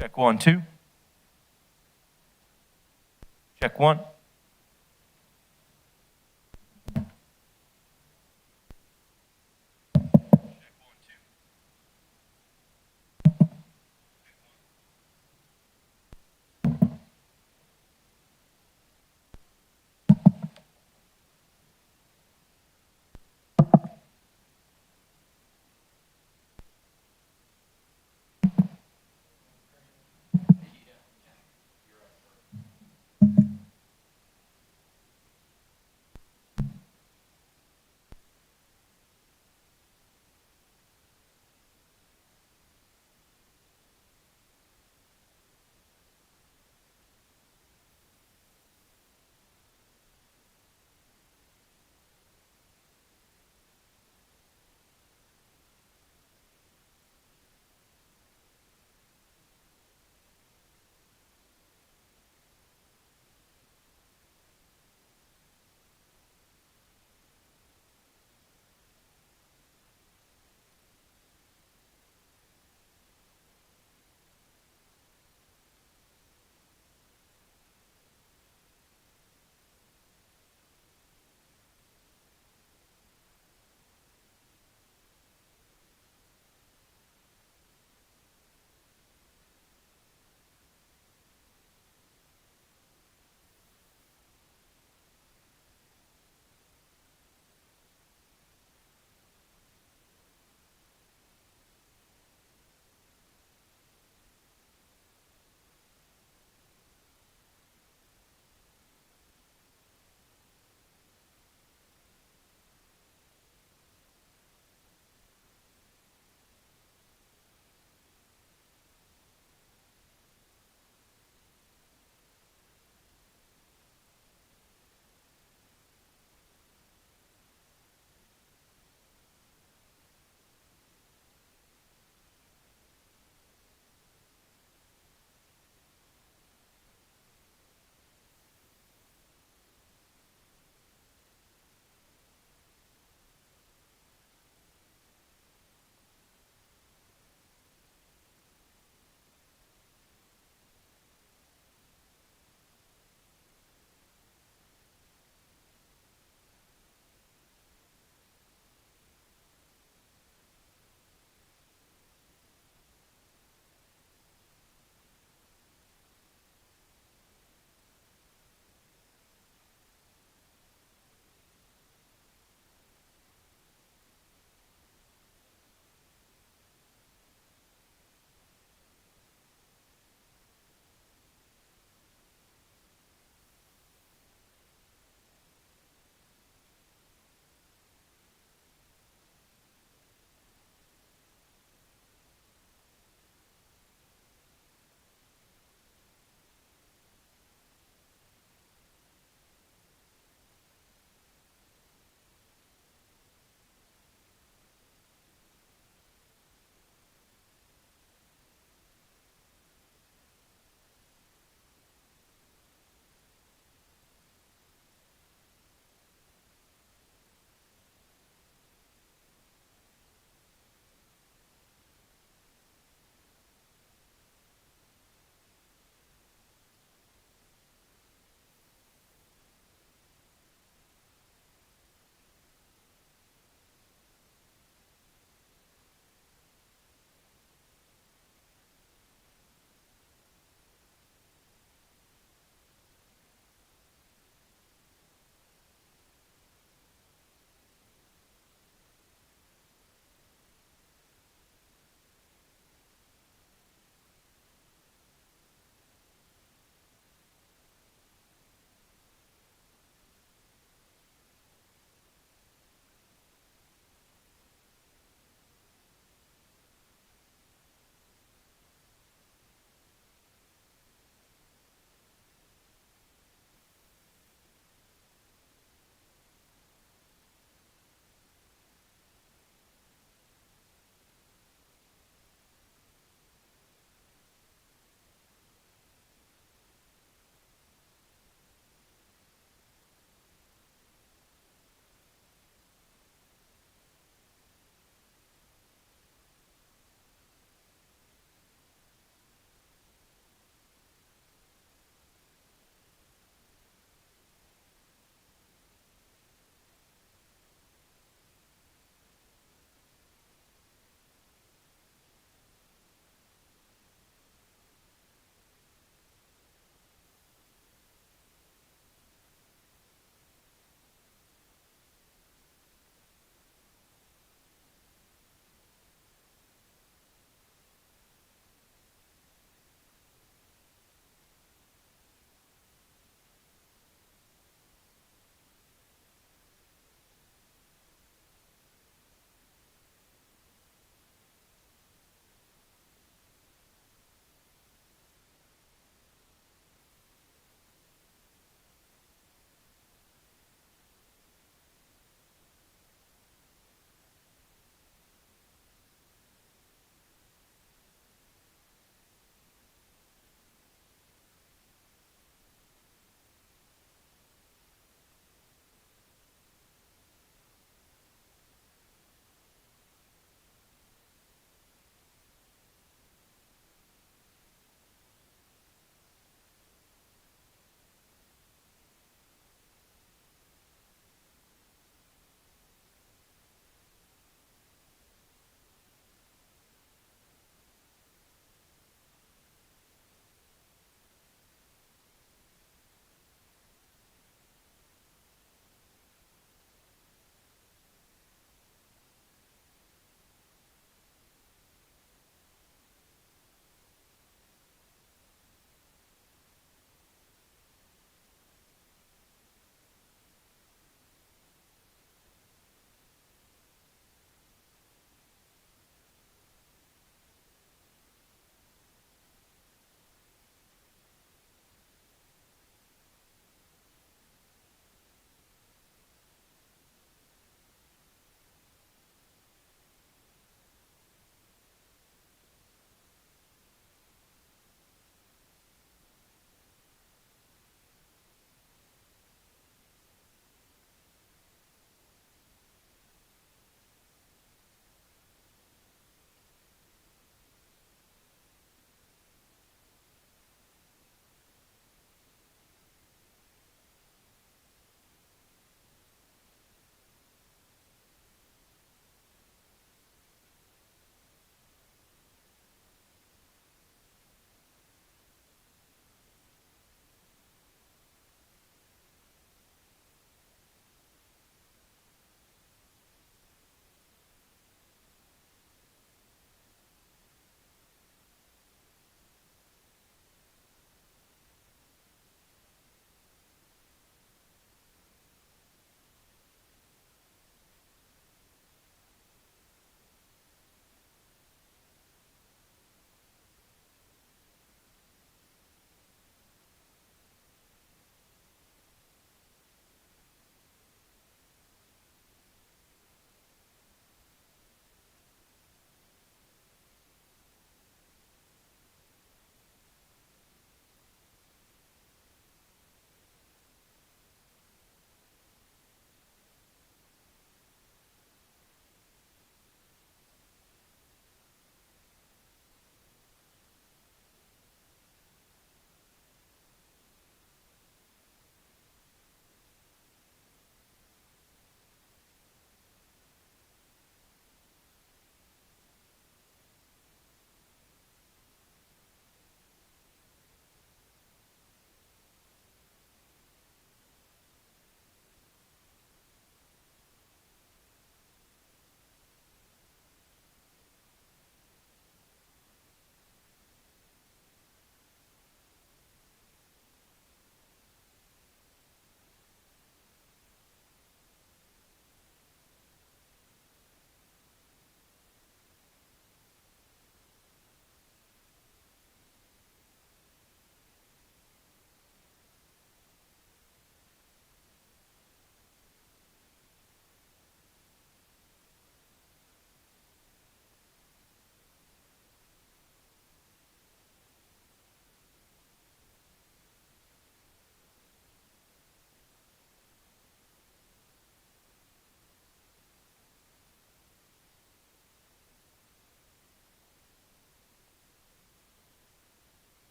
Check 1, 2. Check 1.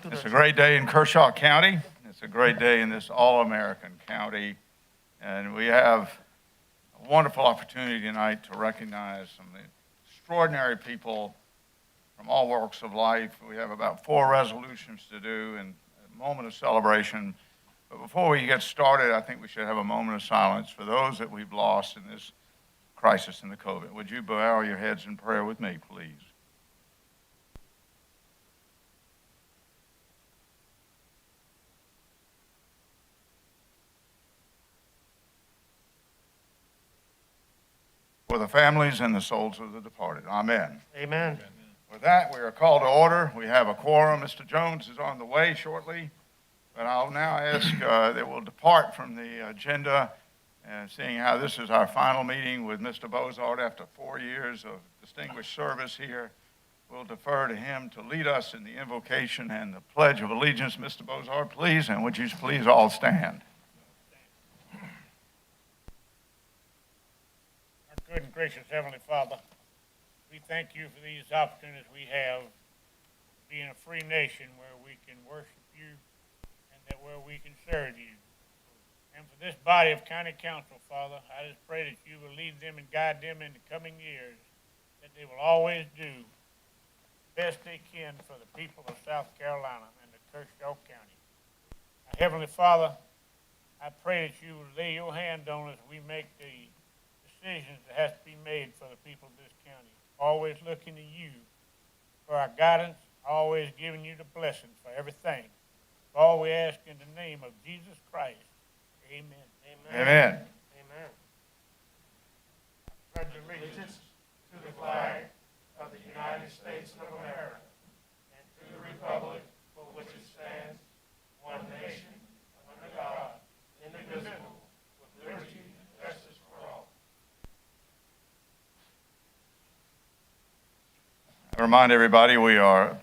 It's a great day in Kershaw County. It's a great day in this all-American county. And we have a wonderful opportunity tonight to recognize some extraordinary people from all walks of life. We have about 4 resolutions to do and a moment of celebration. But before we get started, I think we should have a moment of silence for those that we've lost in this crisis in the COVID. Would you bow your heads in prayer with me, please? For the families and the souls of the departed. Amen. Amen. With that, we are called to order. We have a quorum. Mr. Jones is on the way shortly, but I'll now ask that we'll depart from the agenda, and seeing how this is our final meeting with Mr. Bozard after 4 years of distinguished service here. We'll defer to him to lead us in the invocation and the Pledge of Allegiance. Mr. Bozard, please, and would you please all stand? Good and gracious Heavenly Father, we thank you for these opportunities we have to be in a free nation where we can worship you and that where we can serve you. And for this body of county council, Father, I just pray that you will lead them and guide them in the coming years, that they will always do the best they can for the people of South Carolina and the Kershaw County. Now, Heavenly Father, I pray that you will lay your hand on us as we make the decisions that has to be made for the people of this county. Always looking to you for our guidance, always giving you the blessings for everything. All we ask in the name of Jesus Christ. Amen. Amen. Amen. Amen. Pledge allegiance to the flag of the United States of America and to the republic for which it stands, one nation, under God, indivisible, with liberty and justice for all. I remind everybody we are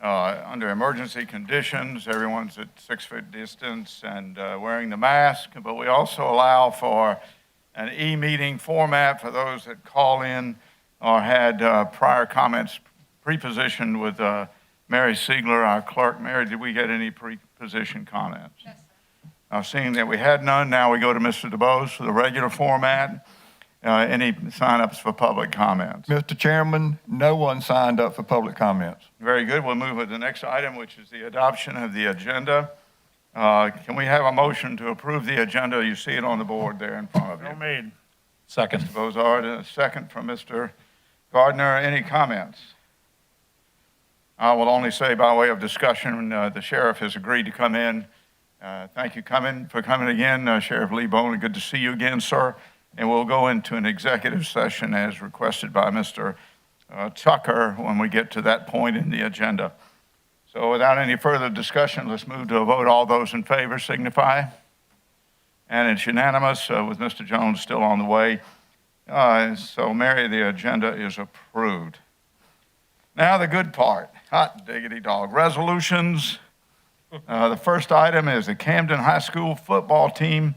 under emergency conditions. Everyone's at 6 foot distance and wearing the mask, but we also allow for an e-meeting format for those that call in or had prior comments pre-positioned with Mary Siegler, our clerk. Mary, did we get any pre-positioned comments? Yes, sir. Seeing that we had none, now we go to Mr. DuBose for the regular format. Any sign-ups for public comments? Mr. Chairman, no one signed up for public comments. Very good. We'll move to the next item, which is the adoption of the agenda. Can we have a motion to approve the agenda? You see it on the board there in front of you. So made. Second. Mr. Bozard, a second from Mr. Gardner. Any comments? I will only say by way of discussion, the sheriff has agreed to come in. Thank you for coming again, Sheriff Lee Bone. Good to see you again, sir. And we'll go into an executive session as requested by Mr. Tucker when we get to that point in the agenda. So without any further discussion, let's move to a vote. All those in favor signify. And it's unanimous with Mr. Jones still on the way. So Mary, the agenda is approved. Now the good part, hot diggity dog, resolutions. The first item is the Camden High School football team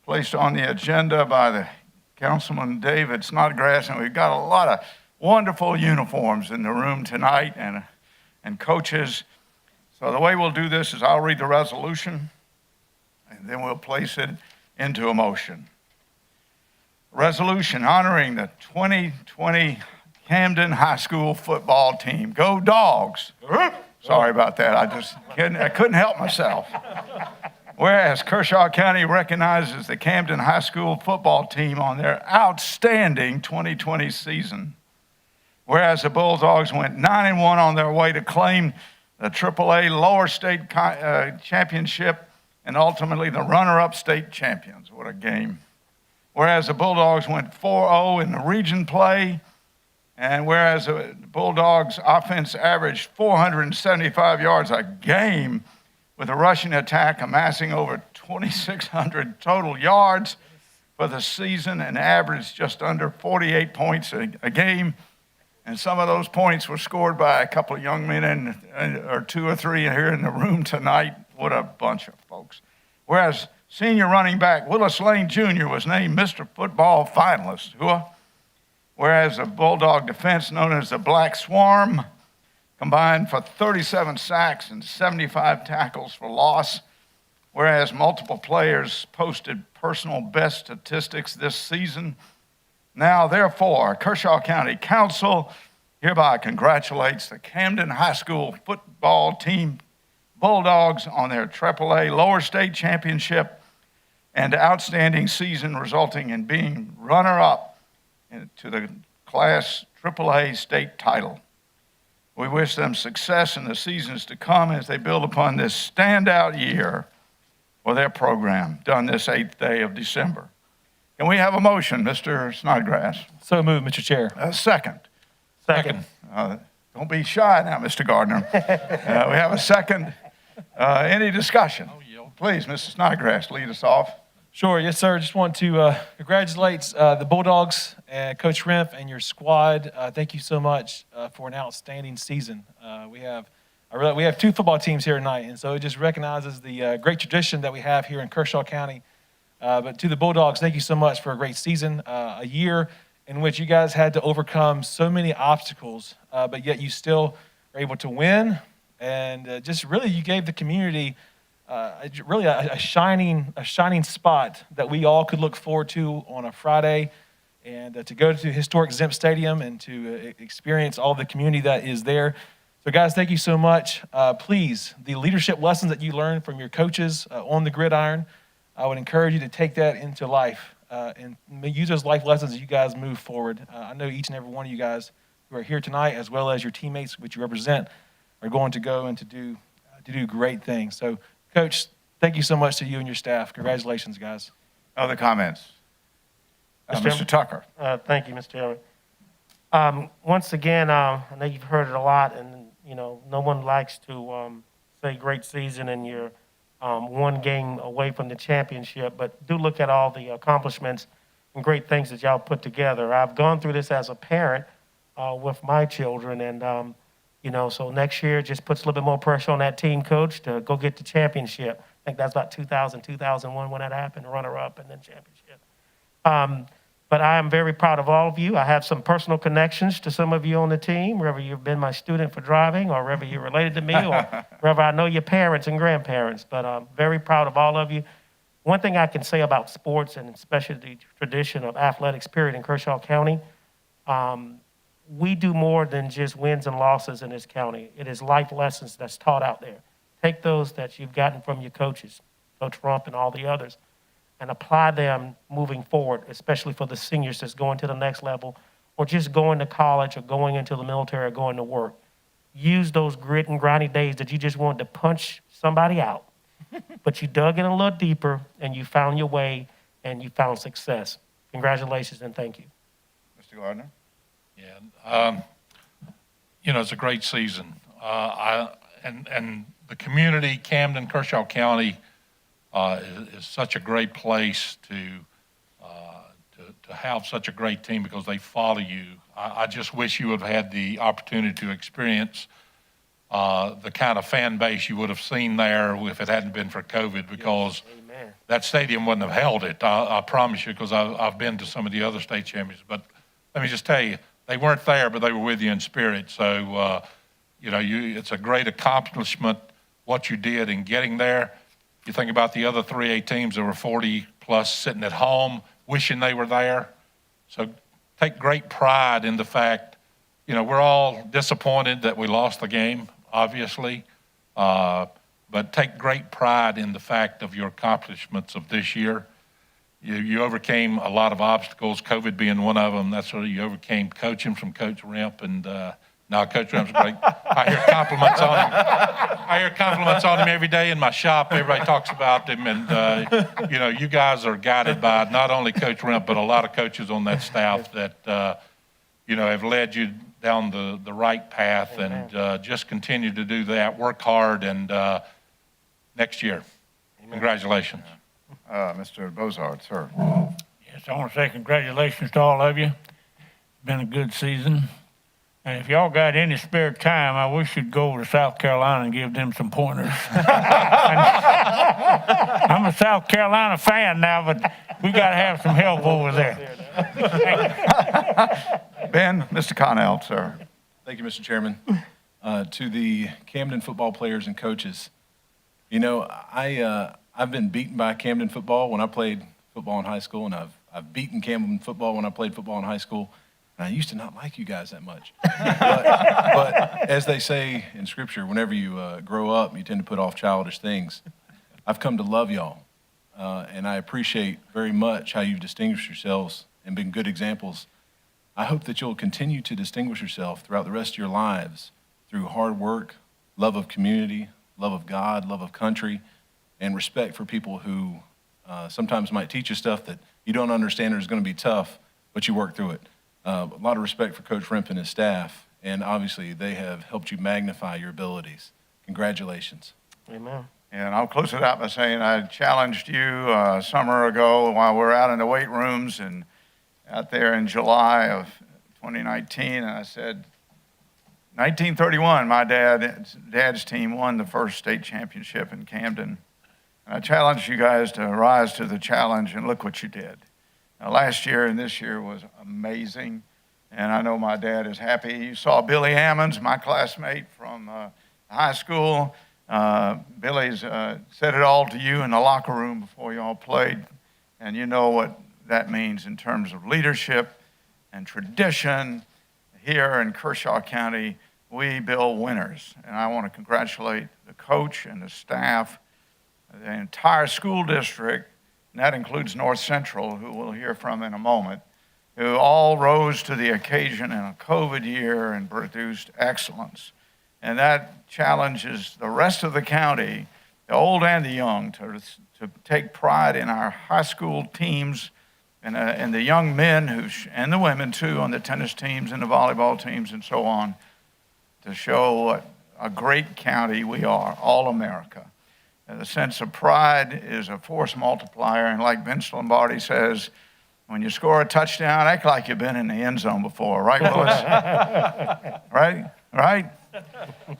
placed on the agenda by the Councilman David Snodgrass, and we've got a lot of wonderful uniforms in the room tonight and coaches. So the way we'll do this is I'll read the resolution, and then we'll place it into a motion. Resolution honoring the 2020 Camden High School football team. Go Dogs! Sorry about that. I couldn't help myself. Whereas Kershaw County recognizes the Camden High School football team on their outstanding 2020 season. Whereas the Bulldogs went 9-1 on their way to claim the AAA lower state championship and ultimately the runner-up state champions. What a game. Whereas the Bulldogs went 4-0 in the region play, and whereas the Bulldogs offense averaged 475 yards a game, with a rushing attack amassing over 2,600 total yards for the season and averaged just under 48 points a game. And some of those points were scored by a couple of young men or 2 or 3 here in the room tonight. What a bunch of folks. Whereas senior running back Willis Lane Jr. was named Mr. Football Finalist. Whereas the Bulldog defense known as the Black Swarm combined for 37 sacks and 75 tackles for loss, whereas multiple players posted personal best statistics this season. Now, therefore, Kershaw County Council hereby congratulates the Camden High School football team Bulldogs on their AAA lower state championship and outstanding season, resulting in being runner-up to the Class AAA state title. We wish them success in the seasons to come as they build upon this standout year for their program, done this 8th day of December. Can we have a motion, Mr. Snodgrass? So moved, Mr. Chair. A second. Second. Don't be shy now, Mr. Gardner. We have a second. Any discussion? Please, Mr. Snodgrass, lead us off. Sure, yes, sir. Just want to congratulate the Bulldogs and Coach Remp and your squad. Thank you so much for an outstanding season. We have two football teams here tonight, and so it just recognizes the great tradition that we have here in Kershaw County. But to the Bulldogs, thank you so much for a great season, a year in which you guys had to overcome so many obstacles, but yet you still were able to win, and just really you gave the community really a shining spot that we all could look forward to on a Friday, and to go to historic Zemp Stadium and to experience all the community that is there. So guys, thank you so much. Please, the leadership lessons that you learned from your coaches on the gridiron, I would encourage you to take that into life and use those life lessons as you guys move forward. I know each and every one of you guys who are here tonight, as well as your teammates which you represent, are going to go and to do great things. So, Coach, thank you so much to you and your staff. Congratulations, guys. Other comments? Mr. Tucker. Thank you, Mr. Chairman. Once again, I know you've heard it a lot, and no one likes to say great season and you're one game away from the championship, but do look at all the accomplishments and great things that y'all put together. I've gone through this as a parent with my children, and so next year just puts a little bit more pressure on that team coach to go get the championship. I think that's about 2001 when that happened, runner-up and then championship. But I am very proud of all of you. I have some personal connections to some of you on the team, whether you've been my student for driving or whether you're related to me or whether I know your parents and grandparents. But I'm very proud of all of you. One thing I can say about sports, and especially the tradition of athletics, period, in Kershaw County, we do more than just wins and losses in this county. It is life lessons that's taught out there. Take those that you've gotten from your coaches, Coach Rump and all the others, and apply them moving forward, especially for the seniors that's going to the next level or just going to college or going into the military or going to work. Use those grit and grinding days that you just wanted to punch somebody out, but you dug in a little deeper and you found your way and you found success. Congratulations and thank you. Mr. Gardner. Yeah, it's a great season. And the community, Camden, Kershaw County, is such a great place to have such a great team because they follow you. I just wish you would have had the opportunity to experience the kind of fan base you would have seen there if it hadn't been for COVID, because that stadium wouldn't have held it. I promise you, because I've been to some of the other state champions. But let me just tell you, they weren't there, but they were with you in spirit. So, it's a great accomplishment what you did in getting there. You think about the other 3A teams that were 40 plus sitting at home, wishing they were there. So take great pride in the fact, we're all disappointed that we lost the game, obviously, but take great pride in the fact of your accomplishments of this year. You overcame a lot of obstacles, COVID being one of them. That's what you overcame, coaching from Coach Remp, and now Coach Remp's great. I hear compliments on him. I hear compliments on him every day in my shop. Everybody talks about him, and you guys are guided by not only Coach Remp, but a lot of coaches on that staff that have led you down the right path. Amen. And just continue to do that. Work hard, and next year, amen. Congratulations. Mr. Bozard, sir. Yes, I want to say congratulations to all of you. It's been a good season. And if y'all got any spare time, I wish you'd go over to South Carolina and give them some pointers. I'm a South Carolina fan now, but we got to have some help over there. Ben, Mr. Connell, sir. Thank you, Mr. Chairman. to the Camden football players and coaches. You know, I've been beaten by Camden football when I played football in high school, and I've beaten Camden football when I played football in high school. And I used to not like you guys that much. but as they say in Scripture, whenever you grow up, you tend to put off childish things. I've come to love y'all, and I appreciate very much how you've distinguished yourselves and been good examples. I hope that you'll continue to distinguish yourself throughout the rest of your lives through hard work, love of community, love of God, love of country, and respect for people who sometimes might teach you stuff that you don't understand or is going to be tough, but you work through it. A lot of respect for Coach Rimp and his staff, and obviously they have helped you magnify your abilities. Congratulations. Amen. And I'll close it out by saying I challenged you a summer ago while we were out in the weight rooms and out there in July of 2019, and I said, 1931, my dad's team won the first state championship in Camden. And I challenged you guys to rise to the challenge, and look what you did. Now, last year and this year was amazing, and I know my dad is happy. You saw Billy Ammons, my classmate from high school. Billy's said it all to you in the locker room before you all played, and you know what that means in terms of leadership and tradition. Here in Kershaw County, we build winners, and I want to congratulate the coach and the staff, the entire school district, and that includes North Central, who we'll hear from in a moment, who all rose to the occasion in a COVID year and produced excellence. And that challenges the rest of the county, the old and the young, to take pride in our high school teams and the young men and the women too on the tennis teams and the volleyball teams and so on, to show what a great county we are, all America. And the sense of pride is a force multiplier, and like Vince Lombardi says, when you score a touchdown, act like you've been in the end zone before, right, Willis? Right?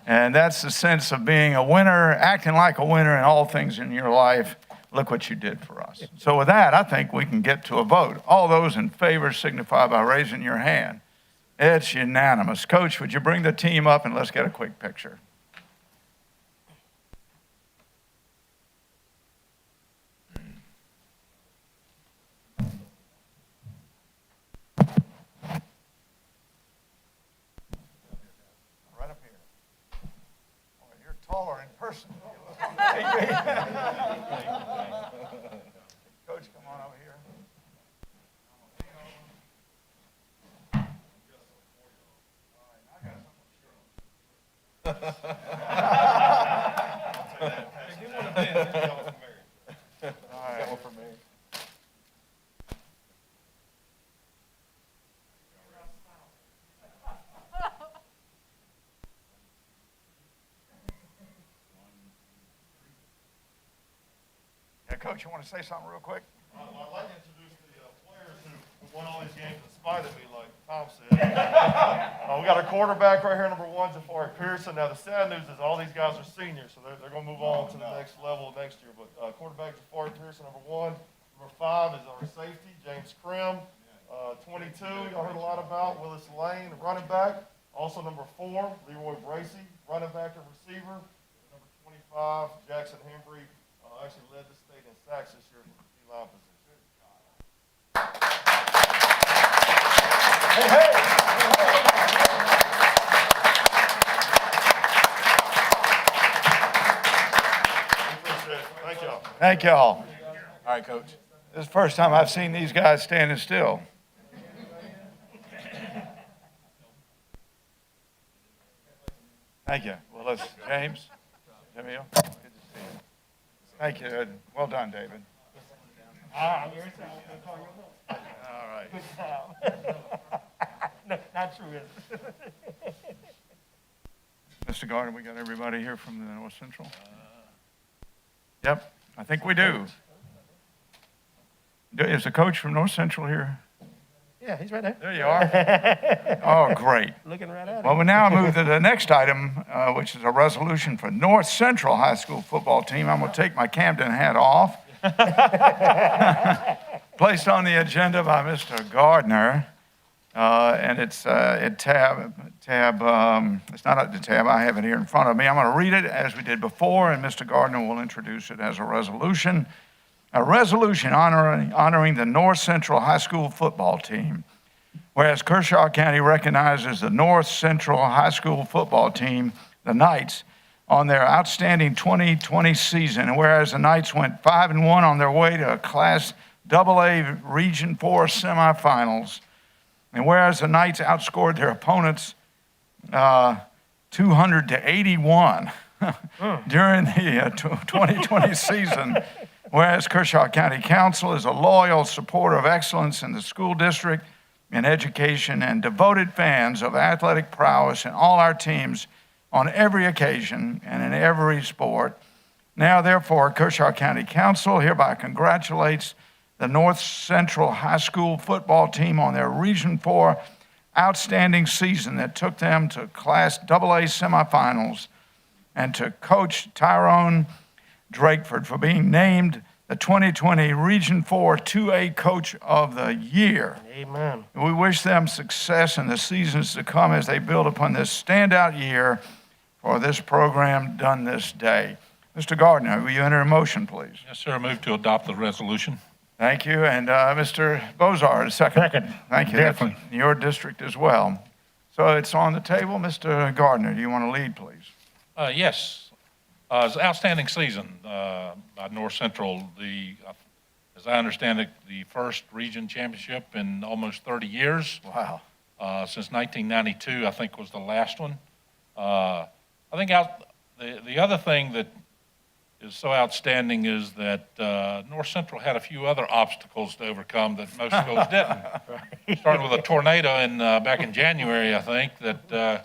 And that's the sense of being a winner, acting like a winner in all things in your life. Look what you did for us. So with that, I think we can get to a vote. All those in favor signify by raising your hand. It's unanimous. Coach, would you bring the team up and let's get a quick picture. Right up here. Oh, you're taller in person. Coach, come on over here. Coach, you want to say something real quick? I'd like to introduce the players who won all these games in spite of me, like Tom said. We got our quarterback right here, number 1, Jafari Pearson. Now, the sad news is all these guys are seniors, so they're going to move on to the next level next year. But quarterback Jafari Pearson, number 1. Number 5 is our safety, James Krim. 22, y'all heard a lot about, Willis Lane, running back. Also, number 4, Leroy Bracey, running back and receiver. Number 25, Jackson Hembry. Actually led the state in sacks this year from the D-line position. Thank y'all. Thank y'all. All right, Coach. This is the first time I've seen these guys standing still. Thank you. Well, let's, James, Jamil, good to see you. Thank you. Well done, David. I'm your son. I'm calling your All right. Good job. No, not true, is it? Mr. Gardner, we got everybody here from the North Central? Yep, I think we do. Is the coach from North Central here? Yeah, he's right there. There you are. Oh, great. Looking right at him. Well, we now move to the next item, which is a resolution for North Central High School football team. I'm going to take my Camden hat off. Placed on the agenda by Mr. Gardner. And it's at it's not at the tab, I have it here in front of me. I'm going to read it as we did before, and Mr. Gardner will introduce it as a resolution. A resolution honoring the North Central High School football team. Whereas Kershaw County recognizes the North Central High School football team, the Knights, on their outstanding 2020 season. And whereas the Knights went 5-1 on their way to a Class AA Region 4 semifinals. And whereas the Knights outscored their opponents 200-81 during the 2020 season. Whereas Kershaw County Council is a loyal supporter of excellence in the school district, in education, and devoted fans of athletic prowess in all our teams on every occasion and in every sport. Now, therefore, Kershaw County Council hereby congratulates the North Central High School football team on their Region 4 outstanding season that took them to Class AA semifinals, and to Coach Tyrone Drakeford for being named the 2020 Region 4 2A Coach of the Year. Amen. We wish them success in the seasons to come as they build upon this standout year for this program done this day. Mr. Gardner, will you enter a motion, please? Yes, sir. I move to adopt the resolution. Thank you. And Mr. Bozard, a second. Second. Thank you. Definitely. That's your district as well. So it's on the table. Mr. Gardner, do you want to lead, please? Yes. It's an outstanding season by North Central. As I understand it, the first region championship in almost 30 years. Wow. Since 1992, I think, was the last one. I think the other thing that is so outstanding is that North Central had a few other obstacles to overcome that most schools didn't. Starting with a tornado back in January, I think, that they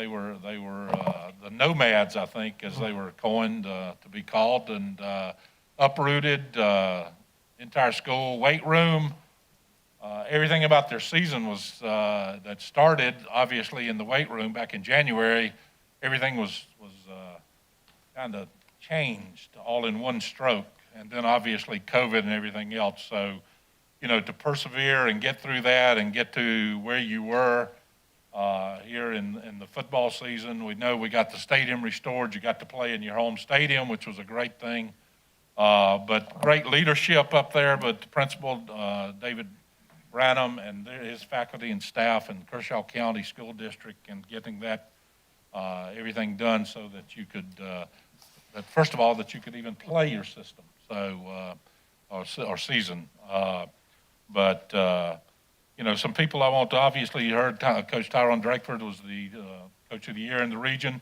were the nomads, I think, as they were coined to be called, and uprooted entire school, weight room. Everything about their season was that started obviously in the weight room back in January. Everything was kind of changed all in one stroke, and then obviously COVID and everything else. So, to persevere and get through that and get to where you were here in the football season. We know we got the stadium restored. You got to play in your home stadium, which was a great thing. But great leadership up there. But the principal, David Branham, and his faculty and staff and Kershaw County School District, and getting that everything done so that you could, that first of all, that you could even play your system, or season. Some people I want to, obviously, you heard Coach Tyrone Drakeford was the Coach of the Year in the region.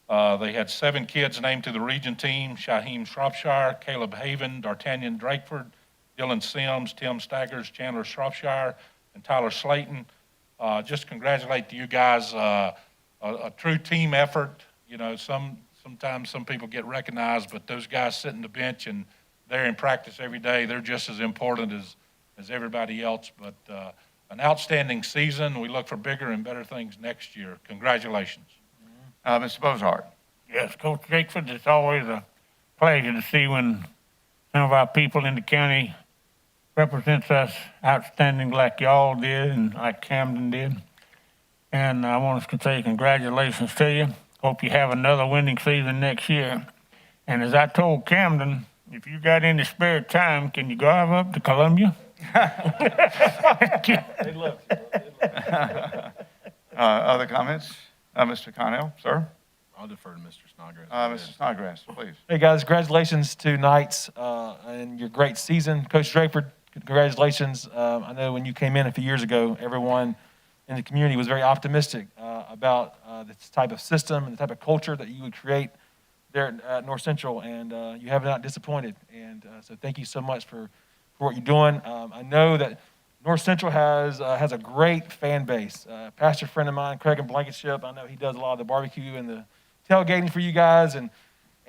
They had 7 kids named to the region team: Shaheem Shropshire, Caleb Haven, D'Artagnan Drakeford, Dylan Sims, Tim Staggers, Chandler Shropshire, and Tyler Slayton. Just congratulate you guys. A true team effort. Sometimes some people get recognized, but those guys sit in the bench and they're in practice every day. They're just as important as everybody else. But an outstanding season. We look for bigger and better things next year. Congratulations. Mr. Bozard. Yes, Coach Drakeford, it's always a pleasure to see when some of our people in the county represents us outstanding like y'all did and like Camden did. And I want to say congratulations to you. Hope you have another winning season next year. And as I told Camden, if you got any spare time, can you drive up to Columbia? They love you. Other comments? Mr. Connell, sir? I'll defer to Mr. Snodgrass. Mr. Snodgrass, please. Hey, guys, congratulations to Knights and your great season. Coach Drakeford, congratulations. I know when you came in a few years ago, everyone in the community was very optimistic about this type of system and the type of culture that you would create there at North Central, and you have not disappointed. And so thank you so much for what you're doing. I know that North Central has a great fan base. Pastor friend of mine, Craig in Blankenship, I know he does a lot of the barbecue and the tailgating for you guys, and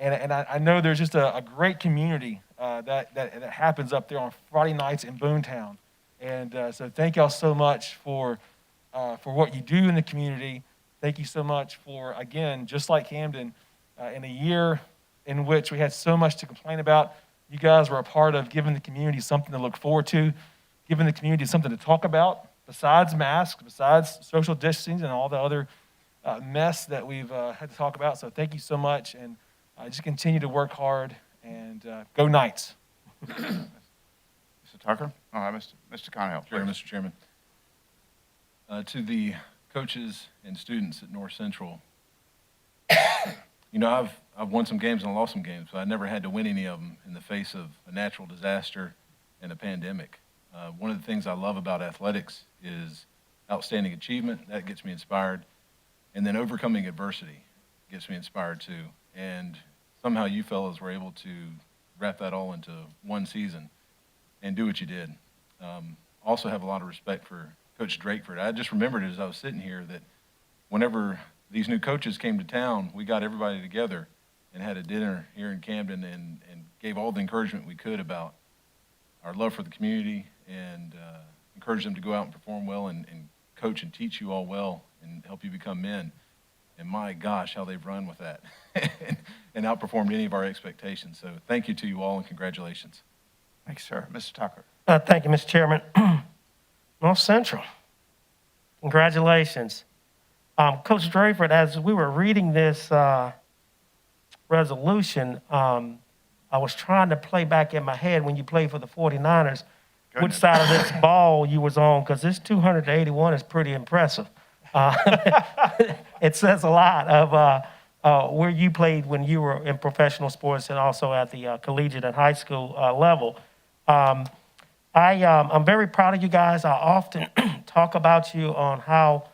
I know there's just a great community that happens up there on Friday nights in Boontown. And so thank y'all so much for what you do in the community. Thank you so much for, again, just like Camden, in a year in which we had so much to complain about, you guys were a part of giving the community something to look forward to, giving the community something to talk about, besides masks, besides social distancing and all the other mess that we've had to talk about. So thank you so much, and just continue to work hard, and go Knights. Mr. Tucker? All right, Mr. Conover. Sure, Mr. Chairman. To the coaches and students at North Central, you know, I've won some games and lost some games, but I never had to win any of them in the face of a natural disaster and a pandemic. One of the things I love about athletics is outstanding achievement. That gets me inspired. And then overcoming adversity gets me inspired too. And somehow you fellows were able to wrap that all into one season and do what you did. Also have a lot of respect for Coach Drakeford. I just remembered as I was sitting here that whenever these new coaches came to town, we got everybody together and had a dinner here in Camden and gave all the encouragement we could about our love for the community and encouraged them to go out and perform well and coach and teach you all well and help you become men. And my gosh, how they've run with that and outperformed any of our expectations. So thank you to you all and congratulations. Thanks, sir. Mr. Tucker. Thank you, Mr. Chairman. North Central, congratulations. Coach Drayford, as we were reading this resolution, I was trying to play back in my head when you played for the 49ers, which Goodness. side of this ball you was on, because this 281 is pretty impressive. It says a lot of where you played when you were in professional sports and also at the collegiate and high school level. I'm very proud of you guys. I often talk about you on how,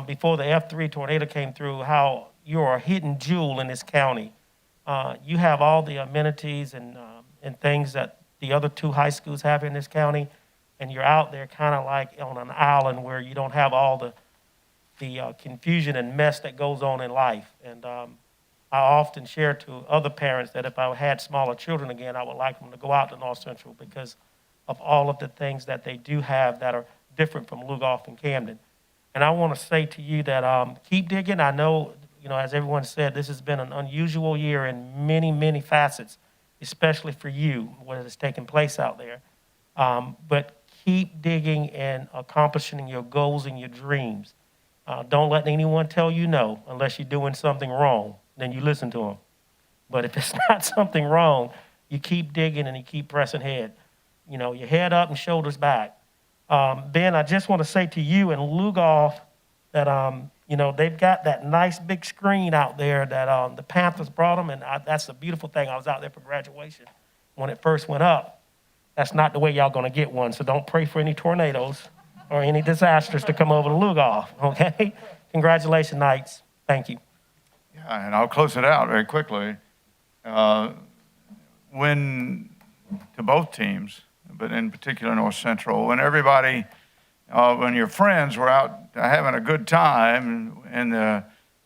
before the F3 tornado came through, how you're a hidden jewel in this county. You have all the amenities and things that the other two high schools have in this county, and you're out there kind of like on an island where you don't have all the confusion and mess that goes on in life. And I often share to other parents that if I had smaller children again, I would like them to go out to North Central because of all of the things that they do have that are different from Lugoff and Camden. And I want to say to you that keep digging. I know, you know, as everyone said, this has been an unusual year in many, many facets, especially for you, what has taken place out there. But keep digging and accomplishing your goals and your dreams. Don't let anyone tell you no unless you're doing something wrong. Then you listen to them. But if it's not something wrong, you keep digging and you keep pressing ahead. You know, your head up and shoulders back. Ben, I just want to say to you and Lugoff that, you know, they've got that nice big screen out there that the Panthers brought them, and that's a beautiful thing. I was out there for graduation when it first went up. That's not the way y'all going to get one, so don't pray for any tornadoes or any disasters to come over to Lugoff, okay? Congratulations, Knights. Thank you. Yeah, and I'll close it out very quickly. When, to both teams, but in particular North Central, when everybody, when your friends were out having a good time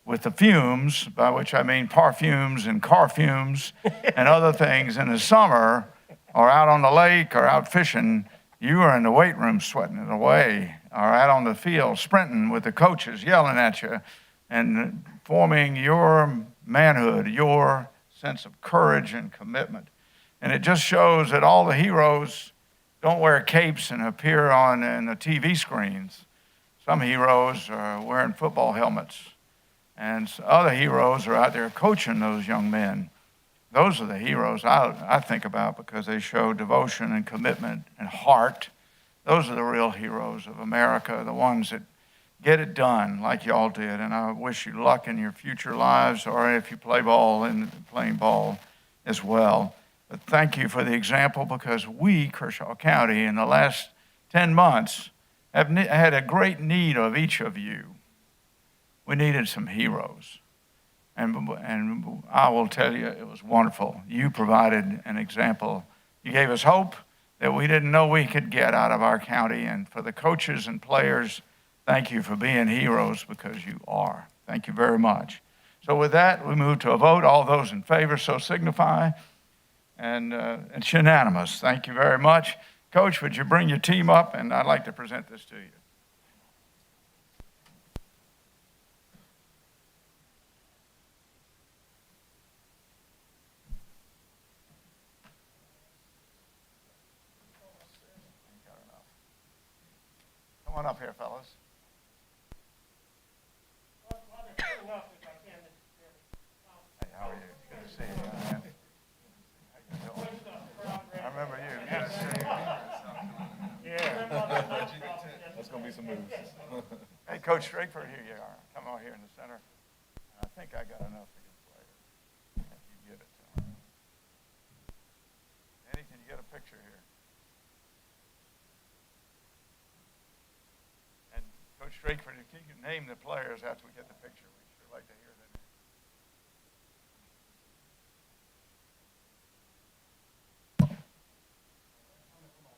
with the fumes, by which I mean parfumes and car fumes and other things in the summer, or out on the lake or out fishing, you were in the weight room sweating it away, or out on the field sprinting with the coaches yelling at you and forming your manhood, your sense of courage and commitment. And it just shows that all the heroes don't wear capes and appear on in the TV screens. Some heroes are wearing football helmets, and other heroes are out there coaching those young men. Those are the heroes I think about because they show devotion and commitment and heart. Those are the real heroes of America, the ones that get it done like y'all did. And I wish you luck in your future lives, or if you play ball, in playing ball as well. But thank you for the example, because we, Kershaw County, in the last 10 months have had a great need of each of you. We needed some heroes. And I will tell you, it was wonderful. You provided an example. You gave us hope that we didn't know we could get out of our county. And for the coaches and players, thank you for being heroes, because you are. Thank you very much. So with that, we move to a vote. All those in favor, so signify. And it's unanimous. Thank you very much. Coach, would you bring your team up? And I'd like to present this to you. Come on on up here, fellas. Hey, how are you? Good to see you, man. How you doing? I remember you. Good to see you. That's going to be some moves. Hey, Coach Strakeford, here you are. Come on here in the center. I think I got enough for your player. If you give it to him. Eddie, can you get a picture here? And Coach Strakeford, if you can name the players after we get the picture, we'd sure like to hear that.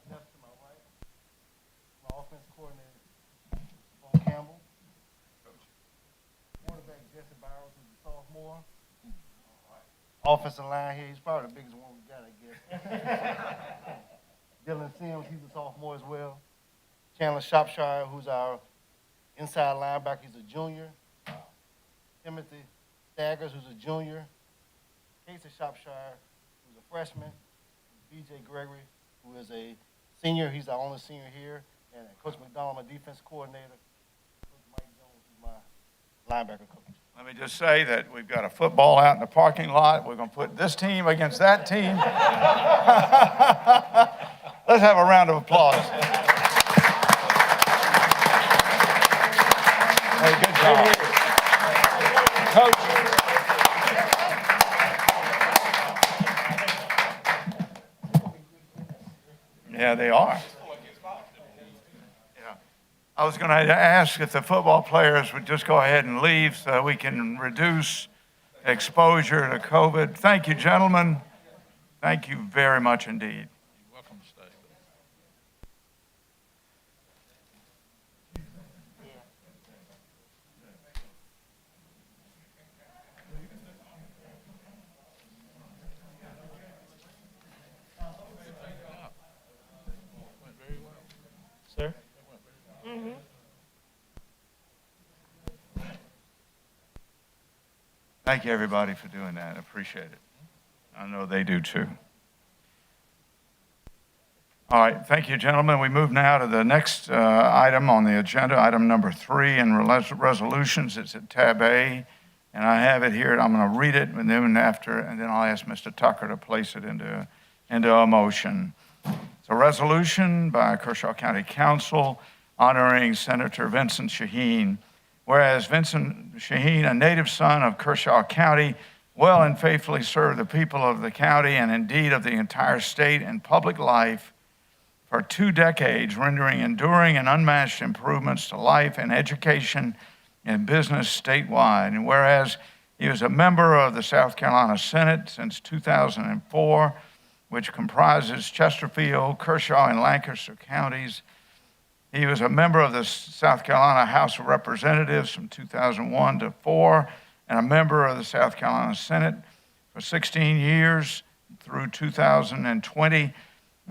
Left to my right, my offense coordinator, Paul Campbell. Quarterback Jesse Bowers, who's a sophomore. Offensive line here, he's probably the biggest one we got, I guess. Dylan Sims, he's a sophomore as well. Chandler Shropshire, who's our inside linebacker, he's a junior. Timothy Staggers, who's a junior. Casey Shropshire, who's a freshman. B.J. Gregory, who is a senior. He's our only senior here. And Coach McDonald, my defense coordinator. Coach Mike Jones, who's my linebacker coach. Let me just say that we've got a football out in the parking lot. We're going to put this team against that team. Let's have a round of applause. Hey, good job. Coach. Yeah, they are. I was going to ask if the football players would just go ahead and leave so we can reduce exposure to COVID. Thank you, gentlemen. Thank you very much indeed. You're welcome to stay. Went very well. Sir? Thank you, everybody, for doing that. I appreciate it. I know they do, too. All right. Thank you, gentlemen. We move now to the next item on the agenda, item number 3 in resolutions. It's at tab A, and I have it here. I'm going to read it, and then I'll ask Mr. Tucker to place it into a motion. It's a resolution by Kershaw County Council honoring Senator Vincent Shaheen. Whereas Vincent Shaheen, a native son of Kershaw County, well and faithfully served the people of the county and indeed of the entire state in public life for 2 decades, rendering enduring and unmatched improvements to life and education and business statewide. And whereas he was a member of the South Carolina Senate since 2004, which comprises Chesterfield, Kershaw, and Lancaster counties. He was a member of the South Carolina House of Representatives from 2001 to 4, and a member of the South Carolina Senate for 16 years through 2020,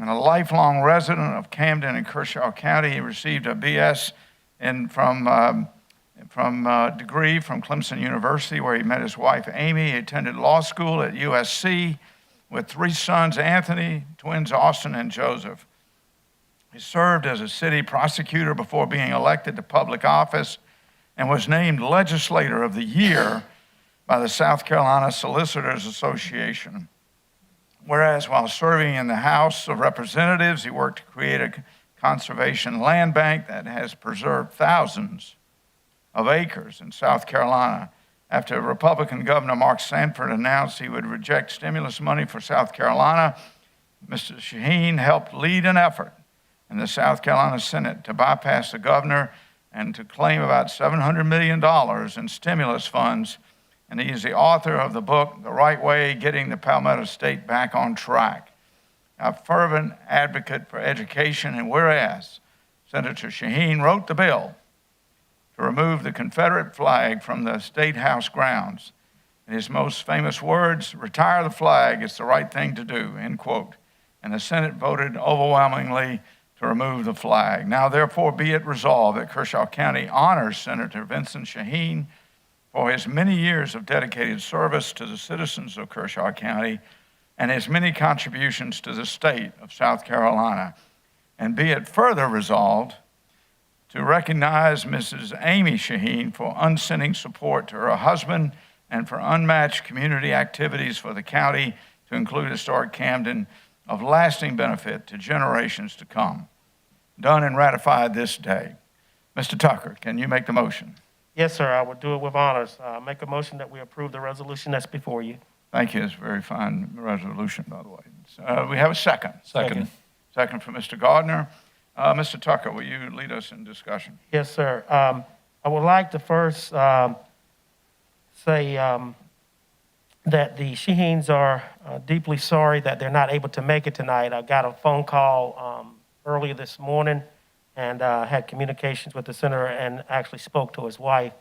and a lifelong resident of Camden and Kershaw County. He received a BS degree from Clemson University, where he met his wife, Amy. He attended law school at USC with 3 sons, Anthony, twins Austin and Joseph. He served as a city prosecutor before being elected to public office and was named Legislator of the Year by the South Carolina Solicitors Association. Whereas while serving in the House of Representatives, he worked to create a conservation land bank that has preserved thousands of acres in South Carolina. After Republican Governor Mark Sanford announced he would reject stimulus money for South Carolina, Mr. Shaheen helped lead an effort in the South Carolina Senate to bypass the governor and to claim about $700 million in stimulus funds. And he is the author of the book, The Right Way, Getting the Palmetto State Back on Track. A fervent advocate for education, and whereas Senator Shaheen wrote the bill to remove the Confederate flag from the State House grounds. In his most famous words, retire the flag, it's the right thing to do, end quote. And the Senate voted overwhelmingly to remove the flag. Now, therefore, be it resolved that Kershaw County honors Senator Vincent Shaheen for his many years of dedicated service to the citizens of Kershaw County and his many contributions to the state of South Carolina. And be it further resolved to recognize Mrs. Amy Shaheen for unsending support to her husband and for unmatched community activities for the county to include historic Camden of lasting benefit to generations to come. Done and ratified this day. Mr. Tucker, can you make the motion? Yes, sir, I will do it with honors. Make a motion that we approve the resolution that's before you. Thank you. It's a very fine resolution, by the way. We have a second. Second. Second from Mr. Gardner. Mr. Tucker, will you lead us in discussion? Yes, sir. I would like to first say that the Shaheens are deeply sorry that they're not able to make it tonight. I got a phone call earlier this morning and had communications with the senator and actually spoke to his wife.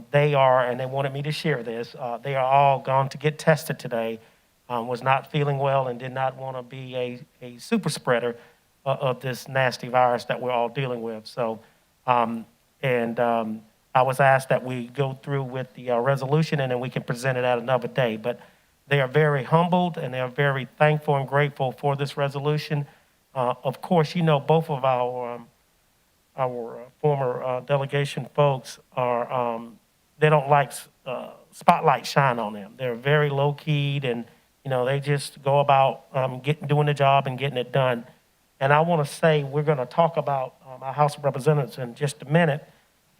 They are, and they wanted me to share this, they are all gone to get tested today, was not feeling well and did not want to be a super spreader of this nasty virus that we're all dealing with. So, I was asked that we go through with the resolution and then we can present it at another day. But they are very humbled and they are very thankful and grateful for this resolution. Of course, you know, both of our former delegation folks are, they don't like spotlight shine on them. They're very low-keyed and, you know, they just go about doing the job and getting it done. And I want to say we're going to talk about our House of Representatives in just a minute,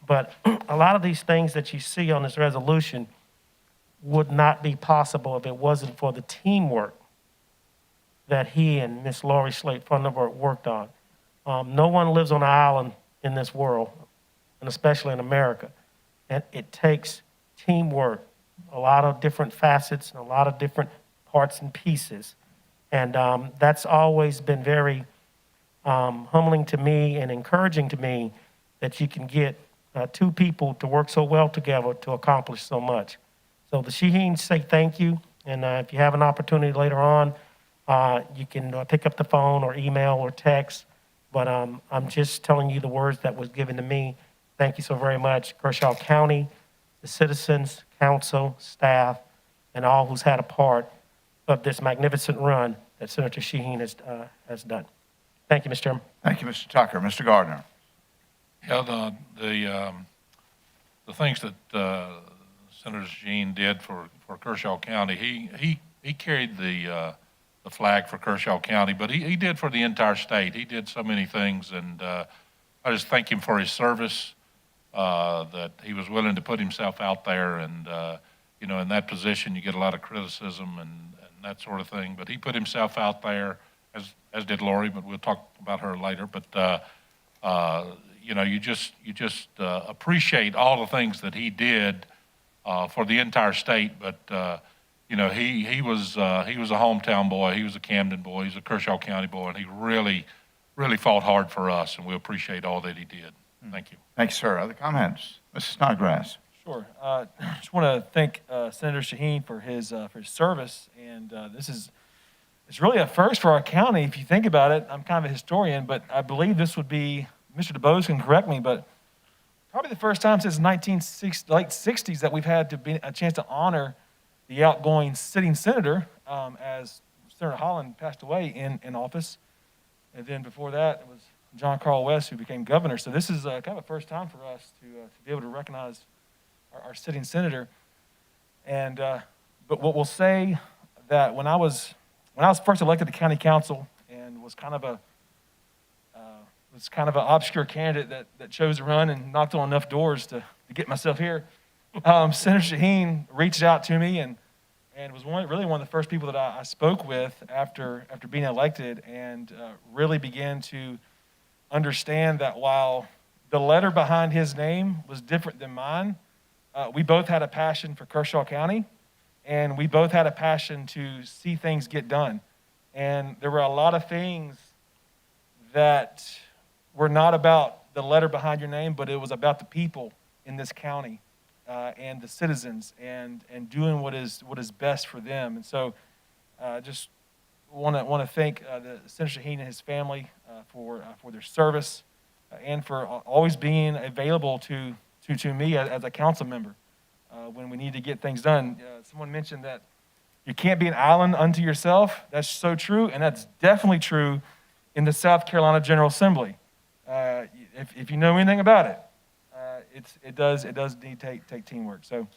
but a lot of these things that you see on this resolution would not be possible if it wasn't for the teamwork that he and Miss Lori Slate Funderburk worked on. No one lives on an island in this world, and especially in America. And it takes teamwork, a lot of different facets, and a lot of different parts and pieces. And that's always been very humbling to me and encouraging to me that you can get two people to work so well together to accomplish so much. So the Shaheens say thank you, and if you have an opportunity later on, you can pick up the phone or email or text, but I'm just telling you the words that was given to me. Thank you so very much, Kershaw County, the citizens, council, staff, and all who's had a part of this magnificent run that Senator Shaheen has done. Thank you, Mr. Chairman. Thank you, Mr. Tucker. Mr. Gardner. Yeah, the things that Senator Shaheen did for Kershaw County, he carried the flag for Kershaw County, but he did for the entire state. He did so many things, and I just thank him for his service, that he was willing to put himself out there, and you know, in that position, you get a lot of criticism and that sort of thing. But he put himself out there, as did Lori, but we'll talk about her later. But you know, you just appreciate all the things that he did for the entire state. But you know, he was a hometown boy. He was a Camden boy. He was a Kershaw County boy, and he really fought hard for us, and we appreciate all that he did. Thank you. Thank you, sir. Other comments? Mrs. Snodgrass. Sure. Just want to thank Senator Shaheen for his service, and it's really a first for our county. If you think about it, I'm kind of a historian, but I believe this would be, Mr. DuBose can correct me, but probably the first time since late 60s that we've had to be a chance to honor the outgoing sitting senator, as Senator Holland passed away in office, and then before that it was John Carl West who became governor. So this is kind of a first time for us to be able to recognize our sitting senator. And but what we'll say that when I was first elected to county council and was kind of an obscure candidate that chose to run and knocked on enough doors to get myself here, Senator Shaheen reached out to me and was really one of the first people that I spoke with after being elected, and really began to understand that while the letter behind his name was different than mine, we both had a passion for Kershaw County, and we both had a passion to see things get done. And there were a lot of things that were not about the letter behind your name, but it was about the people in this county and the citizens and doing what is best for them. And so just want to thank Senator Shaheen and his family for their service and for always being available to me as a council member when we need to get things done. Someone mentioned that you can't be an island unto yourself. That's so true, and that's definitely true in the South Carolina General Assembly. if you know anything about it, it does need to take teamwork. So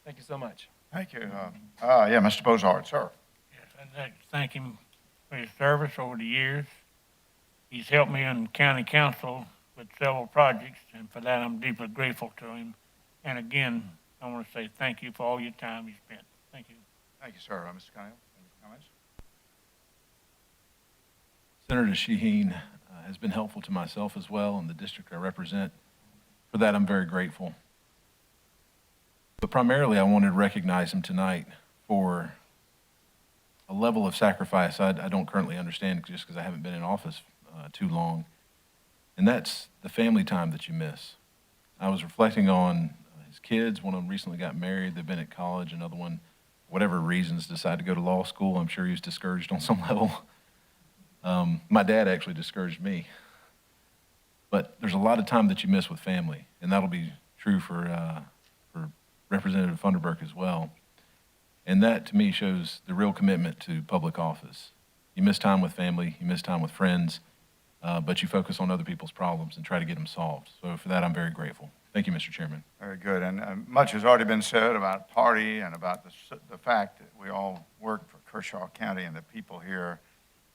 thank you so much. Thank you. Yeah, Mr. Bozard, sir. Yes, I'd like to thank him for his service over the years. He's helped me in county council with several projects, and for that, I'm deeply grateful to him. And again, I want to say thank you for all your time you spent. Thank you. Thank you, sir. Mr. Connell, any comments? Senator Shaheen has been helpful to myself as well and the district I represent. For that, I'm very grateful. But primarily, I wanted to recognize him tonight for a level of sacrifice I don't currently understand just because I haven't been in office too long. And that's the family time that you miss. I was reflecting on his kids. One of them recently got married. They've been at college. Another one, for whatever reasons, decided to go to law school. I'm sure he was discouraged on some level. My dad actually discouraged me. But there's a lot of time that you miss with family, and that'll be true for Representative Funderburk as well. And that, to me, shows the real commitment to public office. You miss time with family, you miss time with friends, but you focus on other people's problems and try to get them solved. So for that, I'm very grateful. Thank you, Mr. Chairman. Very good. And much has already been said about party and about the fact that we all work for Kershaw County and the people here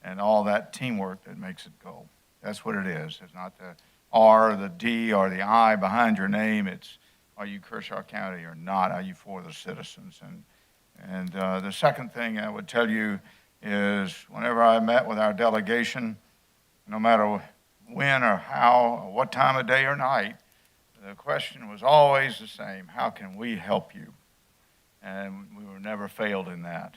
and all that teamwork that makes it go. That's what it is. It's not the R, the D, or the I behind your name. It's, are you Kershaw County or not? Are you for the citizens? And the second thing I would tell you is whenever I met with our delegation, no matter when or how, or what time of day or night, the question was always the same: how can we help you? And we were never failed in that.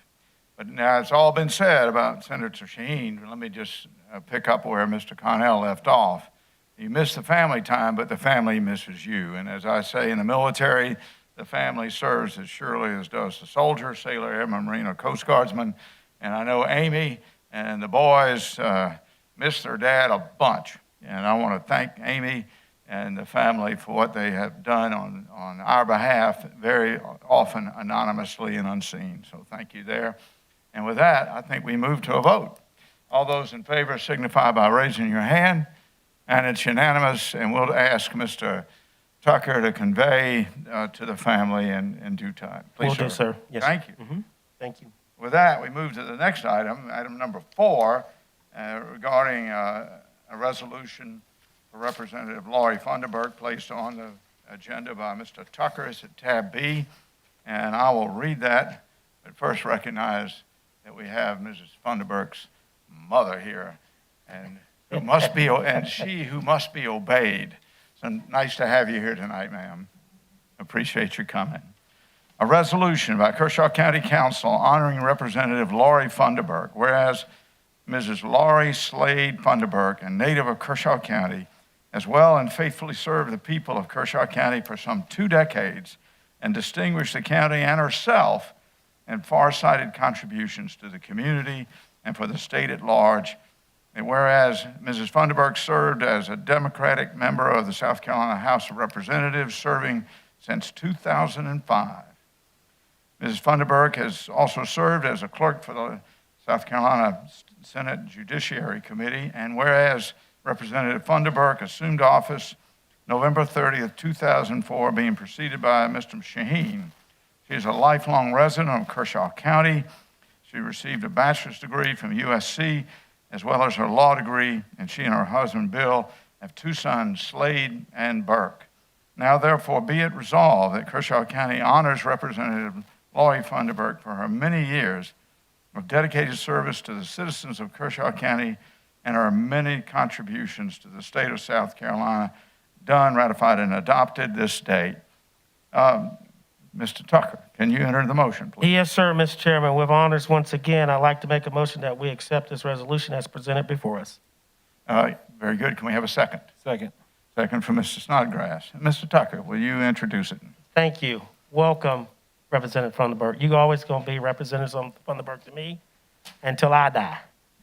But now it's all been said about Senator Shaheen. Let me just pick up where Mr. Connell left off. You miss the family time, but the family misses you. And as I say, in the military, the family serves as surely as does the soldier, sailor, airman, marine, or Coast Guardsman. And I know Amy and the boys miss their dad a bunch. And I want to thank Amy and the family for what they have done on our behalf, very often anonymously and unseen. So thank you there. And with that, I think we move to a vote. All those in favor signify by raising your hand. And it's unanimous, and we'll ask Mr. Tucker to convey to the family in due time. Please, Will do, sir. Yes. Thank you. Mm-hmm. Thank you. With that, we move to the next item, item number 4, regarding a resolution for Representative Laurie Funderburk placed on the agenda by Mr. Tucker. It's at tab B, and I will read that, but first recognize that we have Mrs. Funderburk's mother here, and who must be, and she who must be obeyed. So nice to have you here tonight, ma'am. Appreciate your coming. A resolution by Kershaw County Council honoring Representative Laurie Funderburk, whereas Mrs. Laurie Slade Funderburk, a native of Kershaw County, as well and faithfully served the people of Kershaw County for some 2 decades and distinguished the county and herself in far-sighted contributions to the community and for the state at large. And whereas Mrs. Funderburk served as a Democratic member of the South Carolina House of Representatives, serving since 2005. Mrs. Funderburk has also served as a clerk for the South Carolina Senate Judiciary Committee. And whereas Representative Funderburk assumed office November 30th, 2004, being preceded by Mr. Shaheen. She is a lifelong resident of Kershaw County. She received a bachelor's degree from USC, as well as her law degree, and she and her husband, Bill, have 2 sons, Slade and Burke. Now, therefore, be it resolved that Kershaw County honors Representative Laurie Funderburk for her many years of dedicated service to the citizens of Kershaw County and her many contributions to the state of South Carolina, done, ratified, and adopted this day. Mr. Tucker, can you enter the motion, please? Yes, sir, Mr. Chairman. With honors once again, I'd like to make a motion that we accept this resolution as presented before us. Very good. Can we have a second? Second. Second from Mr. Snodgrass. Mr. Tucker, will you introduce it? Thank you. Welcome, Representative Funderburk. You're always going to be Representative Funderburk to me until I die.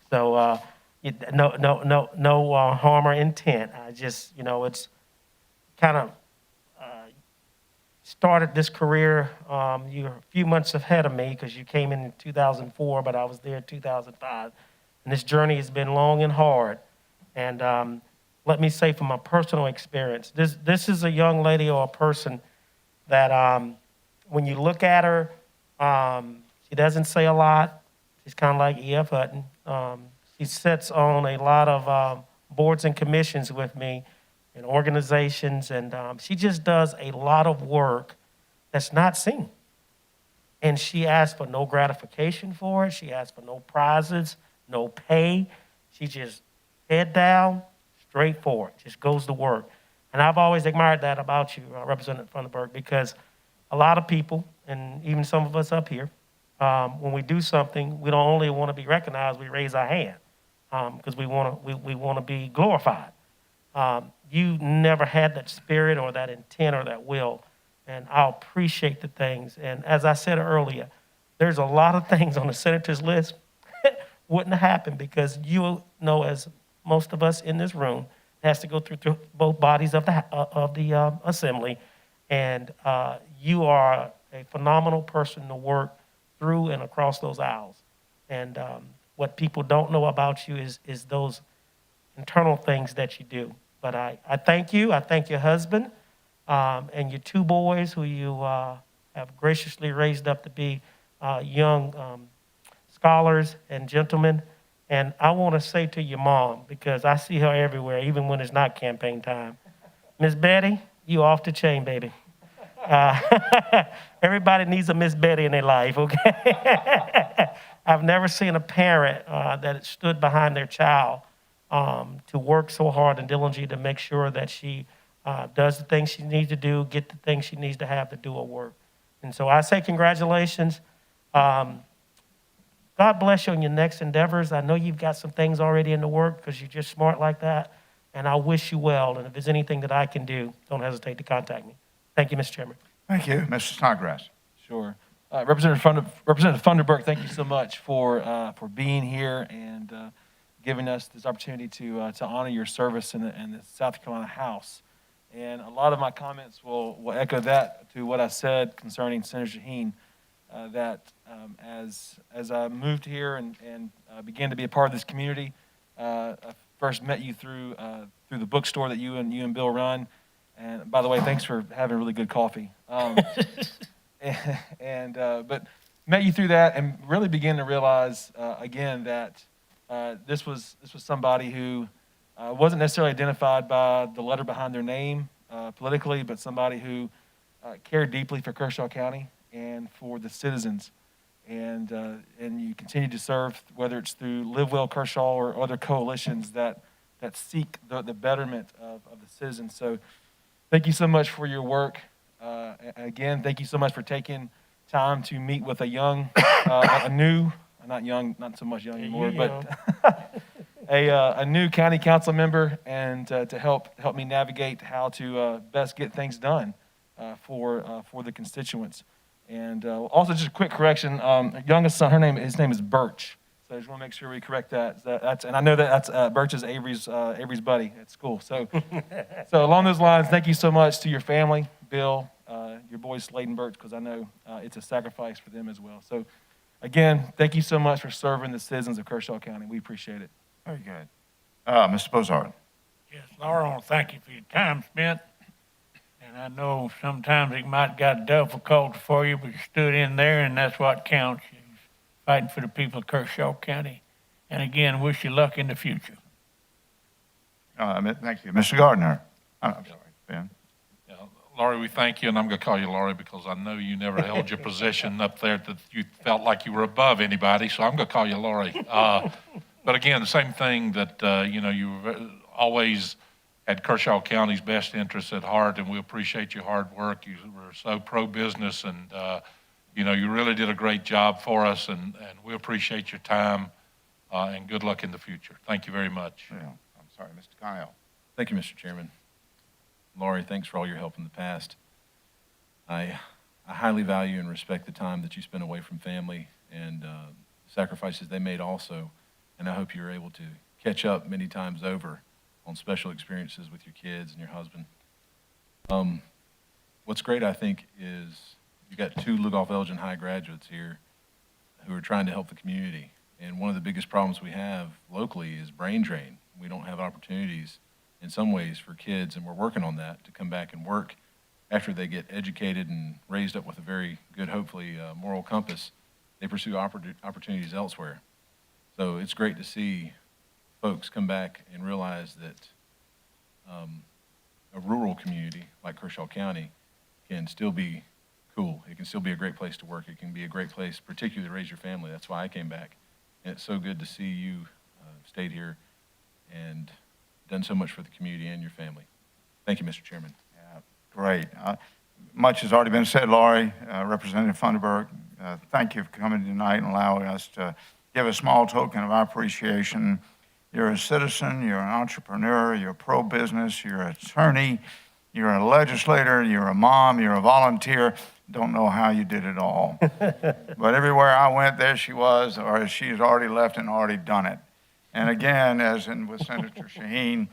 So no harm or intent. I just, it's kind of started this career. You're a few months ahead of me because you came in 2004, but I was there in 2005. And this journey has been long and hard. And let me say from my personal experience, this is a young lady or a person that when you look at her, she doesn't say a lot. She's kind of like E.F. Hutton. She sits on a lot of boards and commissions with me and organizations, and she just does a lot of work that's not seen. And she asks for no gratification for it. She asks for no prizes, no pay. She just head down, straight forward, just goes to work. And I've always admired that about you, Representative Funderburk, because a lot of people, and even some of us up here, when we do something, we don't only want to be recognized, we raise our hand because we want to be glorified. You never had that spirit or that intent or that will, and I appreciate the things. And as I said earlier, there's a lot of things on the senator's list wouldn't have happened because you know, as most of us in this room, has to go through both bodies of the assembly, and you are a phenomenal person to work through and across those aisles. And what people don't know about you is those internal things that you do. But I thank you. I thank your husband and your two boys who you have graciously raised up to be young scholars and gentlemen. And I want to say to your mom, because I see her everywhere, even when it's not campaign time, Miss Betty, you off the chain, baby. Everybody needs a Miss Betty in their life, okay? I've never seen a parent that stood behind their child to work so hard and diligently to make sure that she does the things she needs to do, get the things she needs to have to do her work. And so I say congratulations. God bless you on your next endeavors. I know you've got some things already in the work because you're just smart like that. And I wish you well. And if there's anything that I can do, don't hesitate to contact me. Thank you, Mr. Chairman. Thank you, Mr. Snodgrass. Sure. Representative Funderburk, thank you so much for being here and giving us this opportunity to honor your service in the South Carolina House. And a lot of my comments will echo that to what I said concerning Senator Shaheen, that as I moved here and began to be a part of this community, I first met you through the bookstore that you and Bill run. And by the way, thanks for having really good coffee. But met you through that and really began to realize again that this was somebody who wasn't necessarily identified by the letter behind their name politically, but somebody who cared deeply for Kershaw County and for the citizens. And you continue to serve, whether it's through Live Well Kershaw or other coalitions that seek the betterment of the citizens. So thank you so much for your work. Again, thank you so much for taking time to meet with a young, not so much young anymore, but a new county council member, and to help me navigate how to best get things done for the constituents. And also, just a quick correction: youngest son, his name is Birch. So I just want to make sure we correct that. And I know that's Birch is Avery's buddy at school. So along those lines, thank you so much to your family, Bill, your boys Slade and Birch, because I know it's a sacrifice for them as well. So again, thank you so much for serving the citizens of Kershaw County. We appreciate it. Very good. Mr. Bozard. Yes, Laura, I want to thank you for your time spent. And I know sometimes it might got difficult for you, but you stood in there, and that's what counts. You're fighting for the people of Kershaw County. And again, wish you luck in the future. Thank you. Mr. Gardner. I'm sorry, Ben. Yeah, Laurie, we thank you, and I'm going to call you Laurie because I know you never held your position up there that you felt like you were above anybody, so I'm going to call you Laurie. But again, the same thing that, you always had Kershaw County's best interests at heart, and we appreciate your hard work. You were so pro-business, and, you really did a great job for us, and we appreciate your time, and good luck in the future. Thank you very much. Yeah, I'm sorry, Mr. Kyle. Thank you, Mr. Chairman. Laurie, thanks for all your help in the past. I highly value and respect the time that you spent away from family and sacrifices they made also, and I hope you're able to catch up many times over on special experiences with your kids and your husband. What's great, I think, is you got two Lugoff Elgin High graduates here who are trying to help the community. And one of the biggest problems we have locally is brain drain. We don't have opportunities in some ways for kids, and we're working on that to come back and work after they get educated and raised up with a very good, hopefully, moral compass. They pursue opportunities elsewhere. So it's great to see folks come back and realize that a rural community like Kershaw County can still be cool. It can still be a great place to work. It can be a great place, particularly to raise your family. That's why I came back. And it's so good to see you stayed here and done so much for the community and your family. Thank you, Mr. Chairman. Yeah, great. Much has already been said, Laurie. Representative Funderburk, thank you for coming tonight and allowing us to give a small token of our appreciation. You're a citizen, you're an entrepreneur, you're pro-business, you're an attorney, you're a legislator, you're a mom, you're a volunteer. Don't know how you did it all. But everywhere I went, there she was, or she's already left and already done it. And again, as in with Senator Shaheen,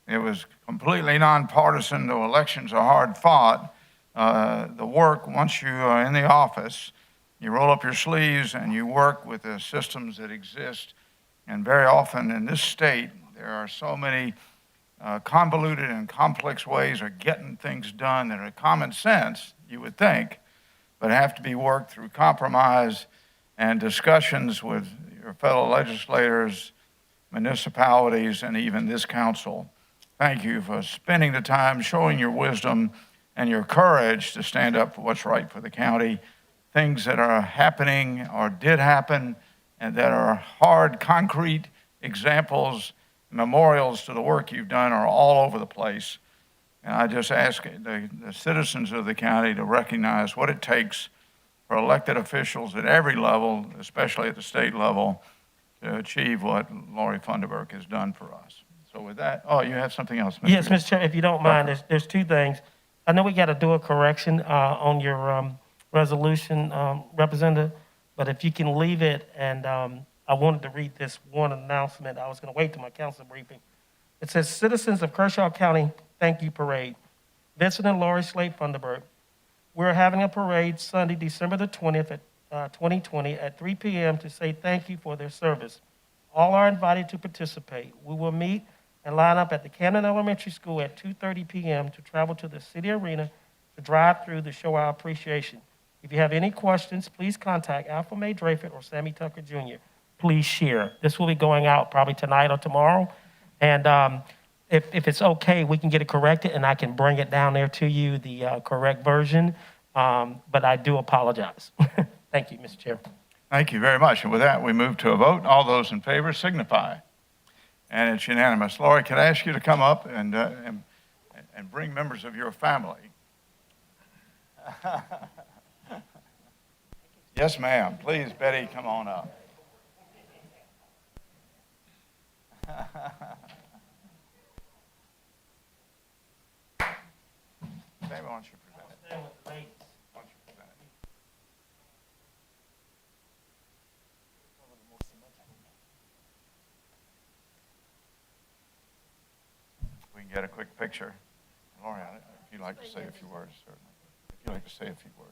it was completely nonpartisan, though elections are hard fought. The work, once you are in the office, you roll up your sleeves and you work with the systems that exist. And very often in this state, there are so many convoluted and complex ways of getting things done that are common sense, you would think, but have to be worked through compromise and discussions with your fellow legislators, municipalities, and even this council. Thank you for spending the time, showing your wisdom and your courage to stand up for what's right for the county. Things that are happening or did happen and that are hard, concrete examples, memorials to the work you've done are all over the place. And I just ask the citizens of the county to recognize what it takes for elected officials at every level, especially at the state level, to achieve what Laurie Funderburk has done for us. So with that, oh, you have something else, Mr. Yes, Mr. Chair, if you don't mind, there's two things. I know we got to do a correction on your resolution, Representative, but if you can leave it, and I wanted to read this one announcement. I was going to wait till my council briefing. It says, Citizens of Kershaw County, Thank You Parade. Vincent and Laurie Slate Funderburk. We're having a parade Sunday, December the 20th, 2020 at 3 p.m. to say thank you for their service. All are invited to participate. We will meet and line up at the Camden Elementary School at 2:30 p.m. to travel to the city arena to drive through to show our appreciation. If you have any questions, please contact Alpha May Dreyfus or Sammy Tucker Jr. Please share. This will be going out probably tonight or tomorrow. And if it's okay, we can get it corrected and I can bring it down there to you, the correct version. But I do apologize. Thank you, Mr. Chair. Thank you very much. And with that, we move to a vote. All those in favor signify. And it's unanimous. Laurie, can I ask you to come up and bring members of your family? Yes, ma'am. Please, Betty, come on up. Baby, why don't you present it? Why don't you present it? We can get a quick picture. Laurie, if you'd like to say a few words, certainly. If you'd like to say a few words.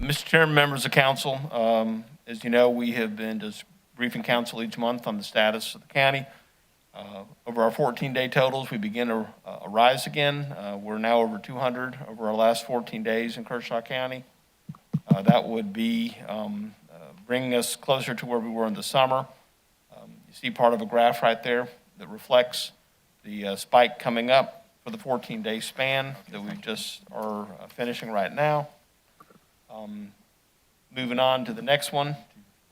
Mr. Chairman, members of council, as you know, we have been just briefing council each month on the status of the county. Over our 14-day totals, we begin a rise again. We're now over 200 over our last 14 days in Kershaw County. That would be bringing us closer to where we were in the summer. You see part of a graph right there that reflects the spike coming up for the 14-day span that we just are finishing right now. Moving on to the next one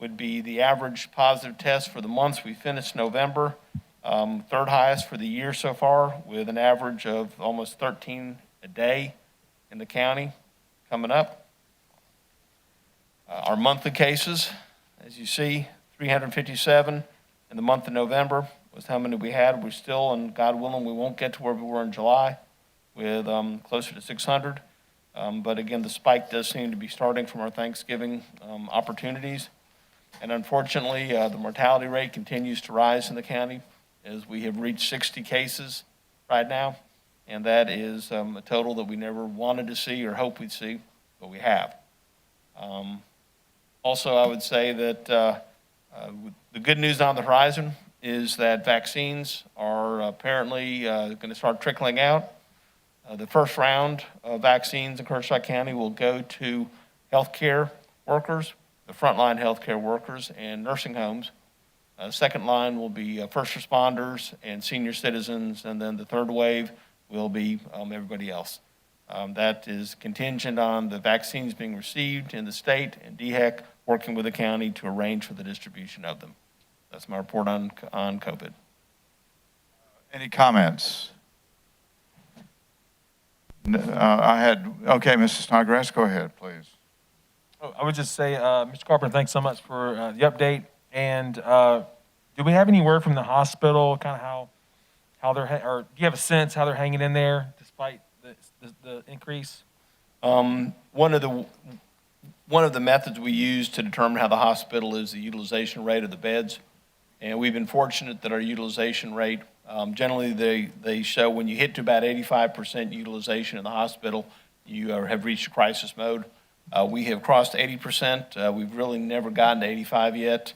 would be the average positive test for the months we finished November. Third highest for the year so far, with an average of almost 13 a day in the county coming up. Our monthly cases, as you see, 357 in the month of November was how many we had. We're still, and God willing, we won't get to where we were in July with closer to 600. But again, the spike does seem to be starting from our Thanksgiving opportunities. And unfortunately, the mortality rate continues to rise in the county as we have reached 60 cases right now. And that is a total that we never wanted to see or hoped we'd see, but we have. Also, I would say that the good news on the horizon is that vaccines are apparently going to start trickling out. The first round of vaccines in Kershaw County will go to healthcare workers, the frontline healthcare workers, and nursing homes. Second line will be first responders and senior citizens, and then the third wave will be everybody else. That is contingent on the vaccines being received in the state and DHEC working with the county to arrange for the distribution of them. That's my report on COVID. Any comments? Okay, Mrs. Snodgrass, go ahead, please. Oh, I would just say, Mr. Carpenter, thanks so much for the update. And do we have any word from the hospital, kind of how they're, or do you have a sense how they're hanging in there despite the increase? One of the methods we use to determine how the hospital is the utilization rate of the beds. And we've been fortunate that our utilization rate, generally they show when you hit to about 85% utilization in the hospital, you have reached a crisis mode. We have crossed 80%. We've really never gotten to 85 yet.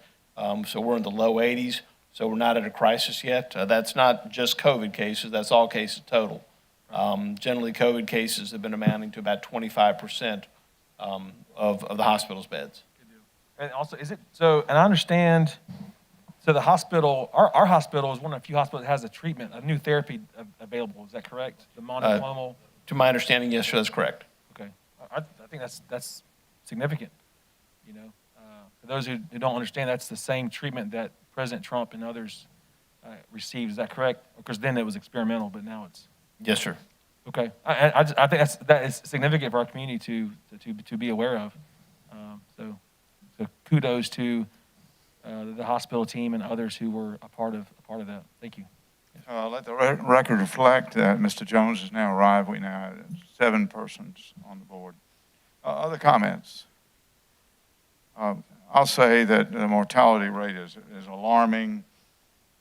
So we're in the low 80s. So we're not at a crisis yet. That's not just COVID cases. That's all cases total. Generally, COVID cases have been amounting to about 25% of the hospital's beds. And also, is it so? And I understand. So the hospital, our hospital is one of the few hospitals that has a treatment, a new therapy available. Is that correct? The monoclonal. To my understanding, yes, sir, that's correct. Okay, I think that's significant. You know, for those who don't understand, that's the same treatment that President Trump and others received. Is that correct? Because then it was experimental, but now it's. Yes, sir. Okay, I think that is significant for our community to be aware of. So kudos to the hospital team and others who were a part of that. Thank you. Let the record reflect that Mr. Jones has now arrived. We now have 7 persons on the board. Other comments? I'll say that the mortality rate is alarming.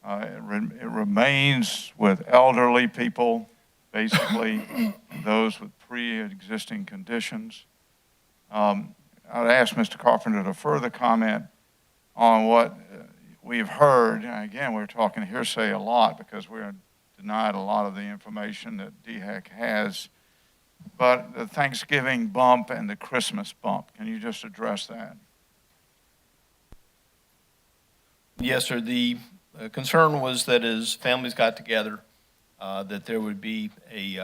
It remains with elderly people, basically those with pre-existing conditions. I'd ask Mr. Carpenter to further comment on what we've heard. And again, we're talking hearsay a lot because we're denied a lot of the information that DHEC has. But the Thanksgiving bump and the Christmas bump, can you just address that? Yes, sir. The concern was that as families got together, that there would be a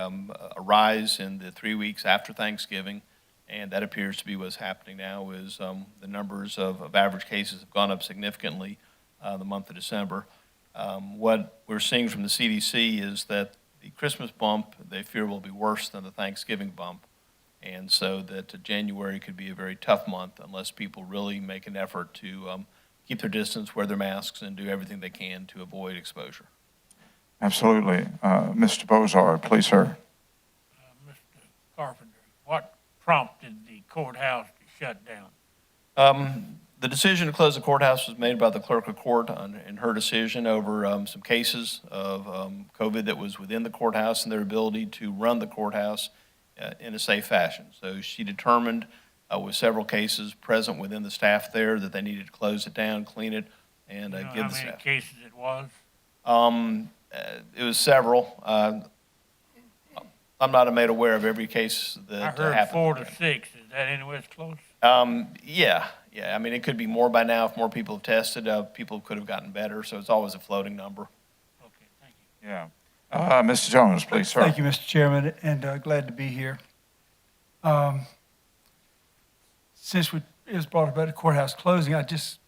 rise in the 3 weeks after Thanksgiving. And that appears to be what's happening now is the numbers of average cases have gone up significantly the month of December. What we're seeing from the CDC is that the Christmas bump, they fear, will be worse than the Thanksgiving bump. And so that January could be a very tough month unless people really make an effort to keep their distance, wear their masks, and do everything they can to avoid exposure. Absolutely. Mr. Bozard, please, sir. Mr. Carpenter, what prompted the courthouse to shut down? The decision to close the courthouse was made by the clerk of court in her decision over some cases of COVID that was within the courthouse and their ability to run the courthouse in a safe fashion. So she determined with several cases present within the staff there that they needed to close it down, clean it, and You know give how the many staff. cases it was? It was several. I'm not made aware of every case I that heard happened. 4 to 6. Is that anywhere close? Yeah. I mean, it could be more by now if more people have tested. People could have gotten better, so it's always a floating number. Okay, thank you. Yeah. Mr. Jones, please, sir. Thank you, Mr. Chairman, and glad to be here. Since it was brought up about the courthouse closing, I just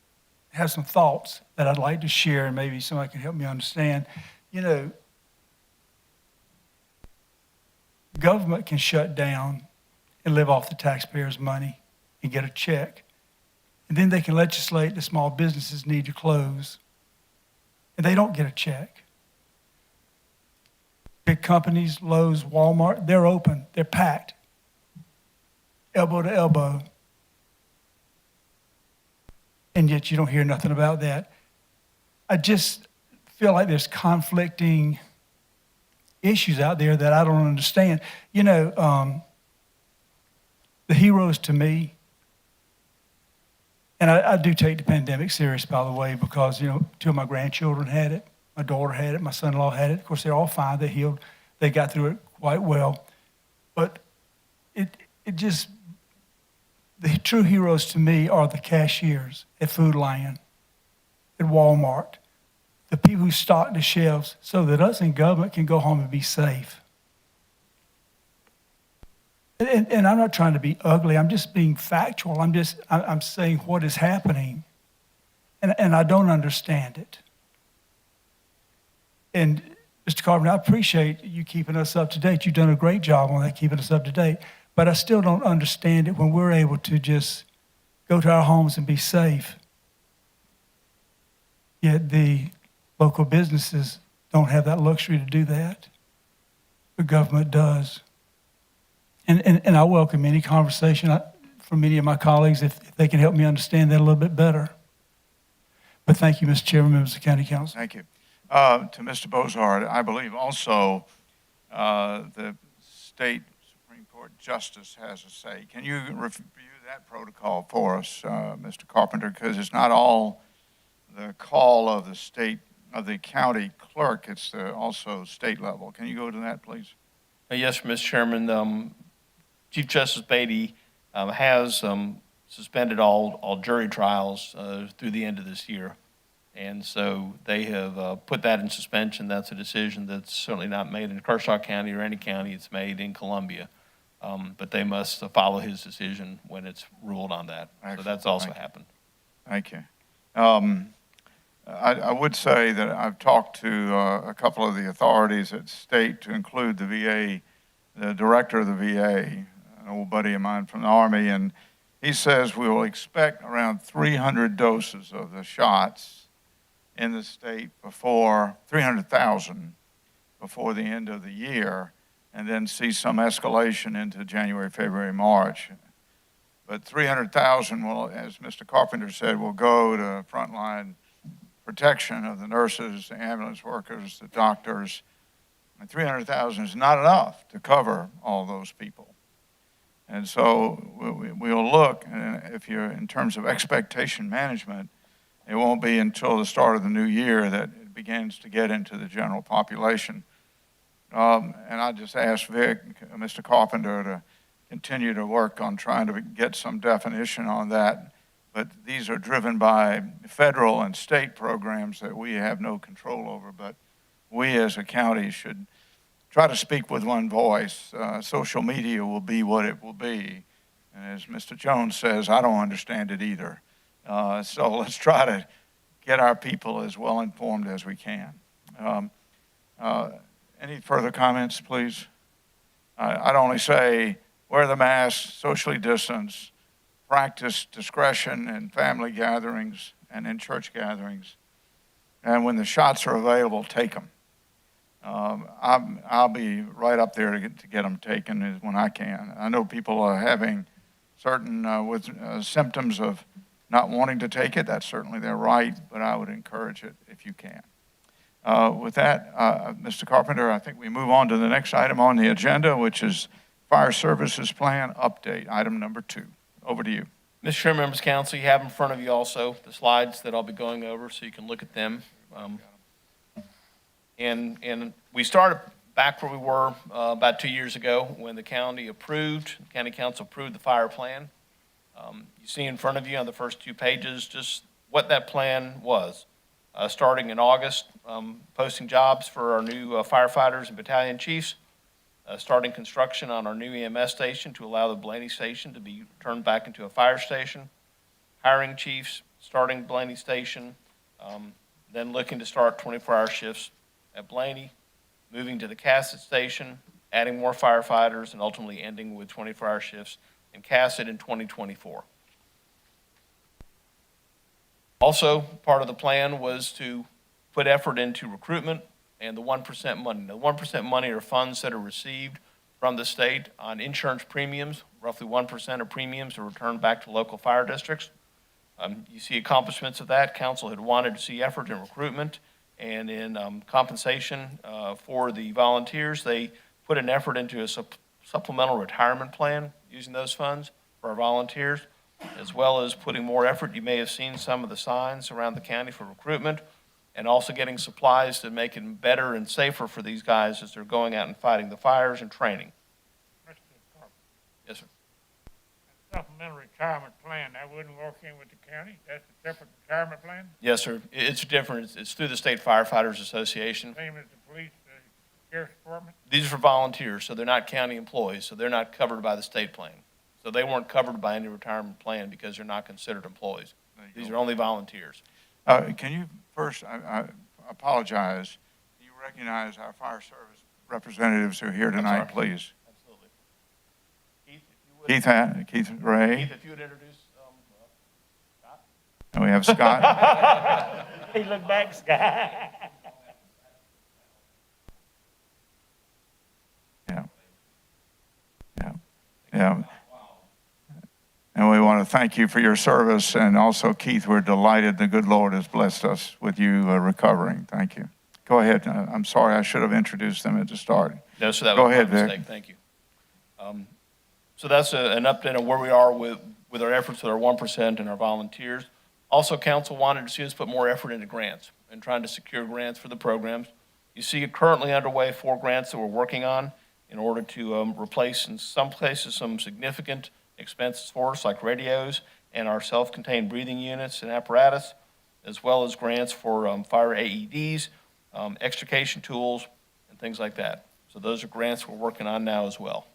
have some thoughts that I'd like to share, and maybe somebody can help me understand. You know, government can shut down and live off the taxpayers' money and get a check. And then they can legislate that small businesses need to close, and they don't get a check. Big companies, Lowe's, Walmart, they're open, they're packed, elbow to elbow. And yet you don't hear nothing about that. I just feel like there's conflicting issues out there that I don't understand. You know, the heroes to me, and I do take the pandemic serious, by the way, because, you know, 2 of my grandchildren had it. My daughter had it. My son-in-law had it. Of course, they're all fine. They healed. They got through it quite well. But it just, the true heroes to me are the cashiers at Food Lion, at Walmart, the people who stock the shelves so that us in government can go home and be safe. And I'm not trying to be ugly. I'm just being factual. I'm saying what is happening. And I don't understand it. And Mr. Carpenter, I appreciate you keeping us up to date. You've done a great job on that, keeping us up to date. But I still don't understand it when we're able to just go to our homes and be safe. Yet the local businesses don't have that luxury to do that. The government does. And I welcome any conversation from any of my colleagues if they can help me understand that a little bit better. But thank you, Mr. Chairman, members of the County Council. Thank you. To Mr. Bozard, I believe also the state Supreme Court justice has a say. Can you review that protocol for us, Mr. Carpenter? Because it's not all the call of the state, of the county clerk, it's also state level. Can you go to that, please? Yes, Mr. Chairman. Chief Justice Beatty has suspended all jury trials through the end of this year. And so they have put that in suspension. That's a decision that's certainly not made in Kershaw County or any county. It's made in Columbia. But they must follow his decision when it's ruled on that. Excellent. So that's also happened. Thank you. I would say that I've talked to a couple of the authorities at state, to include the VA, the director of the VA, an old buddy of mine from the Army, and he says we will expect around 300 doses of the shots in the state before 300,000 before the end of the year, and then see some escalation into January, February, March. But 300,000 will, as Mr. Carpenter said, will go to frontline protection of the nurses, the ambulance workers, the doctors. And 300,000 is not enough to cover all those people. And so we'll look, if you're in terms of expectation management, it won't be until the start of the new year that it begins to get into the general population. And I just asked Vic, Mr. Carpenter, to continue to work on trying to get some definition on that. But these are driven by federal and state programs that we have no control over. But we as a county should try to speak with one voice. Social media will be what it will be. And as Mr. Jones says, I don't understand it either. So let's try to get our people as well informed as we can. Any further comments, please? I'd only say wear the mask, socially distance, practice discretion in family gatherings and in church gatherings. And when the shots are available, take them. I'll be right up there to get them taken when I can. I know people are having certain with symptoms of not wanting to take it. That's certainly their right, but I would encourage it if you can. With that, Mr. Carpenter, I think we move on to the next item on the agenda, which is Fire Services Plan Update, item number 2. over to you. Mr. Chair, members of council, you have in front of you also the slides that I'll be going over, so you can look at them. And we started back where we were about 2 years ago when the county council approved the fire plan. You see in front of you on the first 2 pages just what that plan was. Starting in August, posting jobs for our new firefighters and battalion chiefs, starting construction on our new EMS station to allow the Blaney station to be turned back into a fire station, hiring chiefs, starting Blaney station, then looking to start 24-hour shifts at Blaney, moving to the Cassett station, adding more firefighters, and ultimately ending with 24-hour shifts in Cassett in 2024. Also, part of the plan was to put effort into recruitment and the 1% money. The 1% money are funds that are received from the state on insurance premiums. Roughly 1% of premiums are returned back to local fire districts. You see accomplishments of that. Council had wanted to see effort in recruitment and in compensation for the volunteers. They put an effort into a supplemental retirement plan using those funds for our volunteers, as well as putting more effort. You may have seen some of the signs around the county for recruitment, and also getting supplies to make it better and safer for these guys as they're going out and fighting the fires and training. Mr. Carpenter, Yes, sir. supplemental retirement plan, that wouldn't work in with the county? That's a separate retirement plan? Yes, sir. It's different. It's through the State Firefighters Association. Same as the police, sheriff's department? These are for volunteers, so they're not county employees, so they're not covered by the state plan. So they weren't covered by any retirement plan because they're not considered employees. These are only volunteers. Can you first, I apologize, do you recognize our fire service representatives who are here tonight, please? Absolutely. Keith, if you would. Keith Ray, Keith, if you would introduce Scott. and we have Scott. He looked back, Scott. Yeah. And we want to thank you for your service, and also, Keith, we're delighted the good Lord has blessed us with you recovering. Thank you. Go ahead. I'm sorry, I should have introduced them at the start. No, so that Go was ahead, my Vic. mistake. Thank you. So that's an update on where we are with our efforts with our 1% and our volunteers. Also, council wanted to see us put more effort into grants and trying to secure grants for the programs. You see currently underway 4 grants that we're working on in order to replace, in some places, some significant expenses for us, like radios and our self-contained breathing units and apparatus, as well as grants for fire AEDs, extrication tools, and things like that. So those are grants we're working on now as well.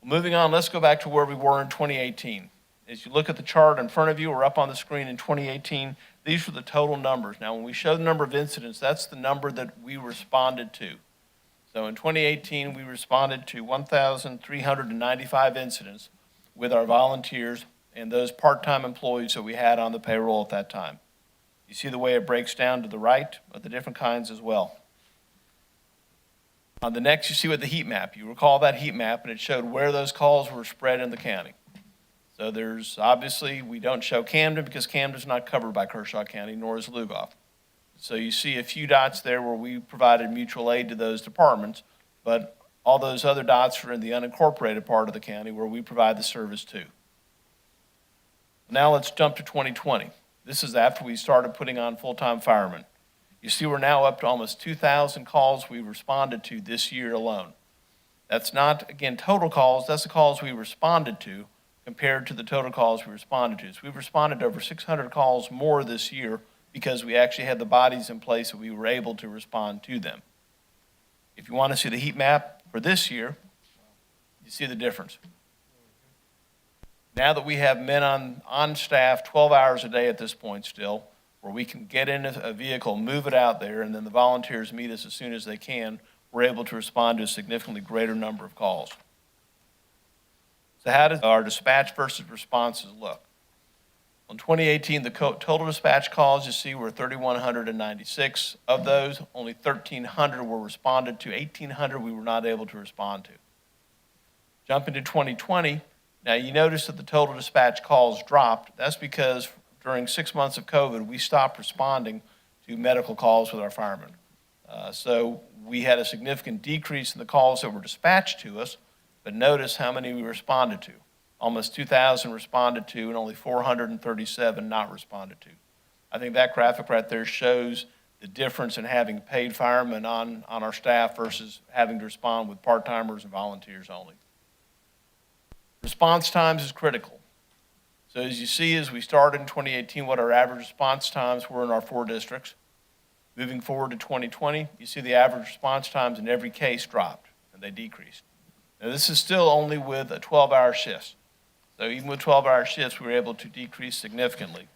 Moving on, let's go back to where we were in 2018. As you look at the chart in front of you or up on the screen in 2018, these were the total numbers. Now, when we show the number of incidents, that's the number that we responded to. So in 2018, we responded to 1,395 incidents with our volunteers and those part-time employees that we had on the payroll at that time. You see the way it breaks down to the right of the different kinds as well. On the next, you see what the heat map. You recall that heat map, and it showed where those calls were spread in the county. So there's, obviously, we don't show Camden because Camden's not covered by Kershaw County, nor is Lugoff. So you see a few dots there where we provided mutual aid to those departments, but all those other dots are in the unincorporated part of the county where we provide the service to. Now let's jump to 2020. This is after we started putting on full-time firemen. You see we're now up to almost 2,000 calls we responded to this year alone. That's not, again, total calls, that's the calls we responded to compared to the total calls we responded to. So we've responded to over 600 calls more this year because we actually had the bodies in place that we were able to respond to them. If you want to see the heat map for this year, you see the difference. Now that we have men on staff 12 hours a day at this point still, where we can get in a vehicle, move it out there, and then the volunteers meet us as soon as they can, we're able to respond to a significantly greater number of calls. So how does our dispatch versus responses look? In 2018, the total dispatch calls you see were 3,196. Of those, only 1,300 were responded to. 1,800 we were not able to respond to. Jumping to 2020, now you notice that the total dispatch calls dropped. That's because during 6 months of COVID, we stopped responding to medical calls with our firemen. So we had a significant decrease in the calls that were dispatched to us, but notice how many we responded to. almost 2,000 responded to, and only 437 not responded to. I think that graphic right there shows the difference in having paid firemen on our staff versus having to respond with part-timers and volunteers only. Response times is critical. So as you see, as we started in 2018, what our average response times were in our 4 districts. Moving forward to 2020, you see the average response times in every case dropped, and they decreased. Now, this is still only with a 12-hour shifts. So even with 12-hour shifts, we were able to decrease significantly.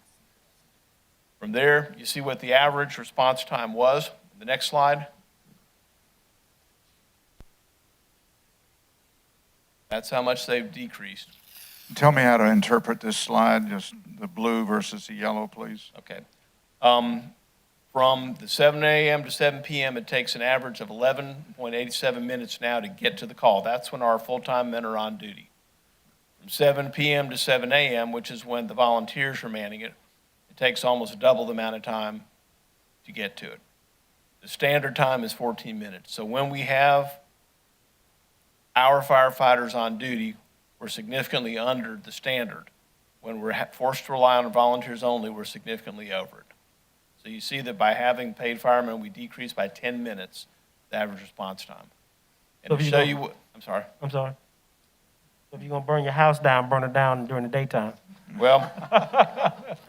From there, you see what the average response time was. The next slide. That's how much they've decreased. Tell me how to interpret this slide, just the blue versus the yellow, please. Okay. From the 7 a.m. to 7 p.m., it takes an average of 11.87 minutes now to get to the call. That's when our full-time men are on duty. From 7 p.m. to 7 a.m., which is when the volunteers are manning it, it takes almost double the amount of time to get to it. The standard time is 14 minutes. So when we have our firefighters on duty, we're significantly under the standard. When we're forced to rely on volunteers only, we're significantly over it. So you see that by having paid firemen, we decrease by 10 minutes the average response time. And So to if you show go- you what, I'm sorry. So if you're gonna burn your house down, burn it down during the daytime. Well,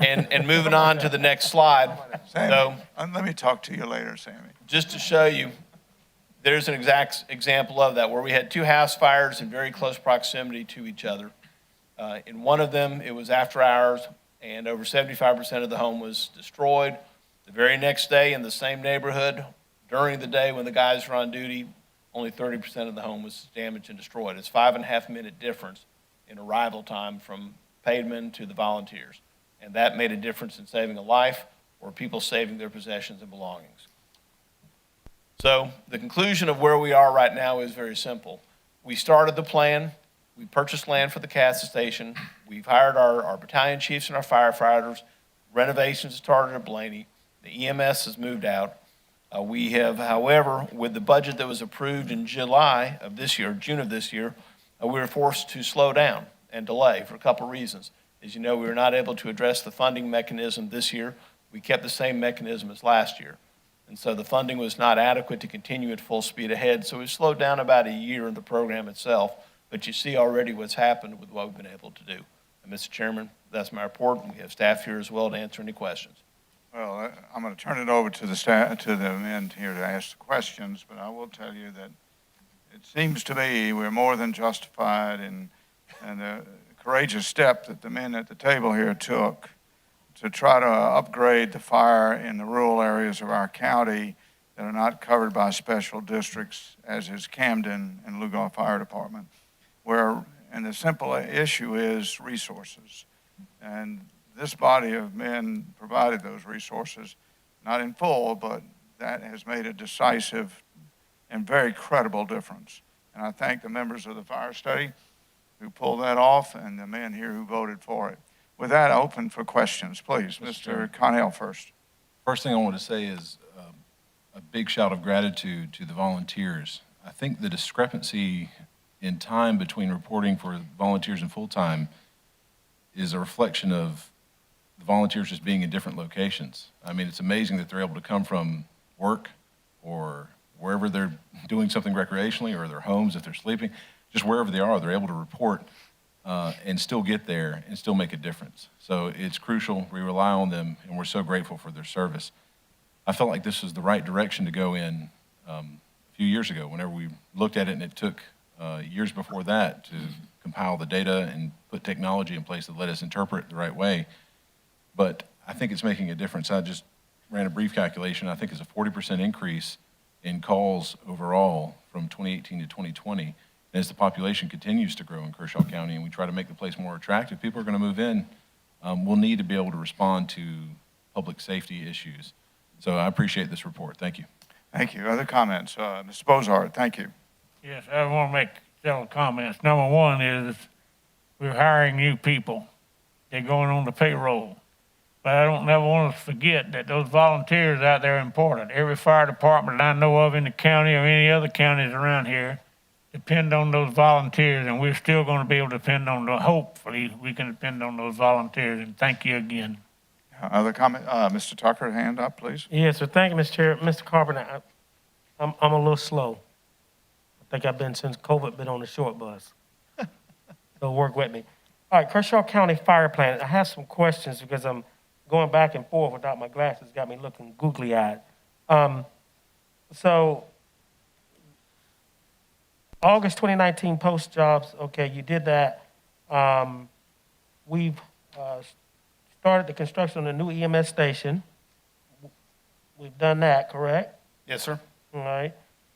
and moving on to the next slide. Sammy, So let me talk to you later, Sammy. just to show you, there's an exact example of that where we had 2 house fires in very close proximity to each other. In one of them, it was after hours, and over 75% of the home was destroyed. The very next day in the same neighborhood, during the day when the guys were on duty, only 30% of the home was damaged and destroyed. It's 5.5-minute difference in arrival time from paid men to the volunteers. And that made a difference in saving a life or people saving their possessions and belongings. So the conclusion of where we are right now is very simple. We started the plan. We purchased land for the CASA station. We've hired our battalion chiefs and our firefighters. Renovations started at Blaney. The EMS has moved out. We have, however, with the budget that was approved in July of this year, June of this year, we were forced to slow down and delay for a couple of reasons. As you know, we were not able to address the funding mechanism this year. We kept the same mechanism as last year. And so the funding was not adequate to continue at full speed ahead. So we slowed down about a year in the program itself. But you see already what's happened with what we've been able to do. And Mr. Chairman, that's my report. And we have staff here as well to answer any questions. Well, I'm going to turn it over to the staff, to the men here to ask the questions, but I will tell you that it seems to me we're more than justified in the courageous step that the men at the table here took to try to upgrade the fire in the rural areas of our county that are not covered by special districts, as is Camden and Lugoff Fire Department, and the simple issue is resources. And this body of men provided those resources, not in full, but that has made a decisive and very credible difference. And I thank the members of the fire study who pulled that off and the men here who voted for it. With that, I open for questions. Please, Mr. Connell first. First thing I want to say is a big shout of gratitude to the volunteers. I think the discrepancy in time between reporting for volunteers and full-time is a reflection of the volunteers just being in different locations. I mean, it's amazing that they're able to come from work or wherever they're doing something recreationally or their homes if they're sleeping, just wherever they are, they're able to report and still get there and still make a difference. So it's crucial. We rely on them, and we're so grateful for their service. I felt like this was the right direction to go in a few years ago whenever we looked at it, and it took years before that to compile the data and put technology in place that let us interpret it the right way. But I think it's making a difference. I just ran a brief calculation. I think it's a 40% increase in calls overall from 2018 to 2020. And as the population continues to grow in Kershaw County and we try to make the place more attractive, people are going to move in. We'll need to be able to respond to public safety issues. So I appreciate this report. Thank you. Thank you. Other comments? Mr. Bozard, thank you. Yes, I want to make several comments. Number one is we're hiring new people. They're going on the payroll. But I don't never want to forget that those volunteers out there are important. Every fire department that I know of in the county or any other counties around here depend on those volunteers, and we're still gonna be able to depend on hopefully, we can depend on those volunteers, and thank you again. Other comment? Mr. Tucker, hand up, please. Yes, sir. Thank you, Mr. Chair. Mr. Carpenter, I'm a little slow. I think I've been since COVID, been on the short bus. So work with me. All right, Kershaw County Fire Plan. I have some questions because I'm going back and forth without my glasses. Got me looking googly-eyed. So August 2019 post jobs, okay, you did that. We've started the construction of the new EMS station. We've done that, correct? Yes, sir. All right.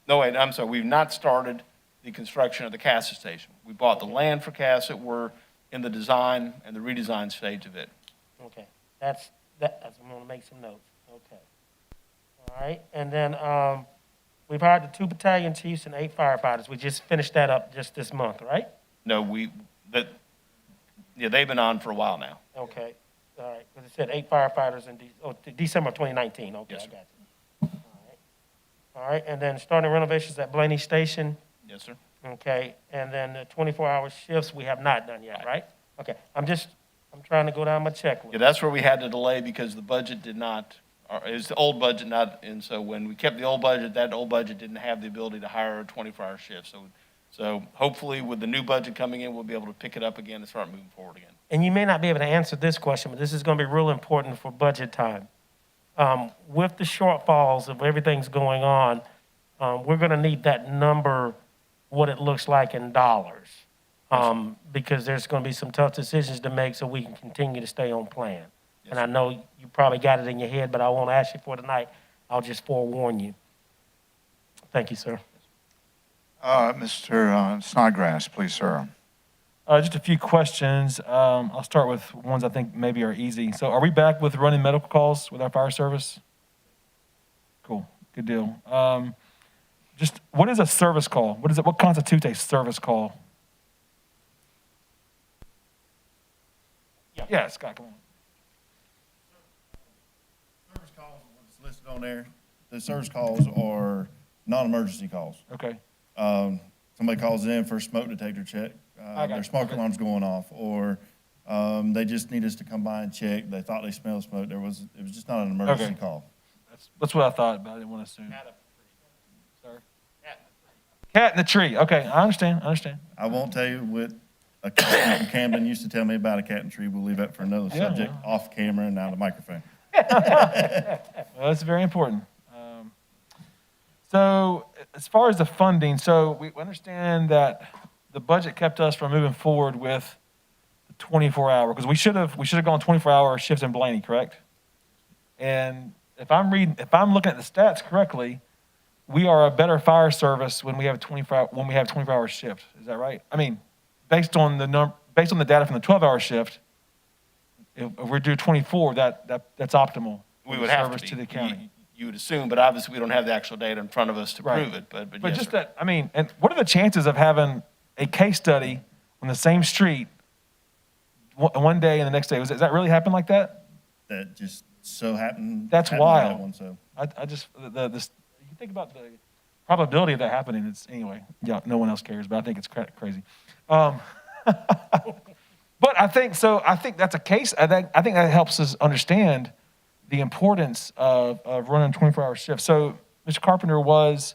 No, wait, I'm sorry, we've not started the construction of the CASA station. We bought the land for CASA, we're in the design and the redesign stage of it. Okay, that's, I'm gonna make some notes, okay. All right, and then, we've hired the 2 battalion chiefs and 8 firefighters. We just finished that up just this month, right? No, they've been on for a while now. Okay, all right, because it said 8 firefighters in December of 2019, okay, Yes, I sir. got you. All right, and then starting renovations at Blaney Station, Yes, sir. okay, and then the 24-hour shifts we have not done yet, right? Okay, I'm trying to go down my checklist. Yeah, that's where we had to delay because the budget did not, or it was the old budget not, and so when we kept the old budget, that old budget didn't have the ability to hire a 24-hour shift. So hopefully with the new budget coming in, we'll be able to pick it up again and start moving forward again. And you may not be able to answer this question, but this is going to be real important for budget time. With the shortfalls of everything's going on, we're going to need that number, what it looks like in dollars, because there's going to be some tough decisions to make so we can continue to stay on plan. And I know you probably got it in your head, but I won't ask you for tonight. I'll just forewarn you. Thank you, sir. Mr. Snodgrass, please, sir. Just a few questions. I'll start with ones I think maybe are easy. So are we back with running medical calls with our fire service? Cool, good deal. Just what is a service call? What constitutes a service call? Yeah, Scott, come on. Service calls, what's listed on there, the service calls are non-emergency calls. Okay, Somebody calls in for a smoke detector check, I got their you. smoke Okay. alarm's going off, or, they just need us to come by and check, they thought they smelled smoke, it was just not an emergency Okay. call. that's what I thought, but I didn't want to assume. Sorry? Cat in the tree. Okay, I understand. I won't tell you what a cat from Camden used to tell me about a cat in tree, we'll leave that for another Yeah, subject, off camera and out of the microphone. Well, that's very important. So as far as the funding, so we understand that the budget kept us from moving forward with the 24-hour, because we should have gone 24-hour shifts in Blaney, correct? And if I'm looking at the stats correctly, we are a better fire service when we have a 24-hour shift. Is that right? I mean, based on the data from the 12-hour shift, if we're due 24, that's optimal. We for would the have service to to be. the county. You would assume, but obviously we don't have the actual data in front of us to Right. prove it, but But yes, just sir. that, I mean, and what are the chances of having a case study on the same street one day and the next day? Does that really happen like that? That just so happened. That's happened on that wild. one, so. I just, you think about the probability of that happening, it's, anyway, yeah, no one else cares, but I think it's crazy. But I think that's a case, I think that helps us understand the importance of running 24-hour shifts. So, Mr. Carpenter, was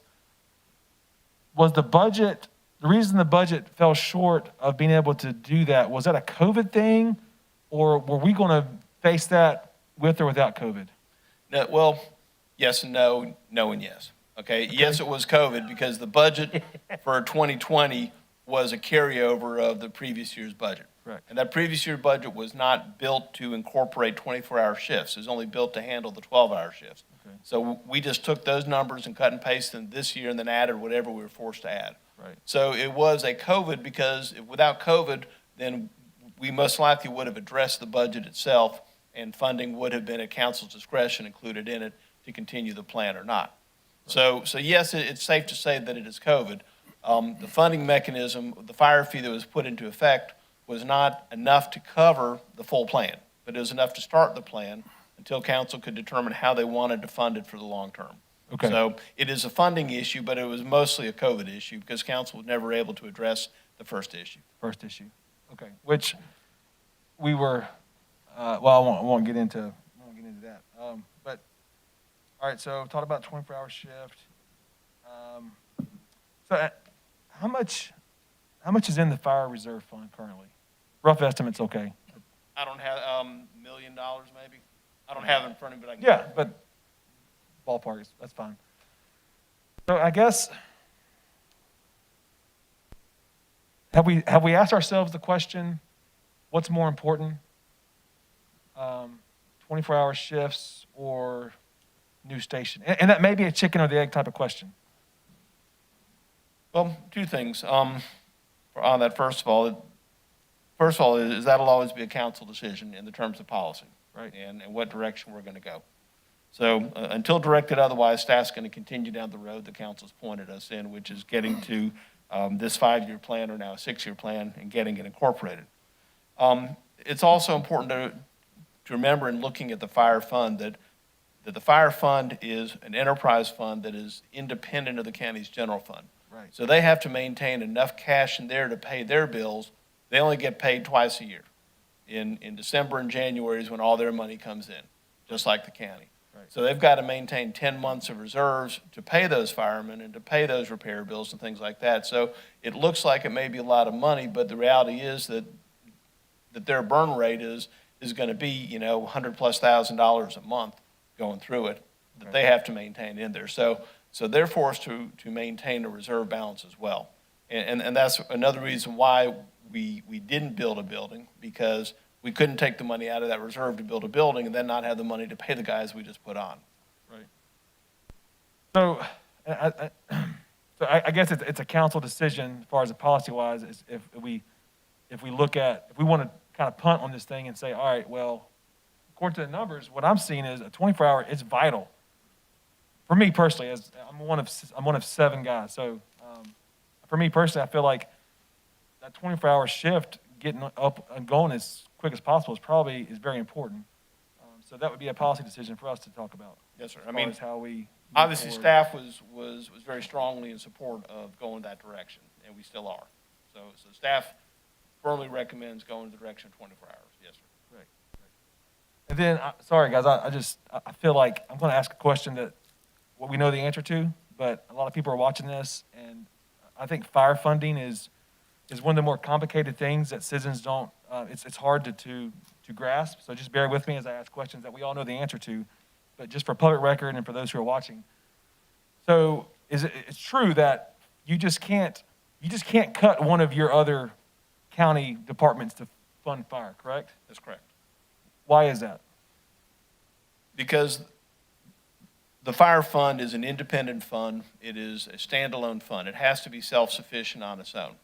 the budget, the reason the budget fell short of being able to do that, was that a COVID thing? Or were we going to face that with or without COVID? No, well, yes and no, no and yes. Okay, yes, it was COVID because the budget for 2020 was a carryover of the previous year's budget. Correct. And that previous year's budget was not built to incorporate 24-hour shifts. It was only built to handle the 12-hour shifts. Okay. So we just took those numbers and cut and pasted them this year and then added whatever we were forced to add. Right. So it was a COVID because without COVID, then we most likely would have addressed the budget itself and funding would have been at council's discretion included in it to continue the plan or not. So yes, it's safe to say that it is COVID. The funding mechanism, the fire fee that was put into effect was not enough to cover the full plan, but it was enough to start the plan until council could determine how they wanted to fund it for the long term. Okay. So it is a funding issue, but it was mostly a COVID issue because council was never able to address the first issue. First issue. Okay. Which we were, well, I won't get into that. But, all right, so talked about 24-hour shift. So how much is in the fire reserve fund currently? Rough estimate's okay. I don't have, $1 million maybe. I don't have it in front of me, but I can. Yeah, but ballpark, that's fine. So I guess, have we asked ourselves the question, what's more important? 24-hour shifts or new station? And that may be a chicken or the egg type of question. Well, two things. On that, first of all, is that'll always be a council decision in the terms of policy. Right. And what direction we're going to go. So until directed otherwise, staff's going to continue down the road the council's pointed us in, which is getting to this 5-year plan or now a 6-year plan and getting it incorporated. It's also important to remember in looking at the fire fund that the fire fund is an enterprise fund that is independent of the county's general fund. Right. So they have to maintain enough cash in there to pay their bills. They only get paid twice a year. In December and January is when all their money comes in, just like the county. Right. So they've got to maintain 10 months of reserves to pay those firemen and to pay those repair bills and things like that. So it looks like it may be a lot of money, but the reality is that their burn rate is going to be, $100,000+ a month going through it that they have to maintain in there. So they're forced to maintain a reserve balance as well. And that's another reason why we didn't build a building, because we couldn't take the money out of that reserve to build a building and then not have the money to pay the guys we just put on. Right. So I guess it's a council decision as far as the policy-wise, is if we want to kind of punt on this thing and say, all right, well, according to the numbers, what I'm seeing is a 24-hour is vital. For me personally, as I'm one of 7 guys. So for me personally, I feel like that 24-hour shift, getting up and going as quick as possible is very important. So that would be a policy decision for us to talk about. Yes, sir. As far as how we move Obviously, forward. staff was very strongly in support of going that direction, and we still are. So staff firmly recommends going the direction of 24 hours. Yes, sir. Right. And then, sorry guys, I feel like I'm going to ask a question that we know the answer to, but a lot of people are watching this, and I think fire funding is one of the more complicated things that citizens don't. It's hard to grasp. So just bear with me as I ask questions that we all know the answer to, but just for public record and for those who are watching. So it's true that you just can't cut one of your other county departments to fund fire, correct? That's correct. Why is that? Because the fire fund is an independent fund. It is a standalone fund. It has to be self-sufficient on its own.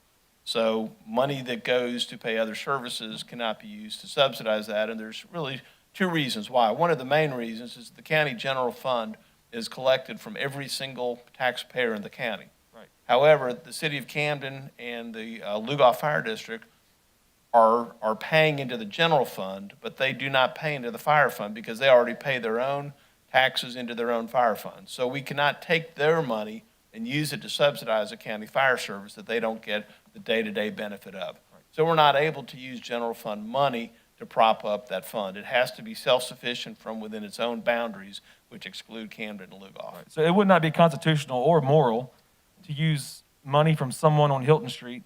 So money that goes to pay other services cannot be used to subsidize that, and there's really 2 reasons why. One of the main reasons is the county general fund is collected from every single taxpayer in the county. Right. However, the city of Camden and the Lugoff Fire District are paying into the general fund, but they do not pay into the fire fund because they already pay their own taxes into their own fire fund. So we cannot take their money and use it to subsidize a county fire service that they don't get the day-to-day benefit of. So we're not able to use general fund money to prop up that fund. It has to be self-sufficient from within its own boundaries, which exclude Camden and Lugoff. So it would not be constitutional or moral to use money from someone on Hilton Street,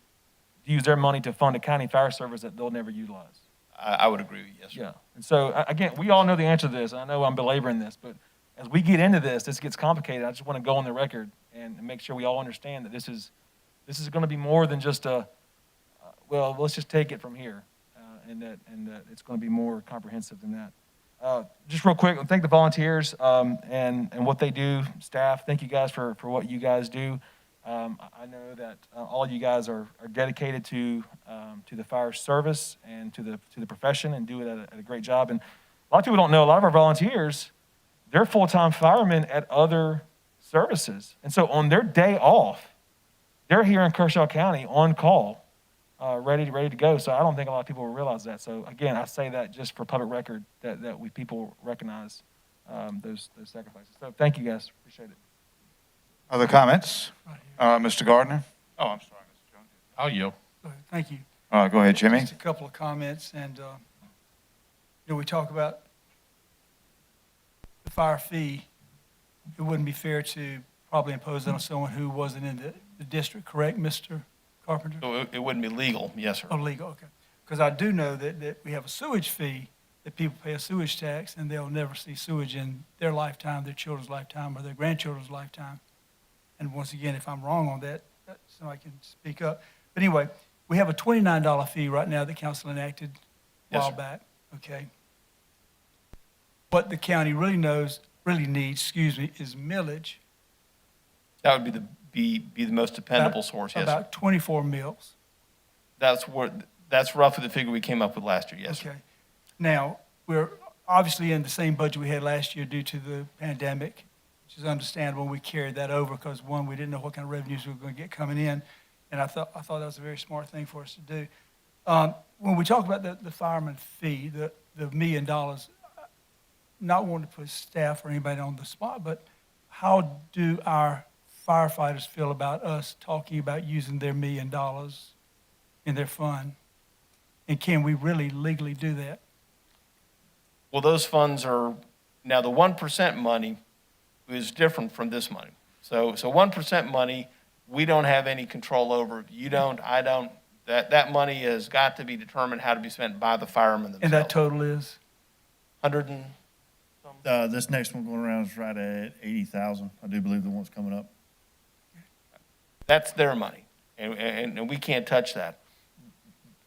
to use their money to fund a county fire service that they'll never utilize. I would agree with you, yes, sir. Yeah. And so, again, we all know the answer to this. I know I'm belaboring this, but as we get into this gets complicated. I just want to go on the record and make sure we all understand that this is going to be more than just well, let's just take it from here, and that it's going to be more comprehensive than that. Just real quick, thank the volunteers and what they do, staff. Thank you guys for what you guys do. I know that all of you guys are dedicated to the fire service and to the profession and do it at a great job. And a lot of people don't know, a lot of our volunteers, they're full-time firemen at other services. And so on their day off, they're here in Kershaw County on call, ready to go. So I don't think a lot of people realize that. So again, I say that just for public record that people recognize those sacrifices. So thank you guys. Appreciate it. Other comments? Mr. Gardner? Oh, I'm sorry, Mr. Jones. I'll yield. Thank you. Go ahead, Jimmy. Just a couple of comments, and, we talk about the fire fee. It wouldn't be fair to probably impose that on someone who wasn't in the district, correct, Mr. Carpenter? So it wouldn't be legal, yes, sir. Oh, legal, okay. Because I do know that we have a sewage fee, that people pay a sewage tax, and they'll never see sewage in their lifetime, their children's lifetime, or their grandchildren's lifetime. And once again, if I'm wrong on that, somebody can speak up. But anyway, we have a $29 fee right now that council enacted a Yes, while sir. back, okay? What the county really needs, is millage. That would be the most dependable source, yes, sir. About 24 mills. That's roughly the figure we came up with last year, yes, sir. Okay. Now, we're obviously in the same budget we had last year due to the pandemic, which is understandable. We carried that over because, one, we didn't know what kind of revenues we were going to get coming in, and I thought that was a very smart thing for us to do. When we talk about the fireman fee, the $1 million, not wanting to put staff or anybody on the spot, but how do our firefighters feel about us talking about using their $1 million in their fund? And can we really legally do that? Well, those funds are, now the 1% money is different from this money. So 1% money, we don't have any control over. You don't, I don't. That money has got to be determined how to be spent by the firemen themselves. And that total is? 100 and, This next one going around is right at 80,000. I do believe the one's coming up. that's their money, and we can't touch that.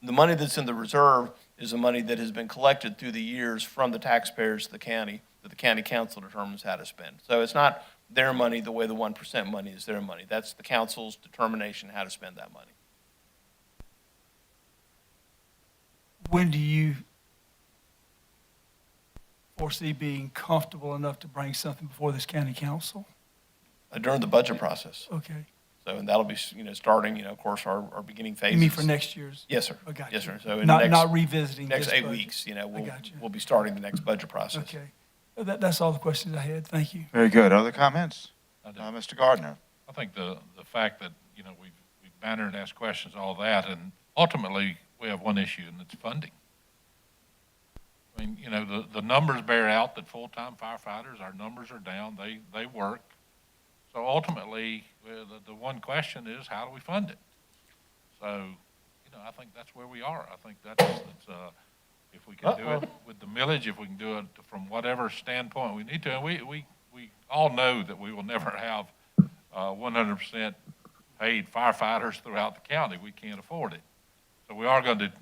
The money that's in the reserve is the money that has been collected through the years from the taxpayers of the county, that the county council determines how to spend. So it's not their money the way the 1% money is their money. That's the council's determination how to spend that money. When do you foresee being comfortable enough to bring something before this county council? During the budget process. Okay. So, and that'll be, starting, of course, our beginning phases. You mean for next year's? Yes, sir. I got Yes, you. sir. So in Not, the not revisiting next this 8 budget. weeks, I got you. we'll be starting the next budget process. Okay. That's all the questions I had. Thank you. Very good. Other comments? I do. Mr. Gardner? I think the fact that, we've bannered and asked questions, all that, and ultimately, we have one issue, and it's funding. I mean, the numbers bear out that full-time firefighters, our numbers are down, they work. So ultimately, the one question is, how do we fund it? So, I think that's where we are. I think that's if we can do it with the millage, if we can do it from whatever standpoint we need to, and we all know that we will never have 100% paid firefighters throughout the county. We can't afford it. So we are going to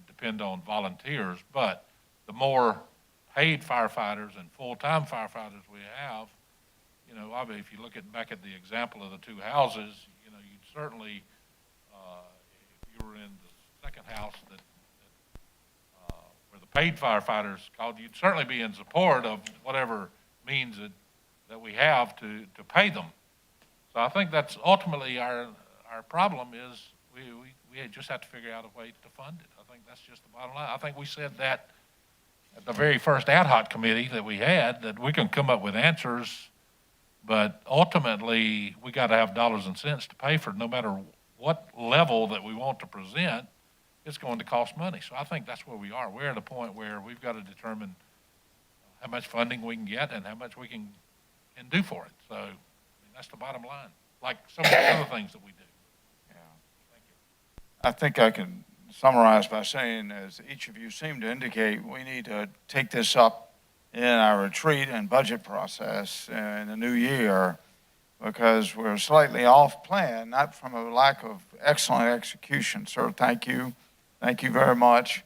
depend on volunteers, but the more paid firefighters and full-time firefighters we have, if you look back at the example of the two houses, you'd certainly, if you were in the second house where the paid firefighters called, you'd certainly be in support of whatever means that we have to pay them. So I think that's ultimately our problem is we just have to figure out a way to fund it. I think that's just the bottom line. I think we said that at the very first ad hoc committee that we had, that we can come up with answers, but ultimately we got to have dollars and cents to pay for no matter what level that we want to present, it's going to cost money. So I think that's where we are. We're at a point where we've got to determine how much funding we can get and how much we can do for it. So that's the bottom line, like some of the other things that we do. Yeah. Thank you. I think I can summarize by saying, as each of you seem to indicate, we need to take this up in our retreat and budget process in the new year because we're slightly off plan, not from a lack of excellent execution. Sir, thank you. Thank you very much.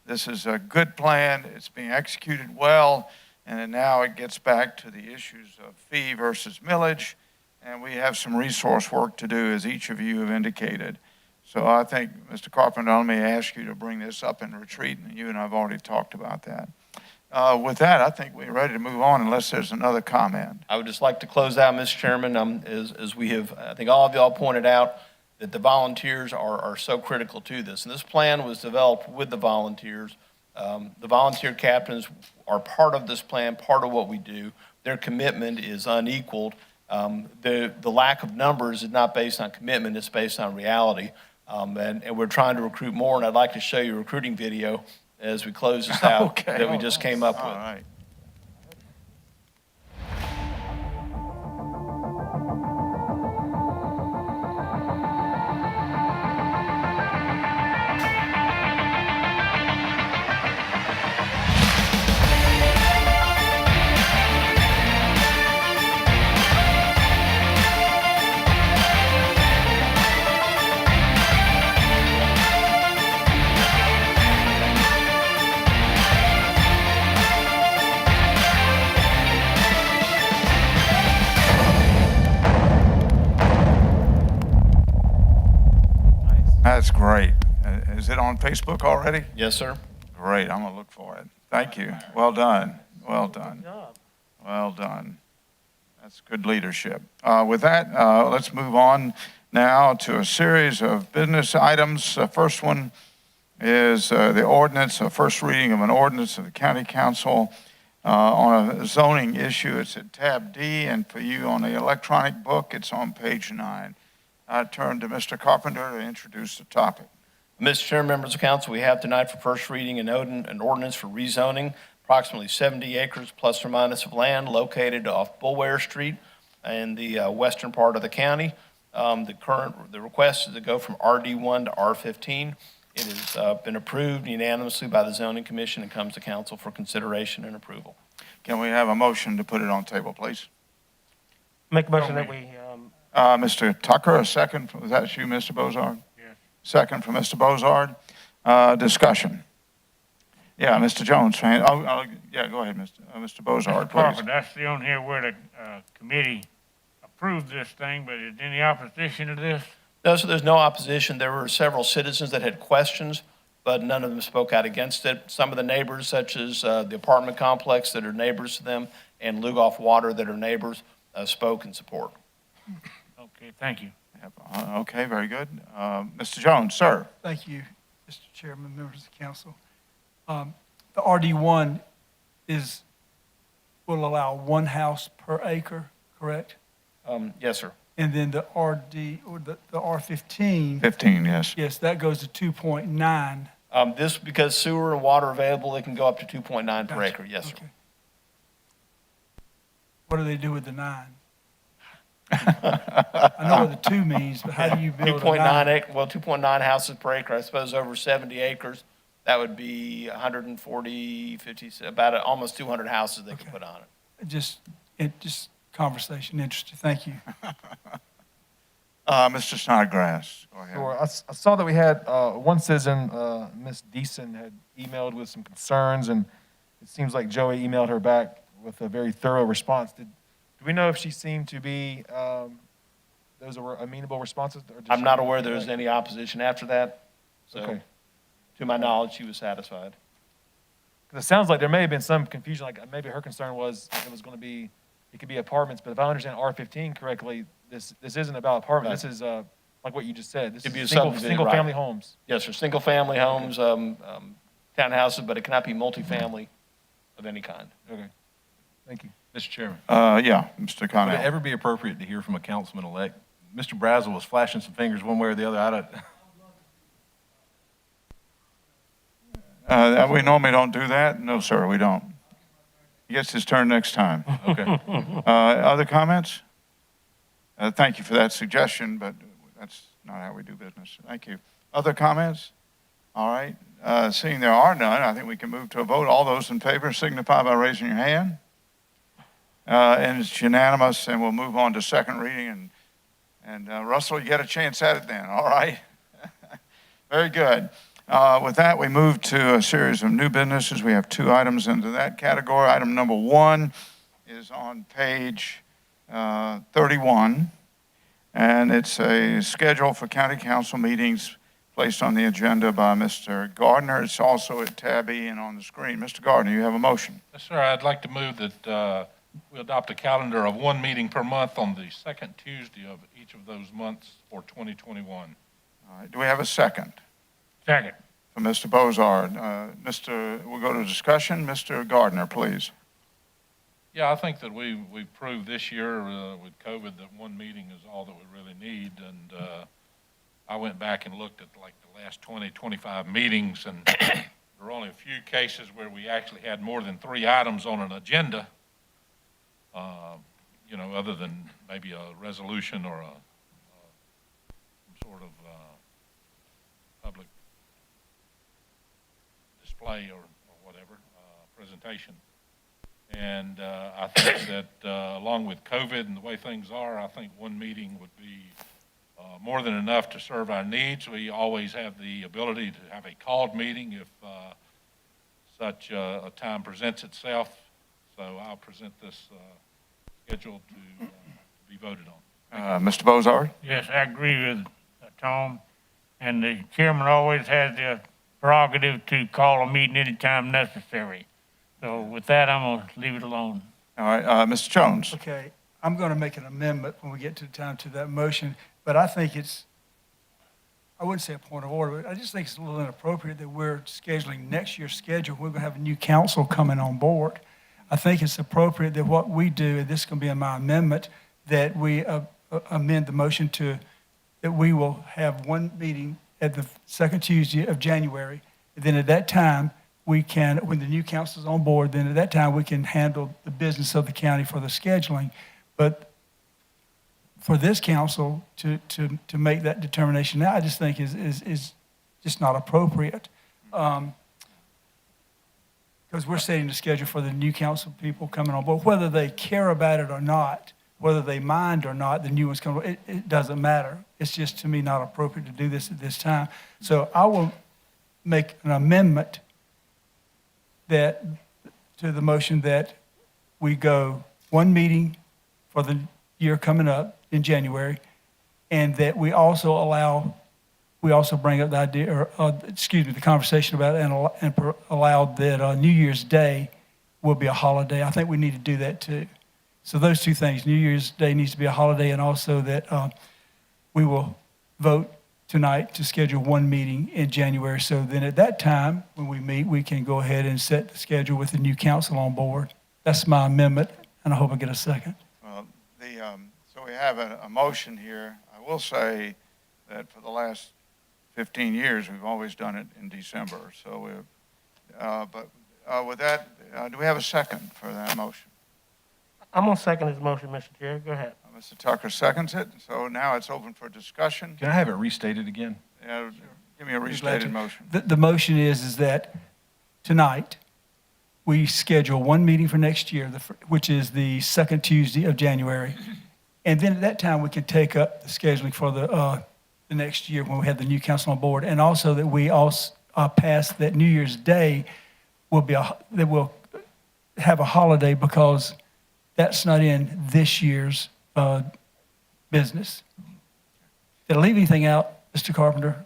This is a good plan. It's being executed well, and then now it gets back to the issues of fee versus millage, and we have some resource work to do, as each of you have indicated. So I think, Mr. Carpenter, let me ask you to bring this up in retreat, and you and I have already talked about that. With that, I think we're ready to move on unless there's another comment. I would just like to close out, Mr. Chairman, as we have, I think all of y'all pointed out, that the volunteers are so critical to this. And this plan was developed with the volunteers. The volunteer captains are part of this plan, part of what we do. Their commitment is unequaled, The lack of numbers is not based on commitment, it's based on reality. And we're trying to recruit more, and I'd like to show you a recruiting video as we close this out Okay. that we just came up All with. right. That's great. Is it on Facebook already? Yes, sir. Great, I'm gonna look for it. Thank you. Well done, well done, Good job. well done. That's good leadership. With that, let's move on now to a series of business items. First one is the ordinance, a first reading of an ordinance of the county council on a zoning issue. It's at tab D, and for you on the electronic book, it's on page 9. I turn to Mr. Carpenter to introduce the topic. Mr. Chairman, members of council, we have tonight for first reading an ordinance for rezoning approximately 70 acres plus or minus of land located off Bulware Street in the western part of the county. The request is to go from RD1 to R15. It has been approved unanimously by the zoning commission and comes to council for consideration and approval. Can we have a motion to put it on table, please? Make a motion that we, Mr. Tucker, a second. Was that you, Mr. Bozard? Yes. Second from Mr. Bozard. Discussion. Yeah, Mr. Jones. Yeah, go ahead, Mr. Bozard, Carpenter, please. that's the on here where the committee approved this thing, but is there any opposition to this? No, so there's no opposition. There were several citizens that had questions, but none of them spoke out against it. Some of the neighbors, such as the apartment complex that are neighbors to them and Lugoff Water that are neighbors, spoke in support. Okay, thank you. Okay, very good. Mr. Jones, sir. Thank you, Mr. Chairman, members of the council. The RD1 will allow one house per acre, correct? Yes, sir. And then the the R15, 15, yes. yes, that goes to 2.9. This, because sewer and water available, it can go up to 2.9 per Gotcha. acre. Yes, sir. Okay. What do they do with the 9? I know what the 2 means, but how do you build a 2.9 9? acre, well, 2.9 houses per acre, I suppose over 70 acres, that would be 140, 50, about almost 200 houses they could put on it. Just conversation, interesting. Thank you. Mr. Snodgrass, go ahead. Sure. I saw that we had one citizen, Ms. Deason, had emailed with some concerns, and it seems like Joey emailed her back with a very thorough response. Do we know if she seemed to be, those were amenable responses? Or did I'm she- not aware there was any opposition after that, so Okay. to my knowledge, she was satisfied. Because it sounds like there may have been some confusion, like maybe her concern was it was going to be, it could be apartments, but if I understand R15 correctly, this isn't about apartments. This is like what you just said. This It'd be a is subdivision, single right. family homes. Yes, sir, single-family homes, townhouses, but it cannot be multifamily of any kind. Okay. Thank you. Mr. Chairman, Yeah, Mr. would it Connell. ever be appropriate to hear from a councilman-elect? Mr. Brazel was flashing some fingers one way or the other. I don't, We normally don't do that. No, sir, we don't. He gets his turn next time. okay. Other comments? Thank you for that suggestion, but that's not how we do business. Thank you. Other comments? All right. Seeing there are none, I think we can move to a vote. All those in favor signify by raising your hand. And it's unanimous, and we'll move on to second reading. And Russell, you get a chance at it then, all right? Very good. With that, we move to a series of new businesses. We have 2 items into that category. Item number 1 is on page 31, and it's a schedule for county council meetings placed on the agenda by Mr. Gardner. It's also at tab E and on the screen. Mr. Gardner, you have a motion. Yes, sir. I'd like to move that we adopt a calendar of 1 meeting per month on the second Tuesday of each of those months for 2021. All right, do we have a second? Second. From Mr. Bozard. We'll go to discussion. Mr. Gardner, please. Yeah, I think that we've proved this year with COVID that one meeting is all that we really need. And I went back and looked at like the last 20, 25 meetings, and there were only a few cases where we actually had more than 3 items on an agenda, other than maybe a resolution or some sort of public display or whatever, presentation. And I think that along with COVID and the way things are, I think one meeting would be more than enough to serve our needs. We always have the ability to have a called meeting if such a time presents itself. So I'll present this schedule to be voted on. Mr. Bozard? Yes, I agree with Tom. And the chairman always has the prerogative to call a meeting anytime necessary. So with that, I'm going to leave it alone. All right, Mr. Jones? Okay, I'm going to make an amendment when we get to the time to that motion, but I think I wouldn't say a point of order, but I just think it's a little inappropriate that we're scheduling next year's schedule. We're going to have a new council coming on board. I think it's appropriate that what we do, and this is going to be in my amendment, that we amend the motion that we will have one meeting at the second Tuesday of January, and then at that time, when the new council is on board, then at that time, we can handle the business of the county for the scheduling. But for this council to make that determination now, I just think is just not appropriate. Because we're setting the schedule for the new council people coming on board, whether they care about it or not, whether they mind or not, the new ones coming, it doesn't matter. It's just, to me, not appropriate to do this at this time. So I will make an amendment to the motion that we go one meeting for the year coming up in January, and that we also bring up the idea, the conversation about it and allow that New Year's Day will be a holiday. I think we need to do that too. So those two things, New Year's Day needs to be a holiday, and also that we will vote tonight to schedule one meeting in January. So then at that time, when we meet, we can go ahead and set the schedule with the new council on board. That's my amendment, and I hope I get a second. So we have a motion here. I will say that for the last 15 years, we've always done it in December. So, with that, do we have a second for that motion? I'm going to second his motion, Mr. Chair. Go ahead. Mr. Tucker seconds it. So now it's open for discussion. Can I have it restated again? Give me a restated motion. The motion is that tonight, we schedule one meeting for next year, which is the second Tuesday of January. And then at that time, we can take up the scheduling for the next year when we have the new council on board. And also that we also pass that New Year's Day that we'll have a holiday, because that's not in this year's business. Did I leave anything out, Mr. Carpenter?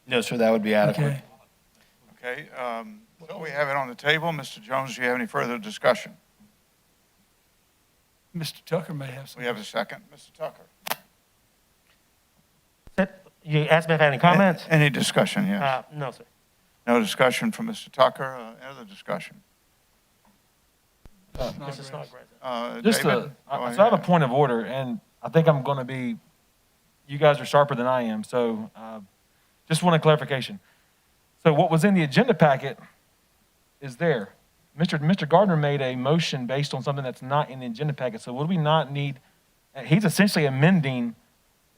No, sir, that would be adequate. Okay. Okay, so we have it on the table. Mr. Jones, do you have any further discussion? Mr. Tucker may have some. We have a second. Mr. Tucker? You asked me if I had any comments? Any discussion, yes. No, sir. No discussion from Mr. Tucker. Any other discussion? Mr. Snodgrass. Just David? so Go I have a ahead. point of order, and I think I'm going to be, you guys are sharper than I am, so just want a clarification. So what was in the agenda packet is there. Mr. Gardner made a motion based on something that's not in the agenda packet, so would we not need, he's essentially amending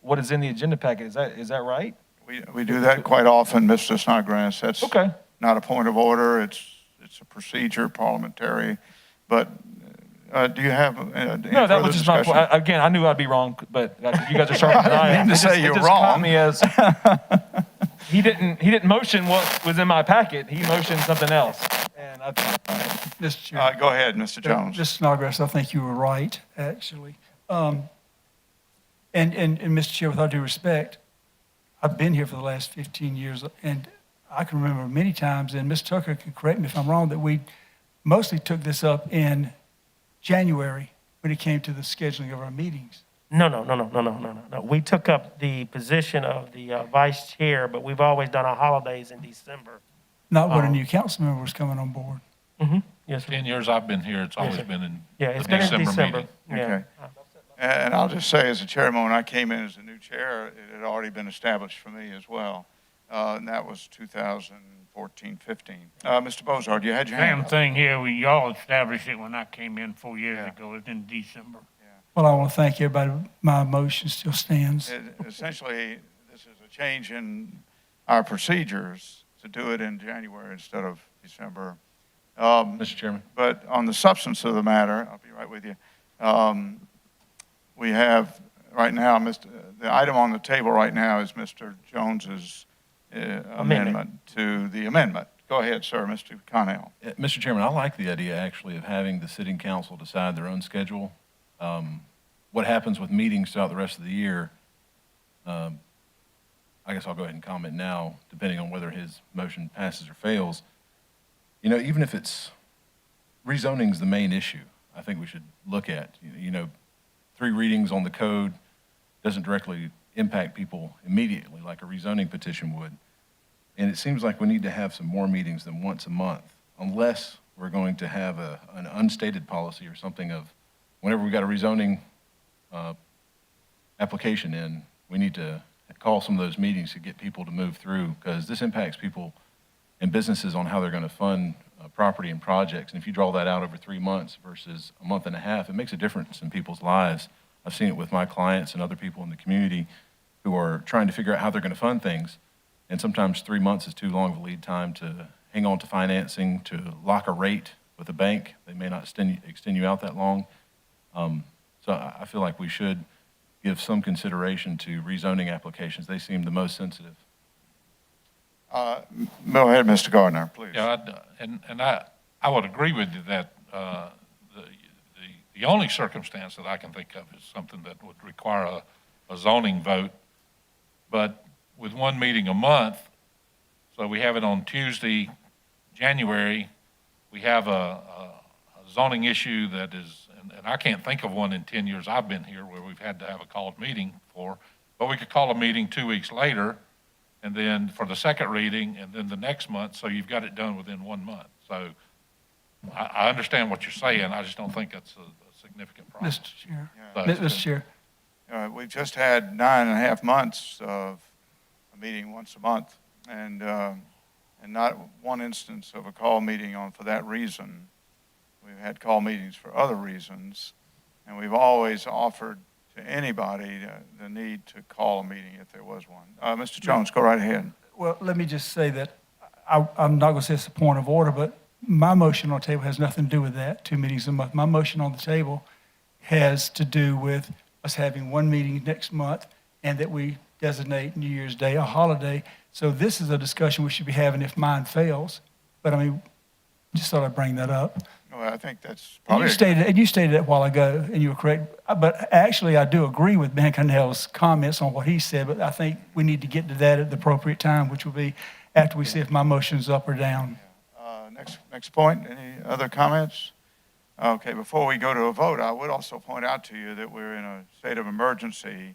what is in the agenda packet. Is that right? We do that quite often, Mr. Snodgrass. That's Okay. not a point of order. It's a procedure, parliamentary. But do you have any No, that further was just my discussion? point. Again, I knew I'd be wrong, but you guys are sharper than I am. I didn't mean to say It you're just caught wrong. me as, he didn't motion what was in my packet. He motioned something else. And Mr. Chair. Go ahead, Mr. Jones. Mr. Snodgrass, I think you were right, actually. And Mr. Chair, with all due respect, I've been here for the last 15 years, and I can remember many times, and Ms. Tucker can correct me if I'm wrong, that we mostly took this up in January when it came to the scheduling of our meetings. No. We took up the position of the vice chair, but we've always done our holidays in December. Not when a new council member was coming on board. Yes, sir. 10 years I've been here, it's always sir. been in Yeah, the it's been in December December. meeting. Yeah. Okay. And I'll just say, as a chairman, when I came in as a new chair, it had already been established for me as well. And that was 2014, 15. Mr. Bozard, you had your hand Same up. thing here, y'all established it when I came in 4 years Yeah. ago, it's in December. Well, I want to thank everybody. My motion still stands. Essentially, this is a change in our procedures to do it in January instead of December. Mr. Chairman? But on the substance of the matter, I'll be right with you. We have right now, the item on the table right now is Mr. Jones's amendment to the amendment. Go ahead, sir, Mr. Connell. Mr. Chairman, I like the idea actually of having the sitting council decide their own schedule. What happens with meetings throughout the rest of the year, I guess I'll go ahead and comment now, depending on whether his motion passes or fails. You know, even if it's, rezoning's the main issue, I think we should look at. You know, 3 readings on the code doesn't directly impact people immediately like a rezoning petition would. And it seems like we need to have some more meetings than once a month, unless we're going to have an unstated policy or something of, whenever we got a rezoning application in, we need to call some of those meetings to get people to move through, because this impacts people and businesses on how they're going to fund property and projects. And if you draw that out over 3 months versus a month and a half, it makes a difference in people's lives. I've seen it with my clients and other people in the community who are trying to figure out how they're going to fund things. And sometimes 3 months is too long of a lead time to hang on to financing, to lock a rate with a bank. They may not extend you out that long. So I feel like we should give some consideration to rezoning applications. They seem the most sensitive. Go ahead, Mr. Gardner, please. Yeah, I would agree with you that the only circumstance that I can think of is something that would require a zoning vote. But with 1 meeting a month, so we have it on Tuesday, January, we have a zoning issue that is, and I can't think of one in 10 years I've been here where we've had to have a called meeting for, but we could call a meeting 2 weeks later, and then for the second reading, and then the next month, so you've got it done within 1 month. So I understand what you're saying, I just don't think that's a significant problem. Mr. Chair. So- Mr. Chair. We've just had 9.5 months of a meeting once a month, and not one instance of a call meeting for that reason. We've had call meetings for other reasons, and we've always offered to anybody the need to call a meeting if there was one. Mr. Jones, go right ahead. Well, let me just say that I'm not going to say it's a point of order, but my motion on the table has nothing to do with that, 2 meetings a month. My motion on the table has to do with us having 1 meeting next month and that we designate New Year's Day a holiday. So this is a discussion we should be having if mine fails. But I mean, just thought I'd bring that up. Well, I think that's And probably. you stated that a while ago, and you were correct. But actually, I do agree with Ben Connell's comments on what he said, but I think we need to get to that at the appropriate time, which will be after we see if my motion's up or down. Next point, any other comments? Okay, before we go to a vote, I would also point out to you that we're in a state of emergency,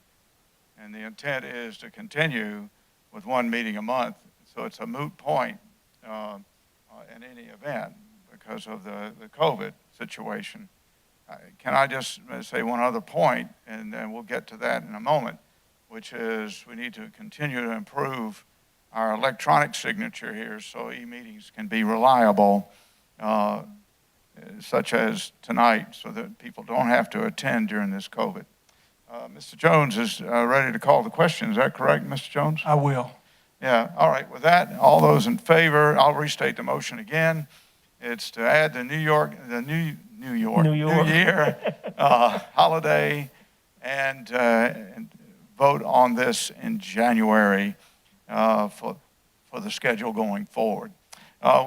and the intent is to continue with 1 meeting a month. So it's a moot point in any event because of the COVID situation. Can I just say one other point, and then we'll get to that in a moment, which is we need to continue to improve our electronic signature here so e-meetings can be reliable, such as tonight, so that people don't have to attend during this COVID. Mr. Jones is ready to call the question. Is that correct, Mr. Jones? I will. Yeah, all right. With that, all those in favor, I'll restate the motion again. It's to add the New Year holiday and vote on this in January for the schedule going forward.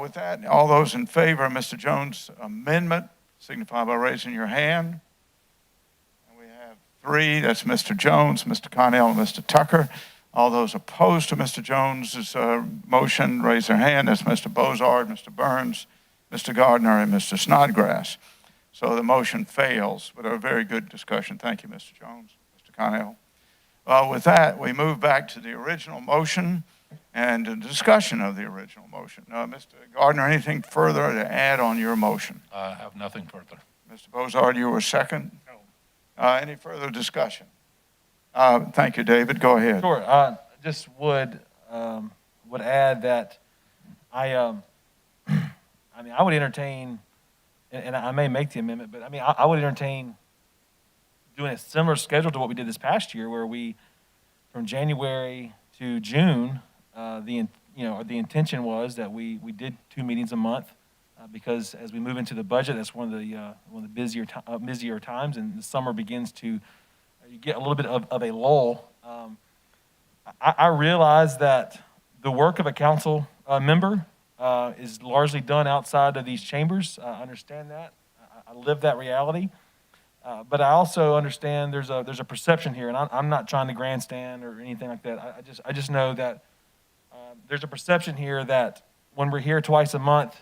With that, all those in favor of Mr. Jones' amendment, signify by raising your hand. And we have 3. That's Mr. Jones, Mr. Connell, and Mr. Tucker. All those opposed to Mr. Jones's motion, raise their hand. That's Mr. Bozard, Mr. Burns, Mr. Gardner, and Mr. Snodgrass. So the motion fails, but a very good discussion. Thank you, Mr. Jones, Mr. Connell. With that, we move back to the original motion, and a discussion of the original motion. Mr. Gardner, anything further to add on your motion? I have nothing further. Mr. Bozard, you were second? No. Any further discussion? Thank you, David. Go ahead. Sure. Just would add that I mean, I would entertain, and I may make the amendment, but I mean, I would entertain doing a similar schedule to what we did this past year, where we, from January to June, the intention was that we did 2 meetings a month, because as we move into the budget, that's one of the busier times, and the summer begins to, you get a little bit of a lull. I realize that the work of a council member is largely done outside of these chambers. I understand that. I live that reality. But I also understand there's a perception here, and I'm not trying to grandstand or anything like that. I just know that there's a perception here that when we're here twice a month,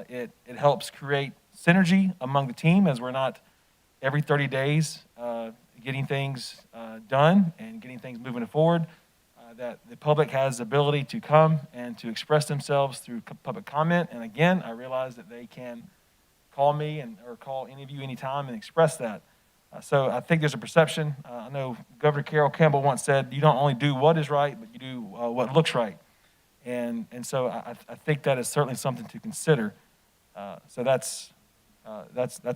it helps create synergy among the team, as we're not every 30 days getting things done and getting things moving forward. That the public has the ability to come and to express themselves through public comment. And again, I realize that they can call me or call any of you anytime and express that. So I think there's a perception. I know Governor Carroll Campbell once said, you don't only do what is right, but you do what looks right. And so I think that is certainly something to consider. So that's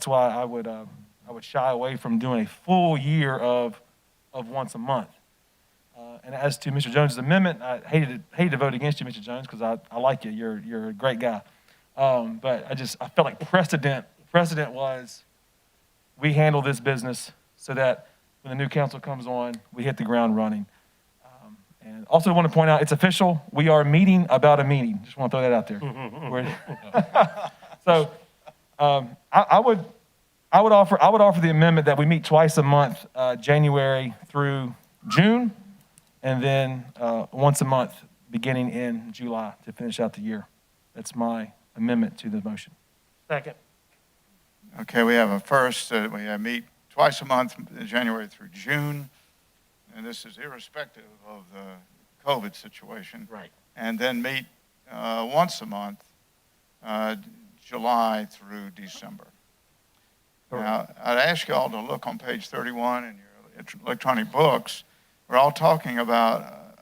why I would shy away from doing a full year of once a month. And as to Mr. Jones' amendment, I hated to vote against you, Mr. Jones, because I like you. You're a great guy. But I felt like precedent was we handle this business so that when the new council comes on, we hit the ground running. And also want to point out, it's official. We are meeting about a meeting. Just want to throw that out there. So I would offer the amendment that we meet twice a month, January through June, and then once a month beginning in July to finish out the year. That's my amendment to the motion. Second. Okay, we have a first. We meet twice a month, January through June, and this is irrespective of the COVID situation. Right. And then meet once a month, July through December. Now, I'd ask you all to look on page 31 in your electronic books. We're all talking about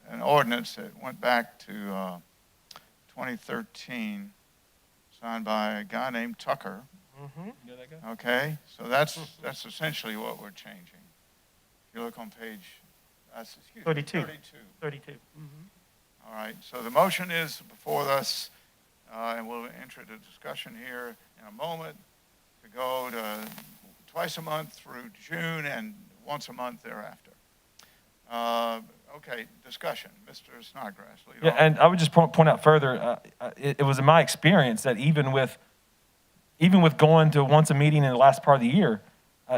an ordinance that went back to 2013, signed by a guy named Tucker. Mm-hmm. You know that guy? Okay, so that's essentially what we're changing. If you look on page 32. 32. 32. All right, so the motion is before us, and we'll enter the discussion here in a moment, to go to twice a month through June and once a month thereafter. Okay, discussion. Mr. Snodgrass, lead Yeah, off. and I would just point out further, it was in my experience that even with going to once a meeting in the last part of the year,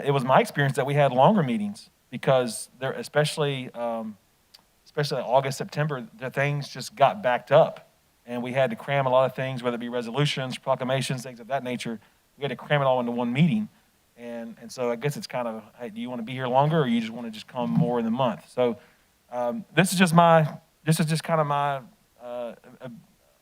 it was my experience that we had longer meetings, because there, especially August, September, the things just got backed up, and we had to cram a lot of things, whether it be resolutions, proclamations, things of that nature. We had to cram it all into one meeting, and so I guess it's kind of, hey, do you want to be here longer, or you just want to just come more in the month? So this is just kind of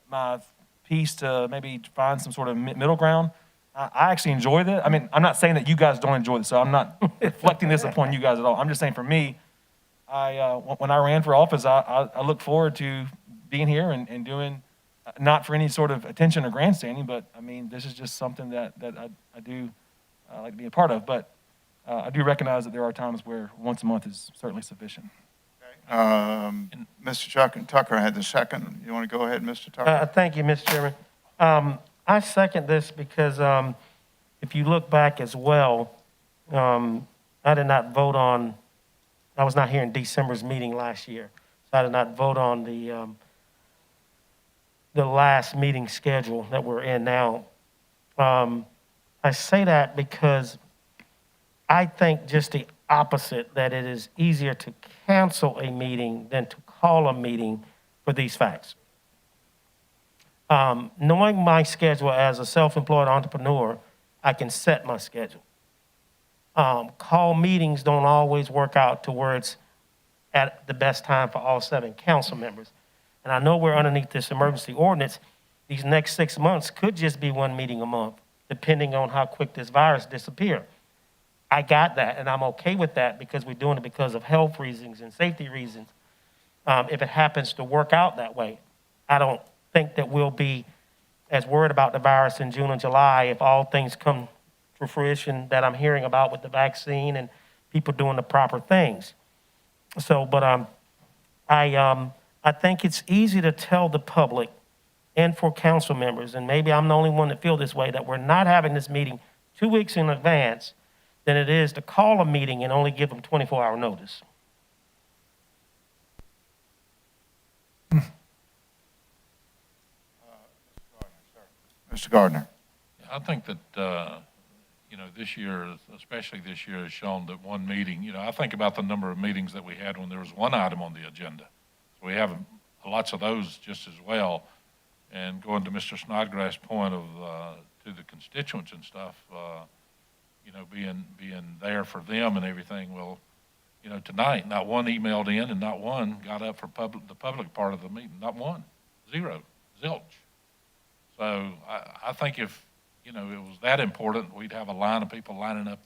my piece to maybe find some sort of middle ground. I actually enjoy that. I mean, I'm not saying that you guys don't enjoy this, so I'm not reflecting this upon you guys at all. I'm just saying for me, when I ran for office, I look forward to being here and doing, not for any sort of attention or grandstanding, but I mean, this is just something that I do like to be a part of. But I do recognize that there are times where once a month is certainly sufficient. Mr. Tucker had the second. You want to go ahead, Mr. Tucker? Thank you, Mr. Chairman. I second this because if you look back as well, I did not vote on, I was not here in December's meeting last year, so I did not vote on the last meeting schedule that we're in now. I say that because I think just the opposite, that it is easier to cancel a meeting than to call a meeting for these facts. Knowing my schedule as a self-employed entrepreneur, I can set my schedule. Call meetings don't always work out to where it's at the best time for all 7 council members. And I know we're underneath this emergency ordinance. These next 6 months could just be one meeting a month, depending on how quick this virus disappears. I got that, and I'm okay with that because we're doing it because of health reasons and safety reasons. If it happens to work out that way, I don't think that we'll be as worried about the virus in June and July if all things come to fruition that I'm hearing about with the vaccine and people doing the proper things. So, but I think it's easy to tell the public and for council members, and maybe I'm the only one that feel this way, that we're not having this meeting 2 weeks in advance than it is to call a meeting and only give them 24-hour notice. Mr. Gardner. I think that, this year, especially this year, has shown that one meeting, I think about the number of meetings that we had when there was one item on the agenda. So we have lots of those just as well. And going to Mr. Snodgrass' point of, to the constituents and stuff, being there for them and everything, well, tonight, not one emailed in and not one got up for the public part of the meeting. Not one. Zero. Zilch. So I think if, it was that important, we'd have a line of people lining up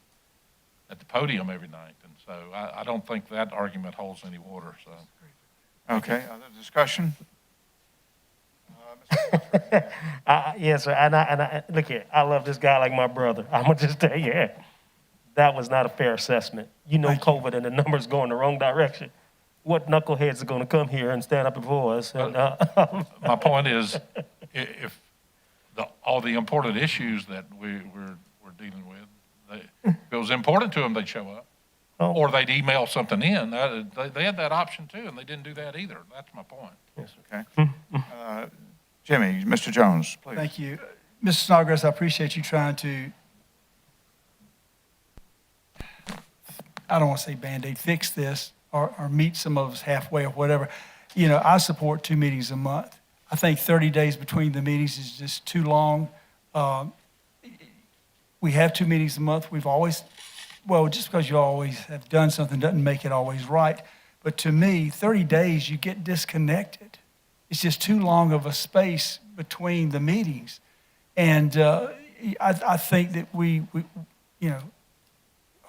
at the podium every night. And so I don't think that argument holds any water, so. Okay, other discussion? Yes, sir. And I look here, I love this guy like my brother. I'm gonna just tell you, that was not a fair assessment. COVID and the numbers going the wrong direction. What knuckleheads are gonna come here and stand up before us? And, my point is, if all the important issues that we're dealing with, if it was important to them, they'd show up. Or they'd email something in. They had that option too, and they didn't do that either. That's my point. Yes, Okay. Jimmy, Mr. Jones, please. Thank you. Mr. Snodgrass, I appreciate you trying to, I don't want to say Band-Aid, fix this or meet some of us halfway or whatever. I support 2 meetings a month. I think 30 days between the meetings is just too long. We have 2 meetings a month. We've always, just because you always have done something doesn't make it always right. But to me, 30 days, you get disconnected. It's just too long of a space between the meetings. And I think that we,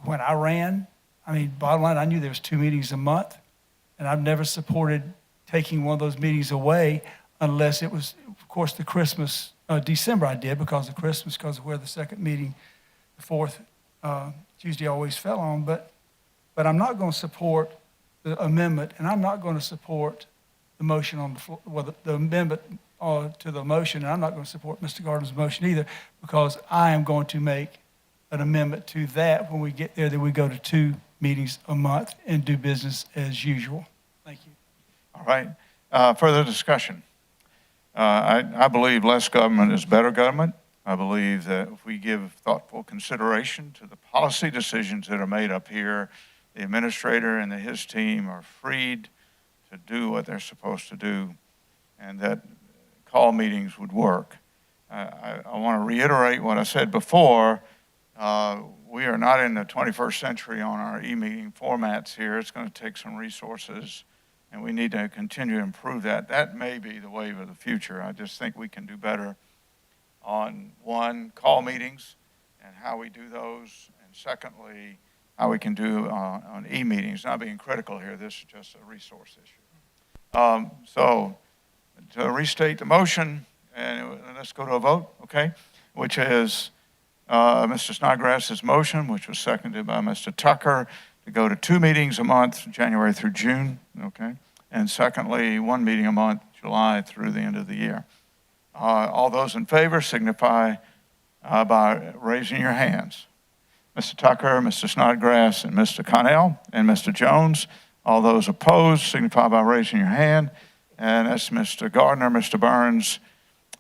when I ran, bottom line, I knew there was 2 meetings a month. And I've never supported taking one of those meetings away unless it was, of course, the Christmas, December I did because of Christmas, because of where the second meeting, the fourth Tuesday always fell on. But I'm not going to support the amendment, and I'm not going to support the motion on the floor, the amendment to the motion, and I'm not going to support Mr. Gardner's motion either, because I am going to make an amendment to that when we get there, that we go to 2 meetings a month and do business as usual. Thank you. All right. Further discussion. I believe less government is better government. I believe that if we give thoughtful consideration to the policy decisions that are made up here, the administrator and his team are freed to do what they're supposed to do, and that call meetings would work. I want to reiterate what I said before. We are not in the 21st century on our e-meeting formats here. It's going to take some resources, and we need to continue to improve that. That may be the wave of the future. I just think we can do better on, one, call meetings and how we do those, and secondly, how we can do on e-meetings. Not being critical here, this is just a resource issue. So to restate the motion, and let's go to a vote, okay, which is Mr. Snodgrass's motion, which was seconded by Mr. Tucker, to go to 2 meetings a month, January through June, okay, and secondly, 1 meeting a month, July through the end of the year. All those in favor signify by raising your hands. Mr. Tucker, Mr. Snodgrass, and Mr. Connell, and Mr. Jones. All those opposed signify by raising your hand. And that's Mr. Gardner, Mr. Burns,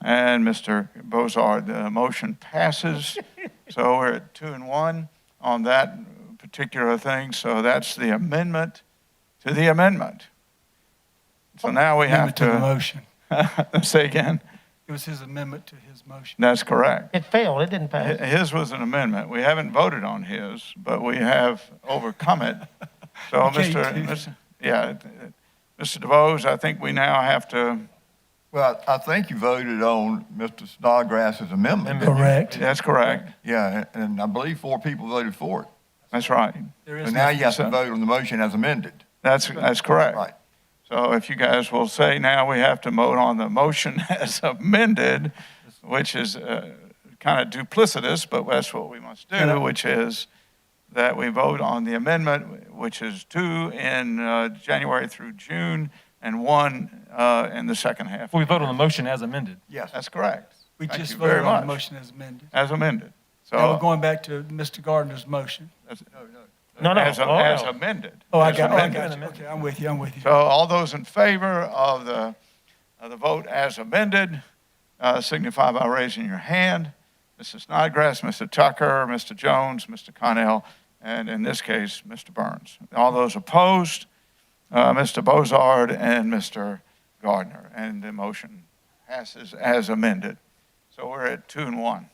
and Mr. Bozard. The motion passes. So we're at 2-1 on that particular thing. So that's the amendment to the amendment. So now we have to the motion. Say again. It was his amendment to his motion. That's correct. It failed. It didn't pass. His was an amendment. We haven't voted on his, but we have overcome it. So, Mr. DeVos, I think we now have to, Well, I think you voted on Mr. Snodgrass's amendment. Correct. that's correct. Yeah, and I believe 4 people voted for it. That's right. There So is now you have So- to vote on the motion as amended. That's correct. Right. So if you guys will say now we have to vote on the motion as amended, which is kind of duplicitous, but that's what we must do, which is that we vote on the amendment, which is 2 in January through June and 1 in the second half. We vote on the motion as amended. Yes. That's correct. We Thank just you very voted on the much. motion as amended. As amended. Now we're So going back to Mr. Gardner's motion. No, as amended. Oh, I As got amended. you. Okay, I'm with you. So all those in favor of the vote as amended, signify by raising your hand. Mrs. Snodgrass, Mr. Tucker, Mr. Jones, Mr. Connell, and in this case, Mr. Burns. All those opposed, Mr. Bozard and Mr. Gardner. And the motion passes as amended. So we're at 2 and 1.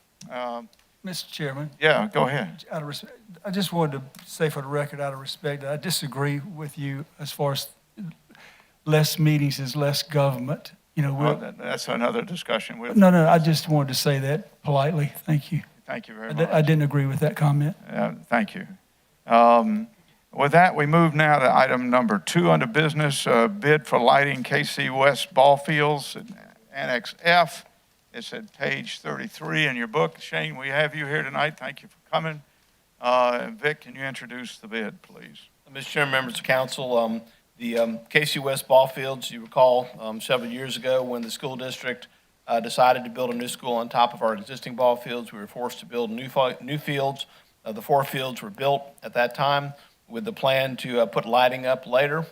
Mr. Chairman, Yeah, go ahead. out of respect, I just wanted to say for the record, out of respect, that I disagree with you as far as less meetings is less government. You know, Well, that's another discussion. no, I just wanted to say that politely. Thank you. Thank you very I much. didn't agree with that comment. Thank you. With that, we move now to item number 2 under business, bid for lighting KC West ball fields, Annex F. It's at page 33 in your book. Shane, we have you here tonight. Thank you for coming. Vic, can you introduce the bid, please? Mr. Chairman, members of council, the KC West ball fields, you recall several years ago when the school district decided to build a new school on top of our existing ball fields, we were forced to build new fields. The 4 fields were built at that time with the plan to put lighting up later.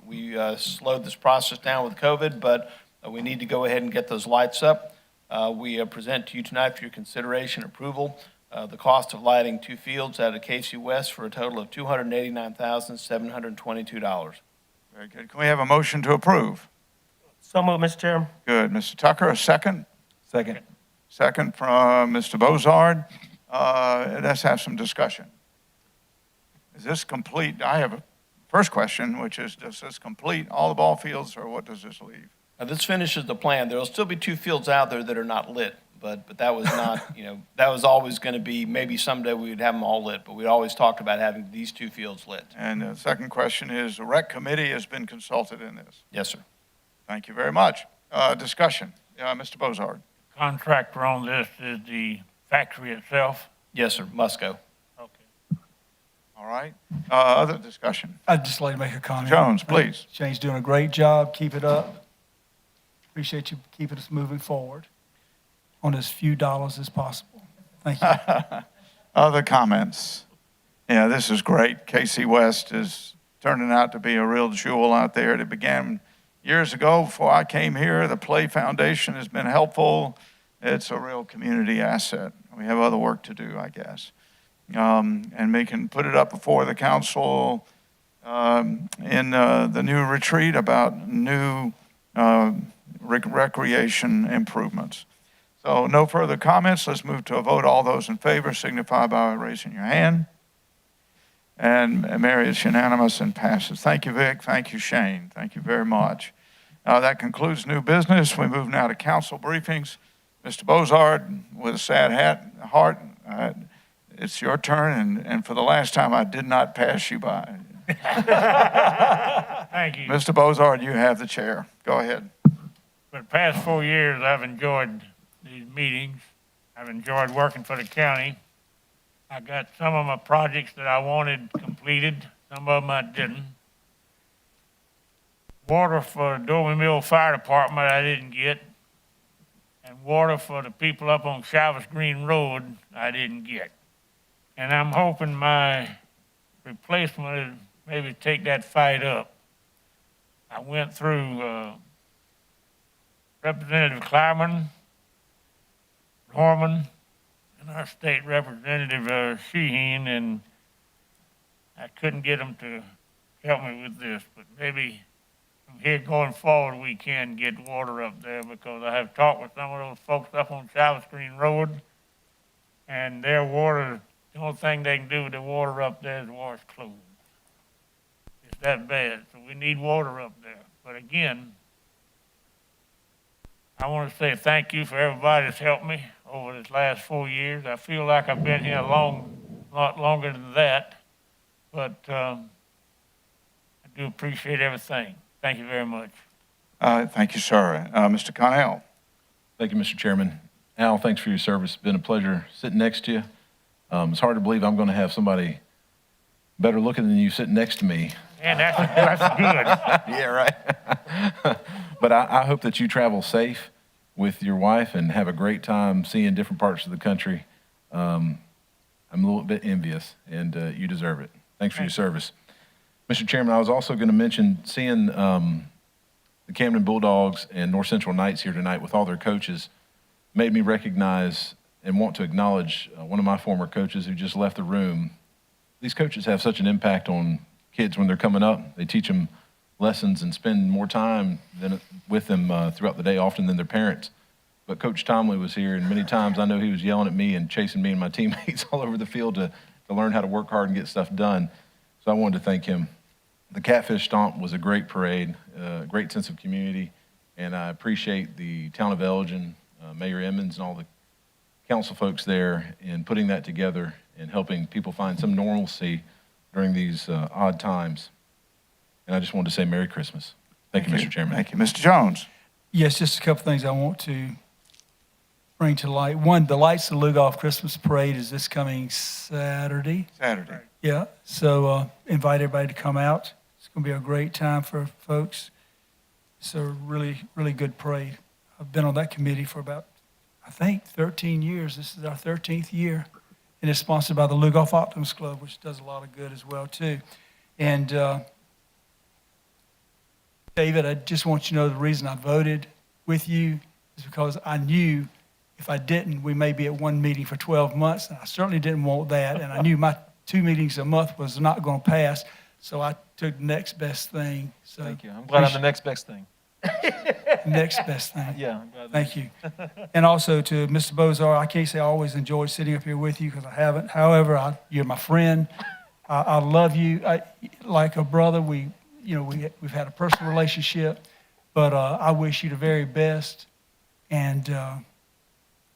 We slowed this process down with COVID, but we need to go ahead and get those lights up. We present to you tonight for your consideration and approval the cost of lighting 2 fields out of KC West for a total of $289,722. Very good. Can we have a motion to approve? So moved, Mr. Chairman. Good. Mr. Tucker, a second? Second. Second from Mr. Bozard. Let's have some discussion. Is this complete? I have a first question, which is, does this complete all the ball fields, or what does this leave? This finishes the plan. There'll still be 2 fields out there that are not lit, but that was not, that was always going to be, maybe someday we would have them all lit, but we always talked about having these 2 fields lit. And the second question is, the rec committee has been consulted in this. Yes, sir. Thank you very much. Discussion. Mr. Bozard. Contractor on this is the factory itself. Yes, sir. Must go. Okay. All right. Other discussion. I'd just like to make a comment. Jones, please. Shane's doing a great job. Keep it up. Appreciate you keeping us moving forward on as few dollars as possible. Thank you. Other comments? Yeah, this is great. KC West is turning out to be a real jewel out there. It began years ago before I came here. The Play Foundation has been helpful. It's a real community asset. We have other work to do, I guess. And we can put it up before the council in the new retreat about new recreation improvements. So no further comments. Let's move to a vote. All those in favor signify by raising your hand. And Mary, is unanimous and passes. Thank you, Vic. Thank you, Shane. Thank you very much. That concludes new business. We move now to council briefings. Mr. Bozard, with a sad heart, it's your turn. And for the last time, I did not pass you by. Thank you. Mr. Bozard, you have the chair. Go ahead. For the past 4 years, I've enjoyed these meetings. I've enjoyed working for the county. I got some of my projects that I wanted completed, some of them I didn't. Water for the Dover Mill Fire Department I didn't get. And water for the people up on Chavez Green Road I didn't get. And I'm hoping my replacement will maybe take that fight up. I went through Representative Kleiman, Norman, and our state representative Sheehan, and I couldn't get them to help me with this, but maybe from here going forward we can get water up there, because I have talked with some of those folks up on Chavez Green Road, and their water, the only thing they can do with the water up there is wash clothes. It's that bad, so we need water up there. But again, I want to say thank you for everybody that's helped me over this last 4 years. I feel like I've been here a lot longer than that, but I do appreciate everything. Thank you very much. Thank you, sir. Mr. Connell. Thank you, Mr. Chairman. Al, thanks for your service. It's been a pleasure sitting next to you. It's hard to believe I'm going to have somebody better looking than you sitting next to me. And that's good. Yeah, right. But I hope that you travel safe with your wife and have a great time seeing different parts of the country. I'm a little bit envious, and you deserve it. Thanks for your service. Mr. Chairman, I was also going to mention seeing the Camden Bulldogs and North Central Knights here tonight with all their coaches made me recognize and want to acknowledge one of my former coaches who just left the room. These coaches have such an impact on kids when they're coming up. They teach them lessons and spend more time with them throughout the day, often than their parents. But Coach Tomley was here, and many times I know he was yelling at me and chasing me and my teammates all over the field to learn how to work hard and get stuff done. So I wanted to thank him. The Catfish Stomp was a great parade, great sense of community, and I appreciate the town of Elgin, Mayor Emmons, and all the council folks there in putting that together and helping people find some normalcy during these odd times. And I just wanted to say Merry Christmas. Thank you, Mr. Chairman. Thank you. Mr. Jones. Yes, just a couple things I want to bring to light. One, the Lights of Lugoff Christmas Parade is this coming Saturday. Saturday. Yeah, so invite everybody to come out. It's going to be a great time for folks. It's a really, really good parade. I've been on that committee for about, I think, 13 years. This is our 13th year. And it's sponsored by the Lugoff Optimist Club, which does a lot of good as well, too. And David, I just want you to know the reason I voted with you is because I knew if I didn't, we may be at one meeting for 12 months, and I certainly didn't want that. And I knew my 2 meetings a month was not going to pass, so I took the next best thing. So Thank you. I'm glad I'm the next best thing. next best thing. Yeah, I'm glad. Thank you. And also to Mr. Bozar, I can't say I always enjoyed sitting up here with you because I haven't. However, you're my friend. I love you like a brother. We've had a personal relationship, but I wish you the very best. And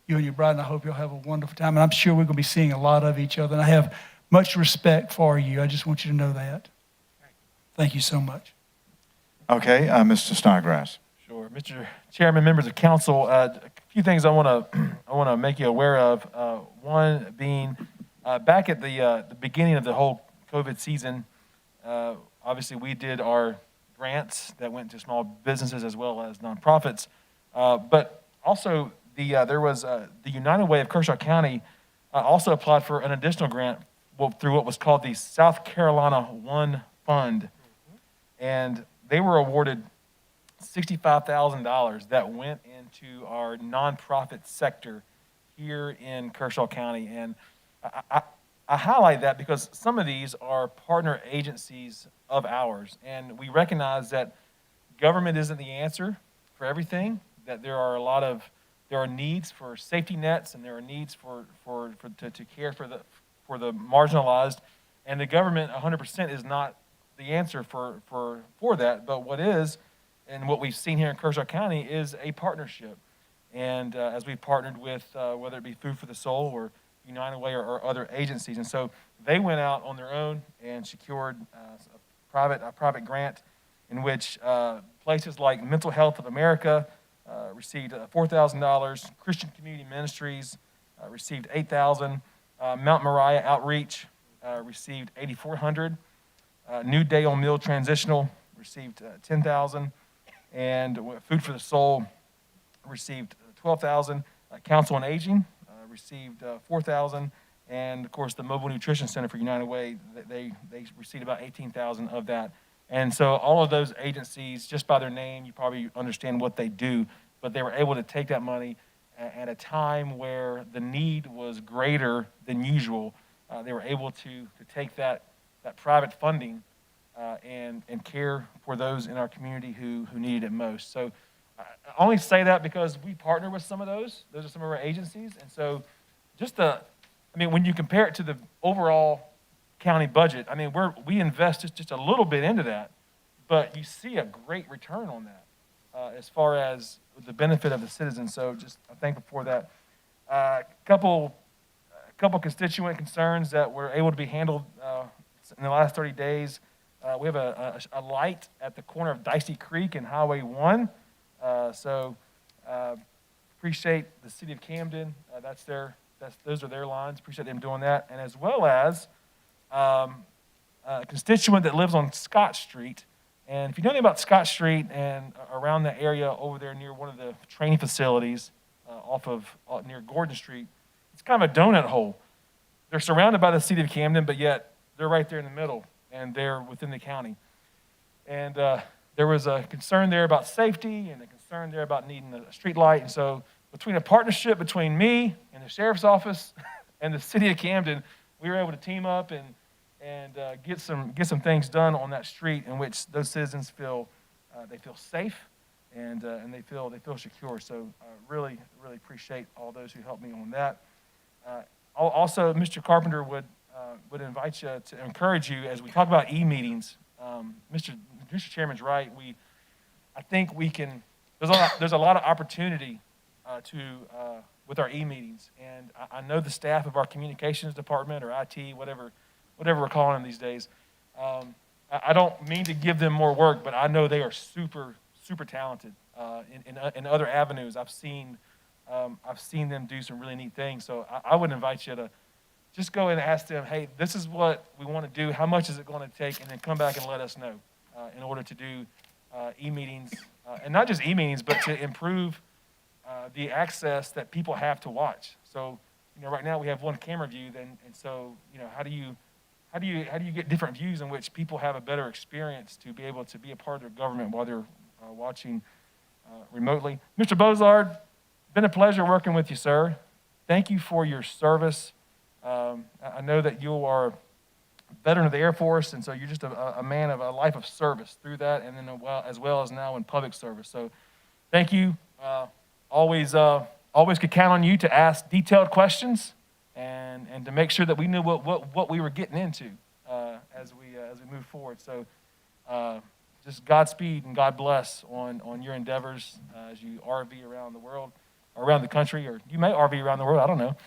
you and your bride, and I hope you'll have a wonderful time. And I'm sure we're going to be seeing a lot of each other. And I have much respect for you. I just want you to know that. Thank you so much. Okay, Mr. Snodgrass. Sure, Mr. Chairman, members of council, a few things I want to make you aware of. One being back at the beginning of the whole COVID season, obviously we did our grants that went to small businesses as well as nonprofits, but also there was the United Way of Kershaw County also applied for an additional grant through what was called the South Carolina One Fund, and they were awarded $65,000 that went into our nonprofit sector here in Kershaw County. And I highlight that because some of these are partner agencies of ours, and we recognize that government isn't the answer for everything, that there are needs for safety nets, and there are needs to care for the marginalized, and the government 100% is not the answer for that. But what is, and what we've seen here in Kershaw County, is a partnership. And as we've partnered with, whether it be Food for the Soul or United Way or other agencies, and so they went out on their own and secured a private grant in which places like Mental Health of America received $4,000, Christian Community Ministries received $8,000, Mount Moriah Outreach received $8,400. New Day on Mill Transitional received $10,000, and Food for the Soul received $12,000. Council on Aging received $4,000, and of course the Mobile Nutrition Center for United Way, they received about $18,000 of that. And so all of those agencies, just by their name, you probably understand what they do, but they were able to take that money at a time where the need was greater than usual. They were able to take that private funding and care for those in our community who needed it most. So I only say that because we partner with some of those. Those are some of our agencies. And so when you compare it to the overall county budget, we invest just a little bit into that. but you see a great return on that as far as the benefit of the citizens. So just I'm thankful for that. A couple constituent concerns that were able to be handled in the last 30 days. We have a light at the corner of Dicey Creek and Highway 1. Appreciate the city of Camden. Those are their lines. Appreciate them doing that. And as well as a constituent that lives on Scott Street. And if you know anything about Scott Street and around the area over there near one of the training facilities near Gordon Street, it's kind of a donut hole. They're surrounded by the city of Camden, but yet they're right there in the middle, and they're within the county. And there was a concern there about safety and a concern there about needing a street light. And so between a partnership between me and the sheriff's office and the city of Camden, we were able to team up and get some things done on that street in which those citizens feel safe and they feel secure. So really appreciate all those who helped me on that. Also, Mr. Carpenter would invite you to encourage you as we talk about e-meetings. Mr. Chairman's right. I think we can. There's a lot of opportunity with our e-meetings, and I know the staff of our communications department or IT, whatever we're calling them these days. I don't mean to give them more work, but I know they are super talented in other avenues. I've seen them do some really neat things. So I would invite you to just go and ask them, hey, this is what we want to do. How much is it going to take? And then come back and let us know in order to do e-meetings, and not just e-meetings, but to improve the access that people have to watch. So, right now we have one camera view, and so, how do you get different views in which people have a better experience to be able to be a part of their government while they're watching remotely? Mr. Bozard, been a pleasure working with you, sir. Thank you for your service. I know that you are a veteran of the Air Force, and so you're just a man of a life of service through that, and then as well as now in public service. So thank you. Always could count on you to ask detailed questions and to make sure that we knew what we were getting into as we move forward. So just Godspeed and God bless on your endeavors as you RV around the world, or around the country, or you may RV around the world, I don't know.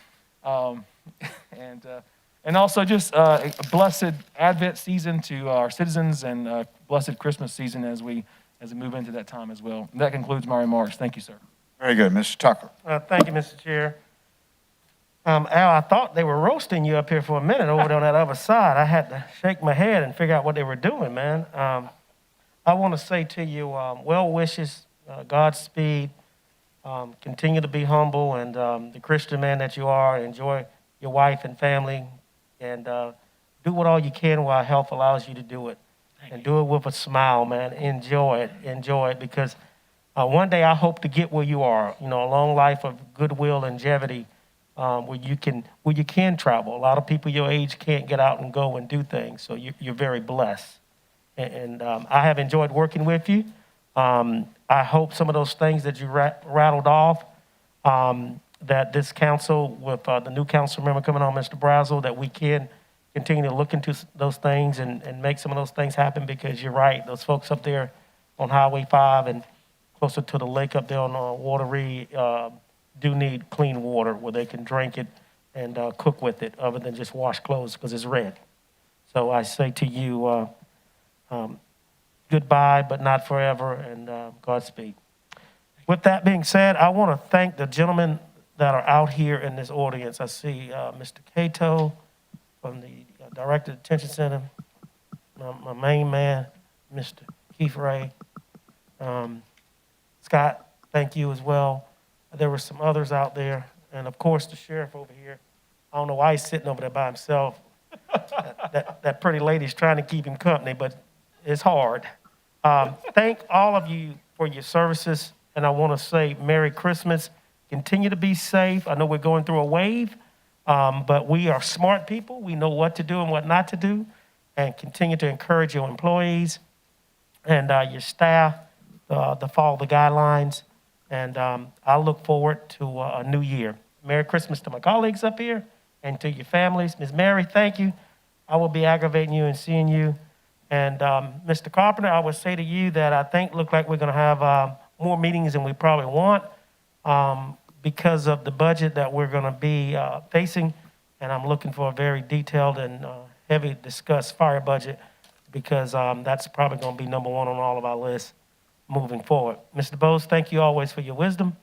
And also just a blessed Advent season to our citizens, and blessed Christmas season as we move into that time as well. And that concludes my remarks. Thank you, sir. Very good. Mr. Tucker. Thank you, Mr. Chair. Al, I thought they were roasting you up here for a minute over there on that other side. I had to shake my head and figure out what they were doing, man. I want to say to you, well wishes, Godspeed, continue to be humble, and the Christian man that you are, enjoy your wife and family, and do what all you can while health allows you to do it. And do it with a smile, man. Enjoy it, because one day I hope to get where you are, a long life of goodwill and longevity, where you can travel. A lot of people your age can't get out and go and do things, so you're very blessed. And I have enjoyed working with you. I hope some of those things that you rattled off, that this council, with the new council member coming on, Mr. Brazel, that we can continue to look into those things and make some of those things happen, because you're right, those folks up there on Highway 5 and closer to the lake up there on Wateree do need clean water where they can drink it and cook with it, other than just wash clothes because it's red. So I say to you, goodbye, but not forever, and Godspeed. With that being said, I want to thank the gentlemen that are out here in this audience. I see Mr. Cato from the Director Detention Center, my main man, Mr. Keith Ray. Scott, thank you as well. There were some others out there, and of course the sheriff over here. I don't know why he's sitting over there by himself. that pretty lady's trying to keep him company, but it's hard. Thank all of you for your services, and I want to say Merry Christmas. Continue to be safe. I know we're going through a wave, but we are smart people. We know what to do and what not to do, and continue to encourage your employees and your staff to follow the guidelines. And I look forward to a new year. Merry Christmas to my colleagues up here and to your families. Ms. Mary, thank you. I will be aggravating you and seeing you And Mr. Carpenter, I would say to you that I think look like we're going to have more meetings than we probably want because of the budget that we're going to be facing. And I'm looking for a very detailed and heavy discussed fire budget because that's probably going to be number one on all of our lists moving forward. Mr. Bose, thank you always for your wisdom,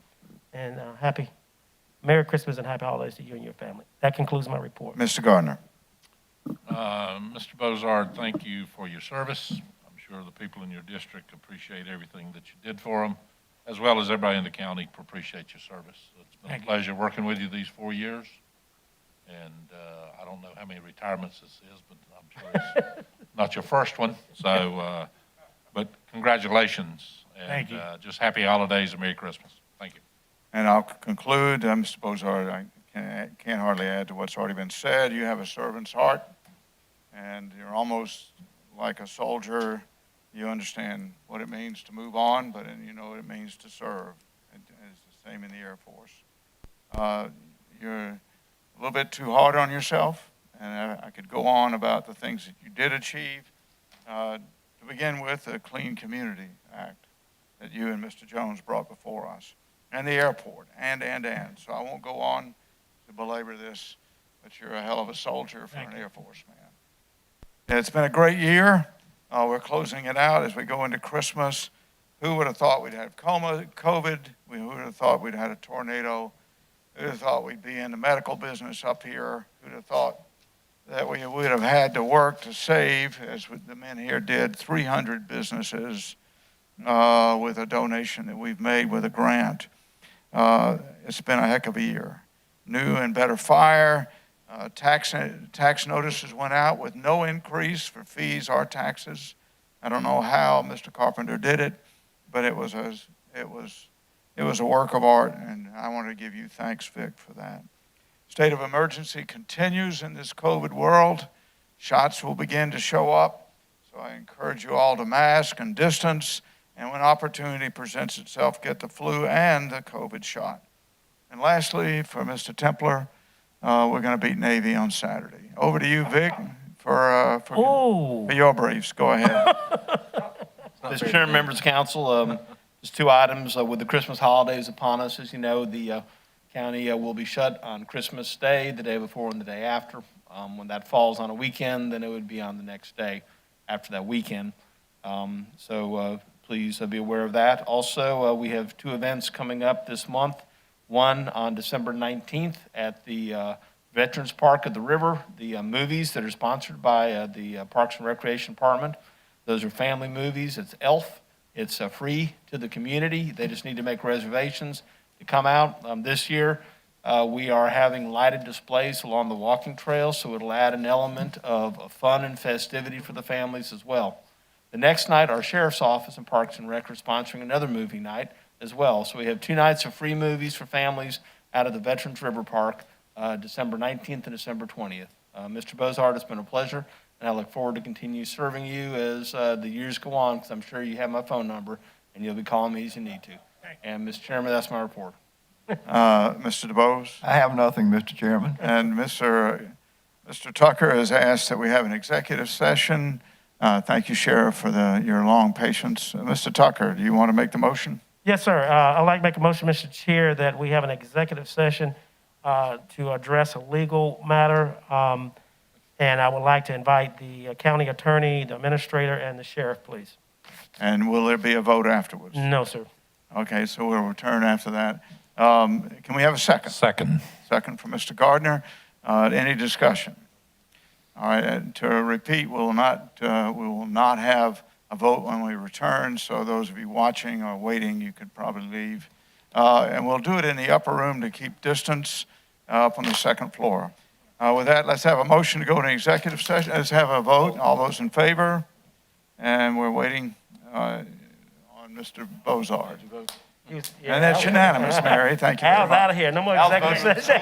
and Merry Christmas and Happy Holidays to you and your family. That concludes my report. Mr. Gardner. Mr. Bozard, thank you for your service. I'm sure the people in your district appreciate everything that you did for them, as well as everybody in the county appreciates your service. It's been a pleasure working with you these 4 years. And I don't know how many retirements this is, but I'm sure it's not your first one. So, but congratulations. And, Thank you. Just happy holidays and Merry Christmas. Thank you. And I'll conclude, Mr. Bozard, I can't hardly add to what's already been said. You have a servant's heart, and you're almost like a soldier. You understand what it means to move on, but you know what it means to serve. And it's the same in the Air Force. You're a little bit too hard on yourself, and I could go on about the things that you did achieve. To begin with, the Clean Community Act that you and Mr. Jones brought before us, and the airport, and. So I won't go on to belabor this, but you're a hell of a soldier for an Air Force man. It's been a great year. We're closing it out as we go into Christmas. Who would have thought we'd have COVID? Who would have thought we'd had a tornado? Who would have thought we'd be in the medical business up here? Who would have thought that we would have had to work to save, as the men here did, 300 businesses with a donation that we've made with a grant. It's been a heck of a year. New and better fire. Tax notices went out with no increase for fees or taxes. I don't know how Mr. Carpenter did it, but it was a work of art, and I want to give you thanks, Vic, for that. State of emergency continues in this COVID world. Shots will begin to show up, so I encourage you all to mask and distance, and when opportunity presents itself, get the flu and the COVID shot. And lastly, for Mr. Templer, we're going to beat Navy on Saturday. Over to you, Vic, for your briefs. Go ahead. Mr. Chairman, members of council, just two items. With the Christmas holidays upon us, as you know, the county will be shut on Christmas Day, the day before and the day after. When that falls on a weekend, then it would be on the next day after that weekend. So please be aware of that. Also, we have two events coming up this month. One on December 19th at the Veterans Park of the River, the movies that are sponsored by the Parks and Recreation Department. Those are family movies. It's ELF. It's free to the community. They just need to make reservations to come out. This year, we are having lighted displays along the walking trail, so it'll add an element of fun and festivity for the families as well. The next night, our Sheriff's Office and Parks and Rec are sponsoring another movie night as well. So we have 2 nights of free movies for families out of the Veterans River Park, December 19th and December 20th. Mr. Bozard, it's been a pleasure, and I look forward to continue serving you as the years go on, because I'm sure you have my phone number, and you'll be calling me as you need to. And, Mr. Chairman, that's my report. Mr. DeBose? I have nothing, Mr. Chairman. And Mr. Tucker has asked that we have an executive session. Thank you, Sheriff, for your long patience. Mr. Tucker, do you want to make the motion? Yes, sir. I'd like to make a motion, Mr. Chair, that we have an executive session to address a legal matter. And I would like to invite the county attorney, the administrator, and the sheriff, please. And will there be a vote afterwards? No, sir. Okay, so we'll return after that. Can we have a second? Second. Second from Mr. Gardner. Any discussion? All right, and to repeat, we will not have a vote when we return, so those of you watching or waiting, you could probably leave. And we'll do it in the upper room to keep distance up on the second floor. With that, let's have a motion to go into executive session. Let's have a vote. All those in favor? And we're waiting on Mr. Bozard. And that's unanimous, Mary. Thank you very Al's much. out of here. No more executive session.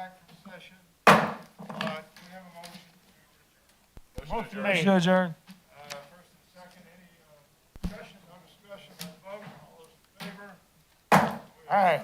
back from session. We have a motion to adjourn. Motion made. Should adjourn. First and second, any discussion, no discussion, vote, all those in favor? All right.